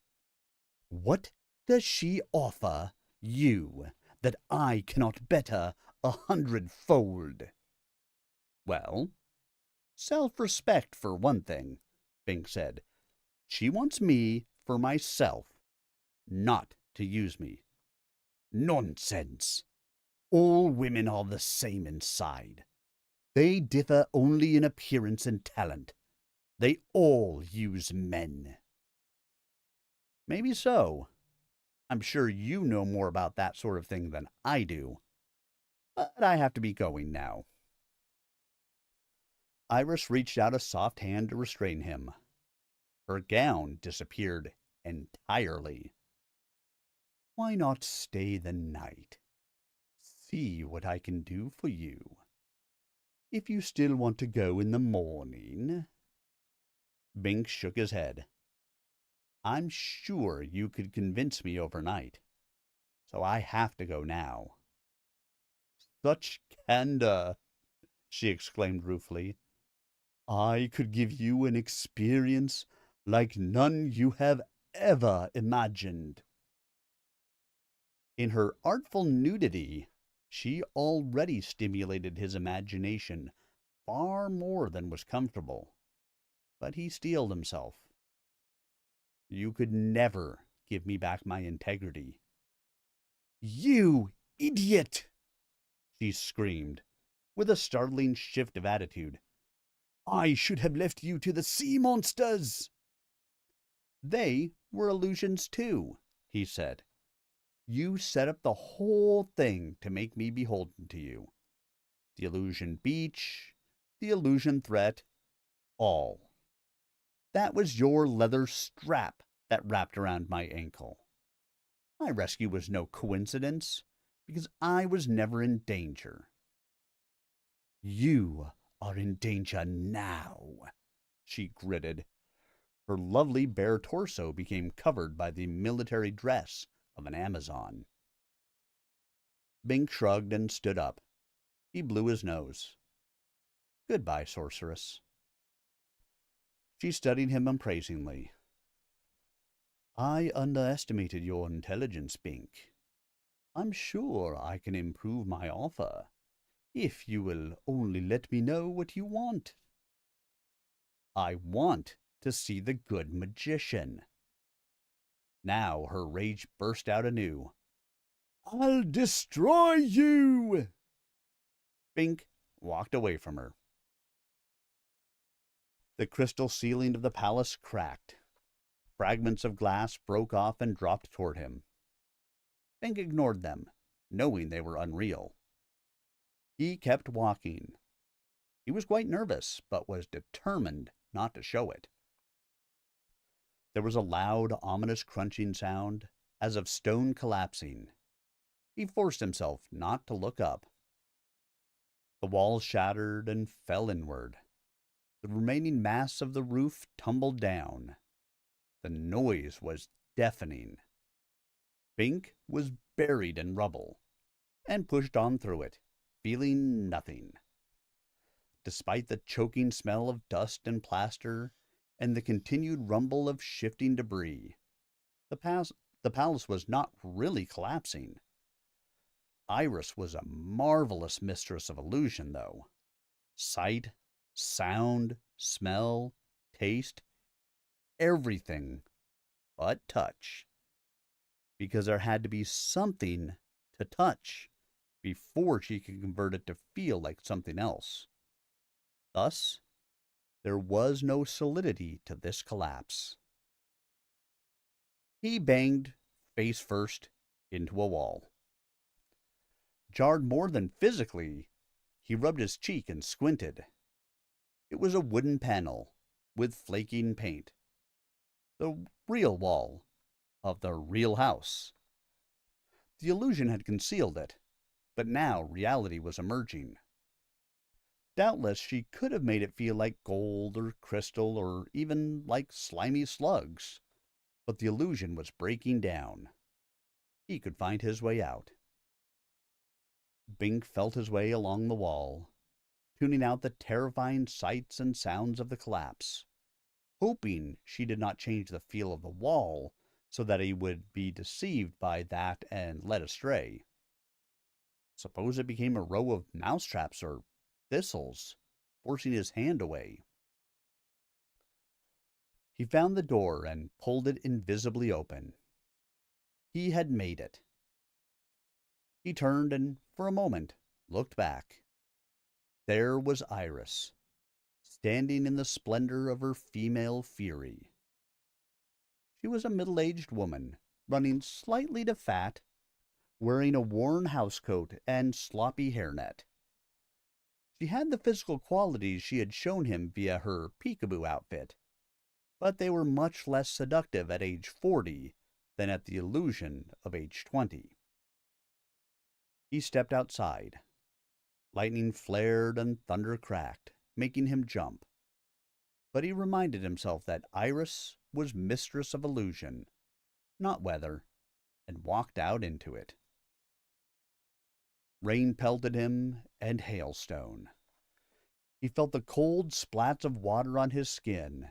What does she offer you that I cannot better 100-fold? Well, self-respect for one thing, Bink said. She wants me for myself, not to use me. Nonsense. All women are the same inside. They differ only in appearance and talent. They all use men. Maybe so. I'm sure you know more about that sort of thing than I do. But I have to be going now. Iris reached out a soft hand to restrain him. Her gown disappeared entirely. Why not stay the night? See what I can do for you. If you still want to go in the morning... Bink shook his head. I'm sure you could convince me overnight, so I have to go now. Such candor, she exclaimed ruefully. I could give you an experience like none you have ever imagined. In her artful nudity, she already stimulated his imagination far more than was comfortable. But he steeled himself. You could never give me back my integrity. You idiot! She screamed, with a startling shift of attitude. I should have left you to the sea monsters. They were illusions too, he said. You set up the whole thing to make me beholden to you. The illusion beach, the illusion threat, all. That was your leather strap that wrapped around my ankle. My rescue was no coincidence, because I was never in danger. You are in danger now, she gritted. Her lovely bare torso became covered by the military dress of an Amazon. Bink shrugged and stood up. He blew his nose. Goodbye, sorceress. She studied him appraisingly. I underestimated your intelligence, Bink. I'm sure I can improve my offer, if you will only let me know what you want. I want to see the good magician. Now her rage burst out anew. I'll destroy you! Bink walked away from her. The crystal ceiling of the palace cracked. Fragments of glass broke off and dropped toward him. Bink ignored them, knowing they were unreal. He kept walking. He was quite nervous, but was determined not to show it. There was a loud, ominous crunching sound, as of stone collapsing. He forced himself not to look up. The walls shattered and fell inward. The remaining mass of the roof tumbled down. The noise was deafening. Bink was buried in rubble, and pushed on through it, feeling nothing. Despite the choking smell of dust and plaster, and the continued rumble of shifting debris, the palace was not really collapsing. Iris was a marvelous mistress of illusion, though. Sight, sound, smell, taste, everything but touch. Because there had to be something to touch before she could convert it to feel like something else. Thus, there was no solidity to this collapse. He banged face first into a wall. Jarred more than physically, he rubbed his cheek and squinted. It was a wooden panel with flaking paint. The real wall of the real house. The illusion had concealed it, but now reality was emerging. Doubtless she could have made it feel like gold or crystal or even like slimy slugs, but the illusion was breaking down. He could find his way out. Bink felt his way along the wall, tuning out the terrifying sights and sounds of the collapse, hoping she did not change the feel of the wall so that he would be deceived by that and led astray. Suppose it became a row of mousetraps or thistles, forcing his hand away. He found the door and pulled it invisibly open. He had made it. He turned and, for a moment, looked back. There was Iris, standing in the splendor of her female fury. She was a middle-aged woman, running slightly to fat, wearing a worn housecoat and sloppy hairnet. She had the physical qualities she had shown him via her peekaboo outfit, but they were much less seductive at age 40 than at the illusion of age 20. He stepped outside. Lightning flared and thunder cracked, making him jump. But he reminded himself that Iris was mistress of illusion, not weather, and walked out into it. Rain pelted him, and hailstone. He felt the cold splats of water on his skin,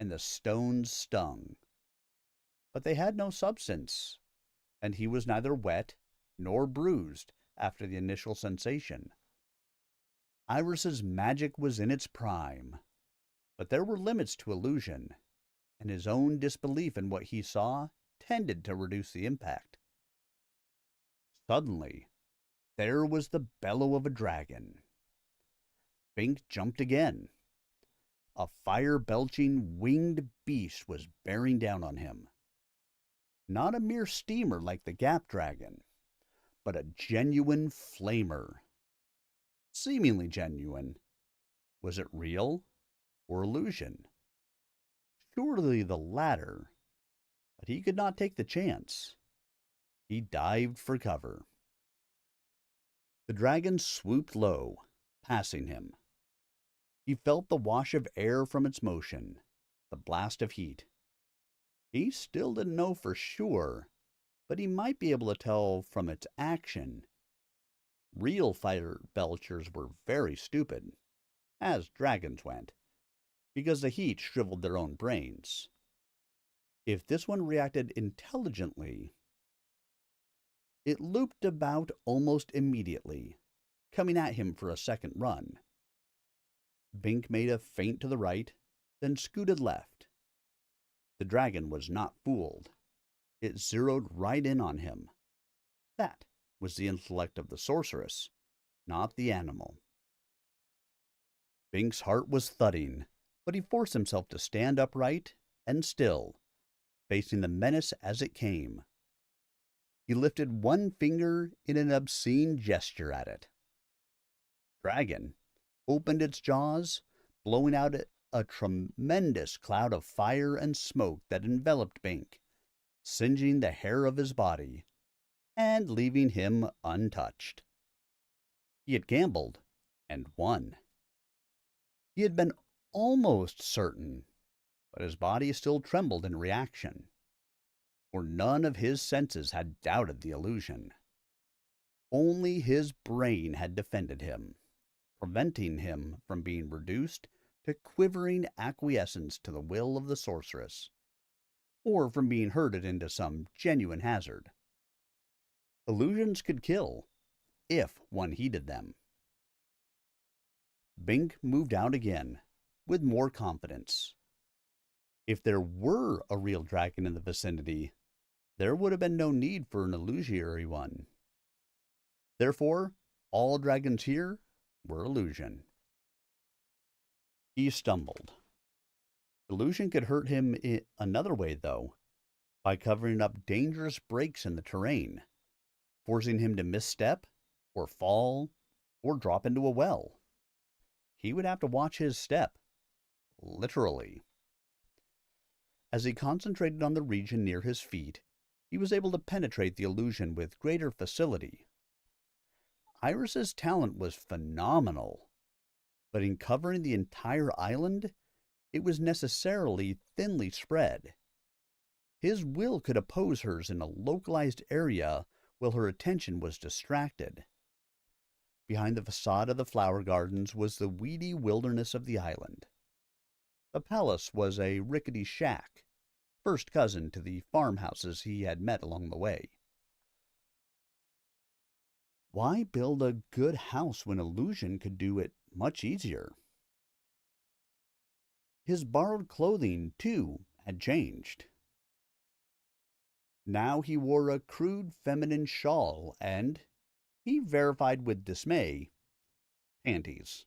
and the stones stung. But they had no substance, and he was neither wet nor bruised after the initial sensation. Iris's magic was in its prime, but there were limits to illusion, and his own disbelief in what he saw tended to reduce the impact. Suddenly, there was the bellow of a dragon. Bink jumped again. A fire-belching, winged beast was bearing down on him. Not a mere steamer like the Gap Dragon, but a genuine flamer. Seemingly genuine. Was it real or illusion? Surely the latter, but he could not take the chance. He dived for cover. The dragon swooped low, passing him. He felt the wash of air from its motion, the blast of heat. He still didn't know for sure, but he might be able to tell from its action. Real fire belchers were very stupid, as dragons went, because the heat shriveled their own brains. If this one reacted intelligently, it looped about almost immediately, coming at him for a second run. Bink made a feint to the right, then scooted left. The dragon was not fooled. It zeroed right in on him. That was the intellect of the sorceress, not the animal. Bink's heart was thudding, but he forced himself to stand upright and still, facing the menace as it came. He lifted one finger in an obscene gesture at it. Dragon opened its jaws, blowing out a tremendous cloud of fire and smoke that enveloped Bink, singeing the hair of his body and leaving him untouched. He had gambled and won. He had been almost certain, but his body still trembled in reaction, for none of his senses had doubted the illusion. Only his brain had defended him, preventing him from being reduced to quivering acquiescence to the will of the sorceress, or from being herded into some genuine hazard. Illusions could kill, if one heeded them. Bink moved out again, with more confidence. If there were a real dragon in the vicinity, there would have been no need for an illusory one. Therefore, all dragons here were illusion. He stumbled. Illusion could hurt him in another way, though, by covering up dangerous breaks in the terrain, forcing him to misstep, or fall, or drop into a well. He would have to watch his step, literally. As he concentrated on the region near his feet, he was able to penetrate the illusion with greater facility. Iris's talent was phenomenal, but in covering the entire island, it was necessarily thinly spread. His will could oppose hers in a localized area while her attention was distracted. Behind the facade of the flower gardens was the weedy wilderness of the island. The palace was a rickety shack, first cousin to the farmhouses he had met along the way. Why build a good house when illusion could do it much easier? His borrowed clothing, too, had changed. Now he wore a crude feminine shawl and, he verified with dismay, panties.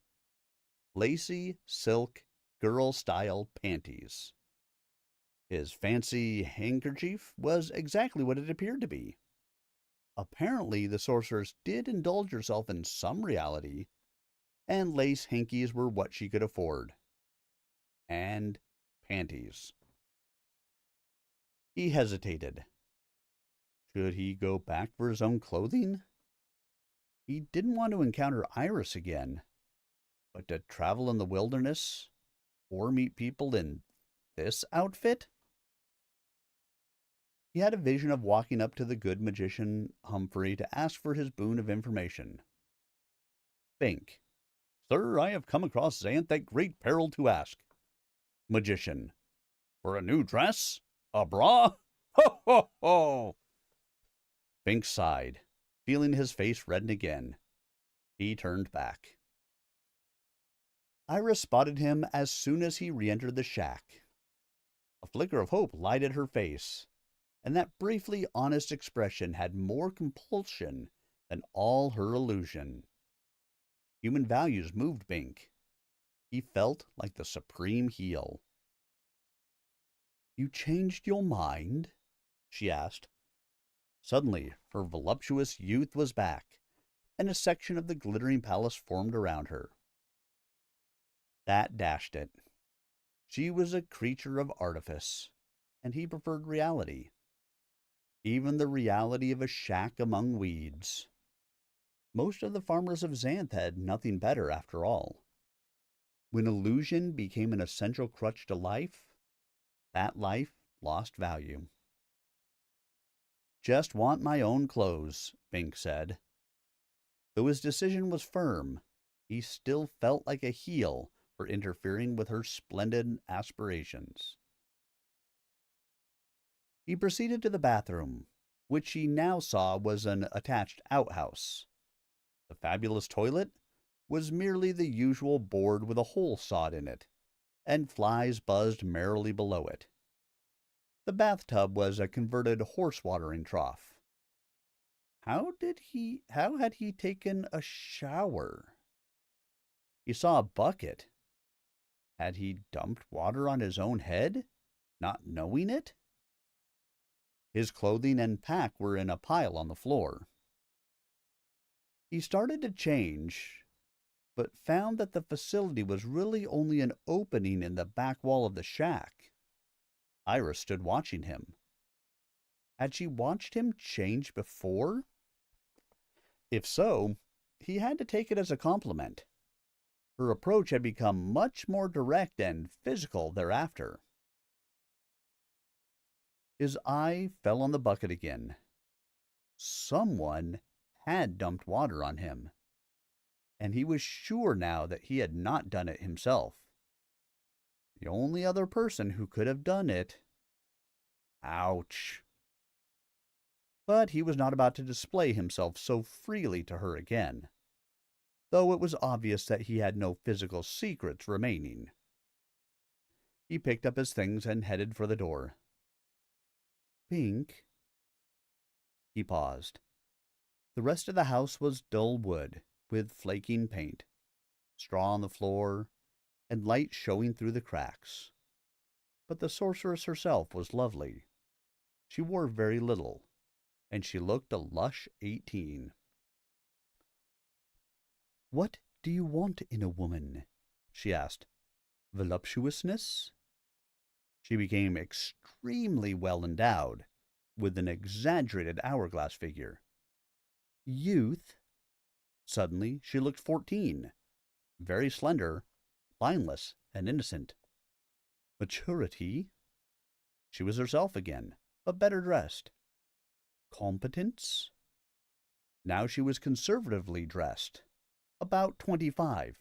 Lacy, silk, girl-style panties. His fancy handkerchief was exactly what it appeared to be. Apparently, the sorceress did indulge herself in some reality, and lace hankies were what she could afford. And panties. He hesitated. Should he go back for his own clothing? He didn't want to encounter Iris again, but to travel in the wilderness or meet people in this outfit? He had a vision of walking up to the good magician Humphrey to ask for his boon of information. Bink. Sir, I have come across Xanth at great peril to ask. Magician. For a new dress? A bra? Ho, ho, ho! Bink sighed, feeling his face redden again. He turned back. Iris spotted him as soon as he re-entered the shack. A flicker of hope lighted her face, and that briefly honest expression had more compulsion than all her illusion. Human values moved Bink. He felt like the supreme heel. You changed your mind? She asked. Suddenly, her voluptuous youth was back, and a section of the glittering palace formed around her. That dashed it. She was a creature of artifice, and he preferred reality. Even the reality of a shack among weeds. Most of the farmers of Xanth had nothing better after all. When illusion became an essential crutch to life, that life lost value. Just want my own clothes, Bink said. Though his decision was firm, he still felt like a heel for interfering with her splendid aspirations. He proceeded to the bathroom, which he now saw was an attached outhouse. The fabulous toilet was merely the usual board with a hole sawed in it, and flies buzzed merrily below it. The bathtub was a converted horse-watering trough. How had he taken a shower? He saw a bucket. Had he dumped water on his own head, not knowing it? His clothing and pack were in a pile on the floor. He started to change, but found that the facility was really only an opening in the back wall of the shack. Iris stood watching him. Had she watched him change before? If so, he had to take it as a compliment. Her approach had become much more direct and physical thereafter. His eye fell on the bucket again. Someone had dumped water on him, and he was sure now that he had not done it himself. The only other person who could have done it. Ouch. But he was not about to display himself so freely to her again, though it was obvious that he had no physical secrets remaining. He picked up his things and headed for the door. Pink. He paused. The rest of the house was dull wood, with flaking paint, straw on the floor, and light showing through the cracks. But the sorceress herself was lovely. She wore very little, and she looked a lush 18. What do you want in a woman? She asked. Voluptuousness? She became extremely well endowed, with an exaggerated hourglass figure. Youth? Suddenly she looked 14, very slender, lineless, and innocent. Maturity? She was herself again, but better dressed. Competence? Now she was conservatively dressed, about 25,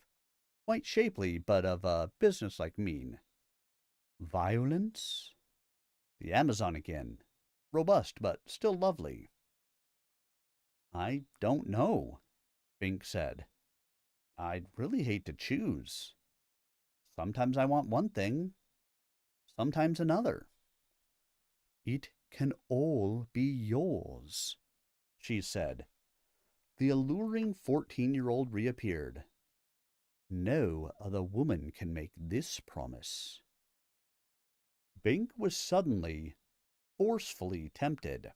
quite shapely but of a businesslike mien. Violence? The Amazon again, robust but still lovely. I don't know, Fink said. I'd really hate to choose. Sometimes I want one thing, sometimes another. It can all be yours, she said. The alluring 14-year-old reappeared. No other woman can make this promise. Bink was suddenly, forcefully tempted.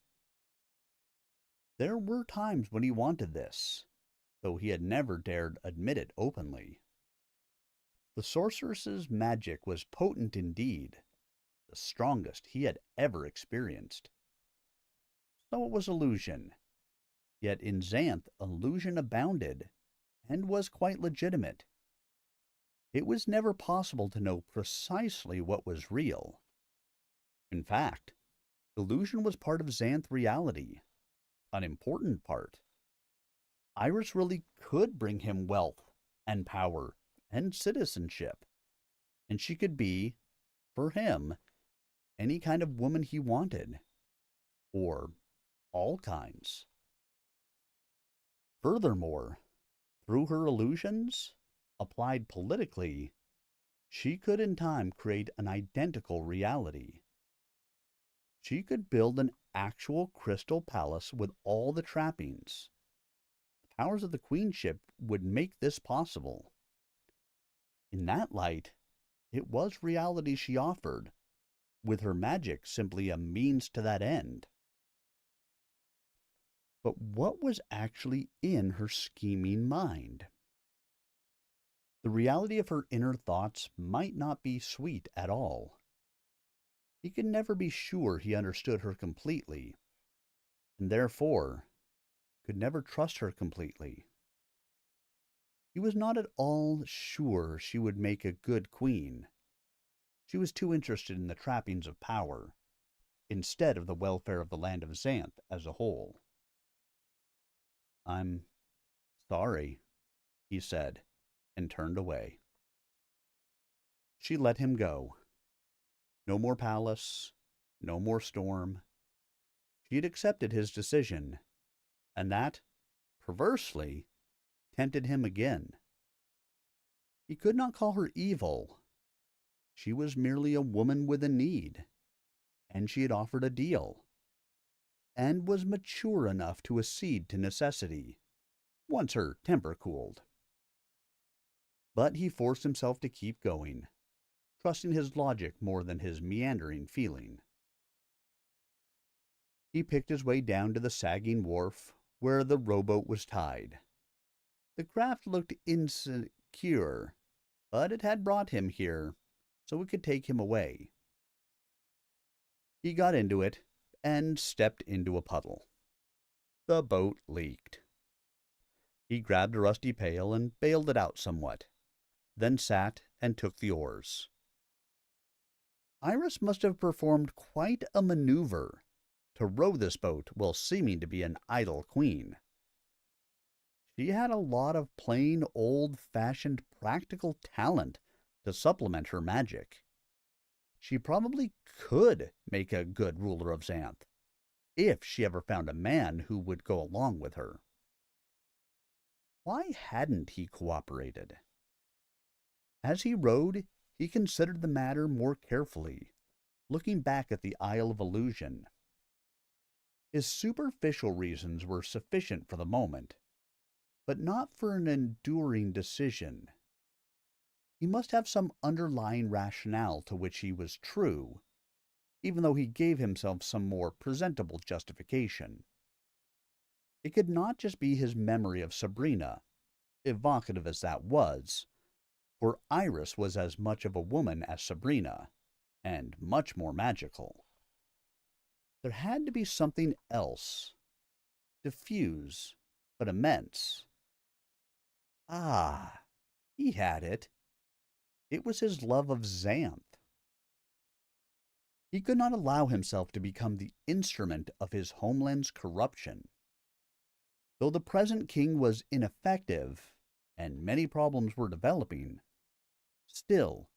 There were times when he wanted this, though he had never dared admit it openly. The sorceress's magic was potent indeed, the strongest he had ever experienced. So it was illusion. Yet in Xanth, illusion abounded, and was quite legitimate. It was never possible to know precisely what was real. In fact, illusion was part of Xanth reality, an important part. Iris really could bring him wealth and power and citizenship, and she could be, for him, any kind of woman he wanted, or all kinds. Furthermore, through her illusions, applied politically, she could in time create an identical reality. She could build an actual crystal palace with all the trappings. The powers of the queenship would make this possible. In that light, it was reality she offered, with her magic simply a means to that end. But what was actually in her scheming mind? The reality of her inner thoughts might not be sweet at all. He could never be sure he understood her completely, and therefore could never trust her completely. He was not at all sure she would make a good queen. She was too interested in the trappings of power, instead of the welfare of the land of Xanth as a whole. I'm sorry, he said, and turned away. She let him go. No more palace, no more storm. She had accepted his decision, and that, perversely, tempted him again. He could not call her evil. She was merely a woman with a need, and she had offered a deal, and was mature enough to accede to necessity, once her temper cooled. But he forced himself to keep going, trusting his logic more than his meandering feeling. He picked his way down to the sagging wharf where the rowboat was tied. The craft looked insecure, but it had brought him here, so it could take him away. He got into it and stepped into a puddle. The boat leaked. He grabbed a rusty pail and bailed it out somewhat, then sat and took the oars. Iris must have performed quite a maneuver to row this boat while seeming to be an idle queen. She had a lot of plain, old-fashioned practical talent to supplement her magic. She probably could make a good ruler of Xanth, if she ever found a man who would go along with her. Why hadn't he cooperated? As he rowed, he considered the matter more carefully, looking back at the Isle of Illusion. His superficial reasons were sufficient for the moment, but not for an enduring decision. He must have some underlying rationale to which he was true, even though he gave himself some more presentable justification. It could not just be his memory of Sabrina, evocative as that was, for Iris was as much of a woman as Sabrina, and much more magical. There had to be something else, diffuse, but immense. Ah, he had it. It was his love of Xanth. He could not allow himself to become the instrument of his homeland's corruption. Though the present king was ineffective, and many problems were developing, still,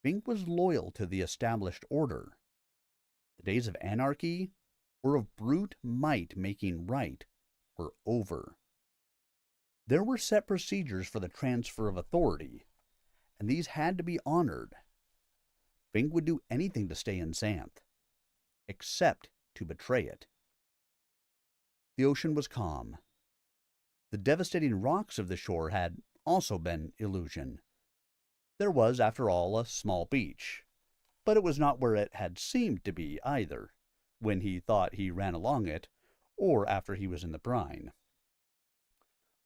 Fink was loyal to the established order. The days of anarchy, or of brute might making right, were over. There were set procedures for the transfer of authority, and these had to be honored. Fink would do anything to stay in Xanth, except to betray it. The ocean was calm. The devastating rocks of the shore had also been illusion. There was, after all, a small beach, but it was not where it had seemed to be either, when he thought he ran along it, or after he was in the brine.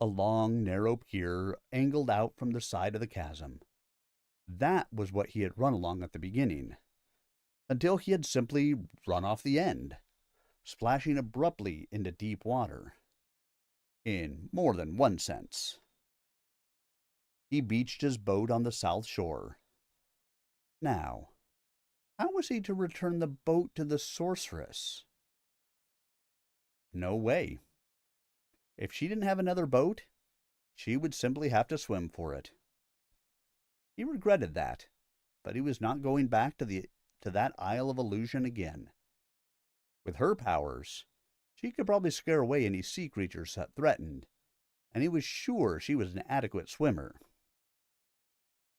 A long, narrow pier angled out from the side of the chasm. That was what he had run along at the beginning, until he had simply run off the end, splashing abruptly into deep water. In more than one sense. He beached his boat on the south shore. Now, how was he to return the boat to the sorceress? No way. If she didn't have another boat, she would simply have to swim for it. He regretted that, but he was not going back to that Isle of Illusion again. With her powers, she could probably scare away any sea creatures that threatened, and he was sure she was an adequate swimmer.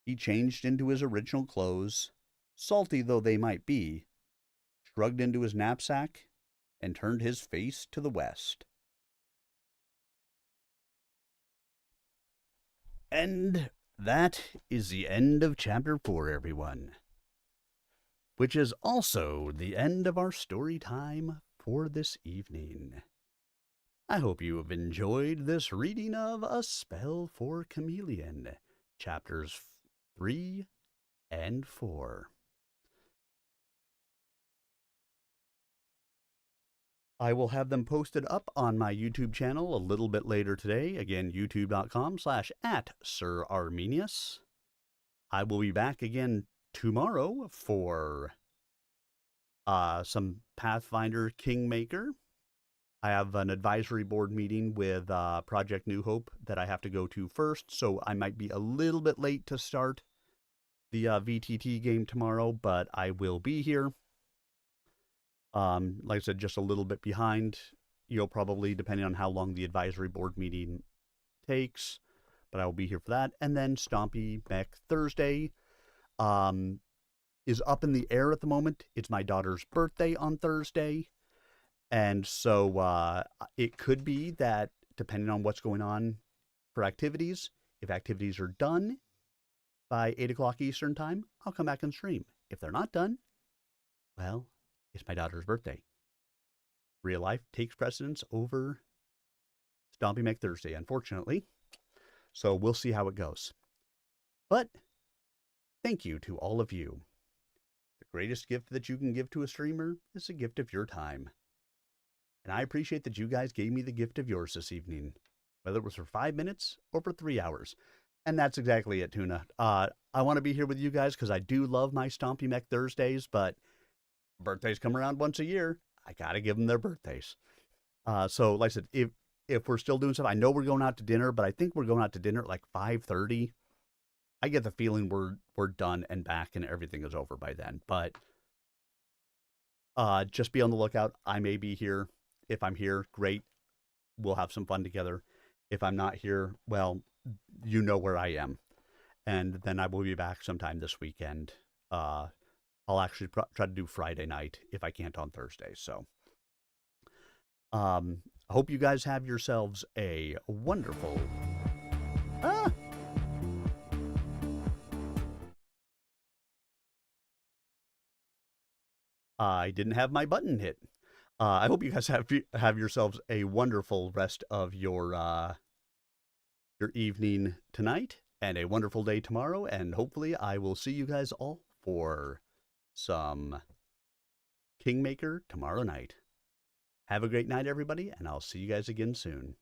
He changed into his original clothes, salty though they might be, shrugged into his knapsack, and turned his face to the west. And that is the end of Chapter 4, everyone, which is also the end of our story time for this evening. I hope you have enjoyed this reading of A Spell for Chameleon, Chapters 3 and 4. I will have them posted up on my YouTube channel a little bit later today. Again, youtube.com/@SirArminius. I will be back again tomorrow for some Pathfinder Kingmaker. I have an advisory board meeting with Project New Hope that I have to go to first, so I might be a little bit late to start the VTT game tomorrow, but I will be here. Like I said, just a little bit behind. You'll probably, depending on how long the advisory board meeting takes, but I will be here for that. And then Stompy Mech Thursday is up in the air at the moment. It's my daughter's birthday on Thursday. And so it could be that, depending on what's going on for activities, if activities are done, by 8 o'clock Eastern Time, I'll come back and stream. If they're not done, well, it's my daughter's birthday. Real life takes precedence over Stompy McThursday, unfortunately. So we'll see how it goes. But thank you to all of you. The greatest gift that you can give to a streamer is a gift of your time. And I appreciate that you guys gave me the gift of yours this evening, whether it was for 5 minutes or for 3 hours. And that's exactly it, Tuna. I want to be here with you guys because I do love my Stompy Mech Thursdays, but birthdays come around once a year. I got to give them their birthdays. So like I said, if we're still doing stuff, I know we're going out to dinner, but I think we're going out to dinner at like 5:30. I get the feeling we're done and back and everything is over by then. But just be on the lookout. I may be here. If I'm here, great. We'll have some fun together. If I'm not here, well, you know where I am. And then I will be back sometime this weekend. I'll actually try to do Friday night if I can't on Thursday. So I hope you guys have yourselves a wonderful... I didn't have my button hit. I hope you guys have yourselves a wonderful rest of your evening tonight and a wonderful day tomorrow. And hopefully I will see you guys all for some Kingmaker tomorrow night. Have a great night, everybody, and I'll see you guys again soon.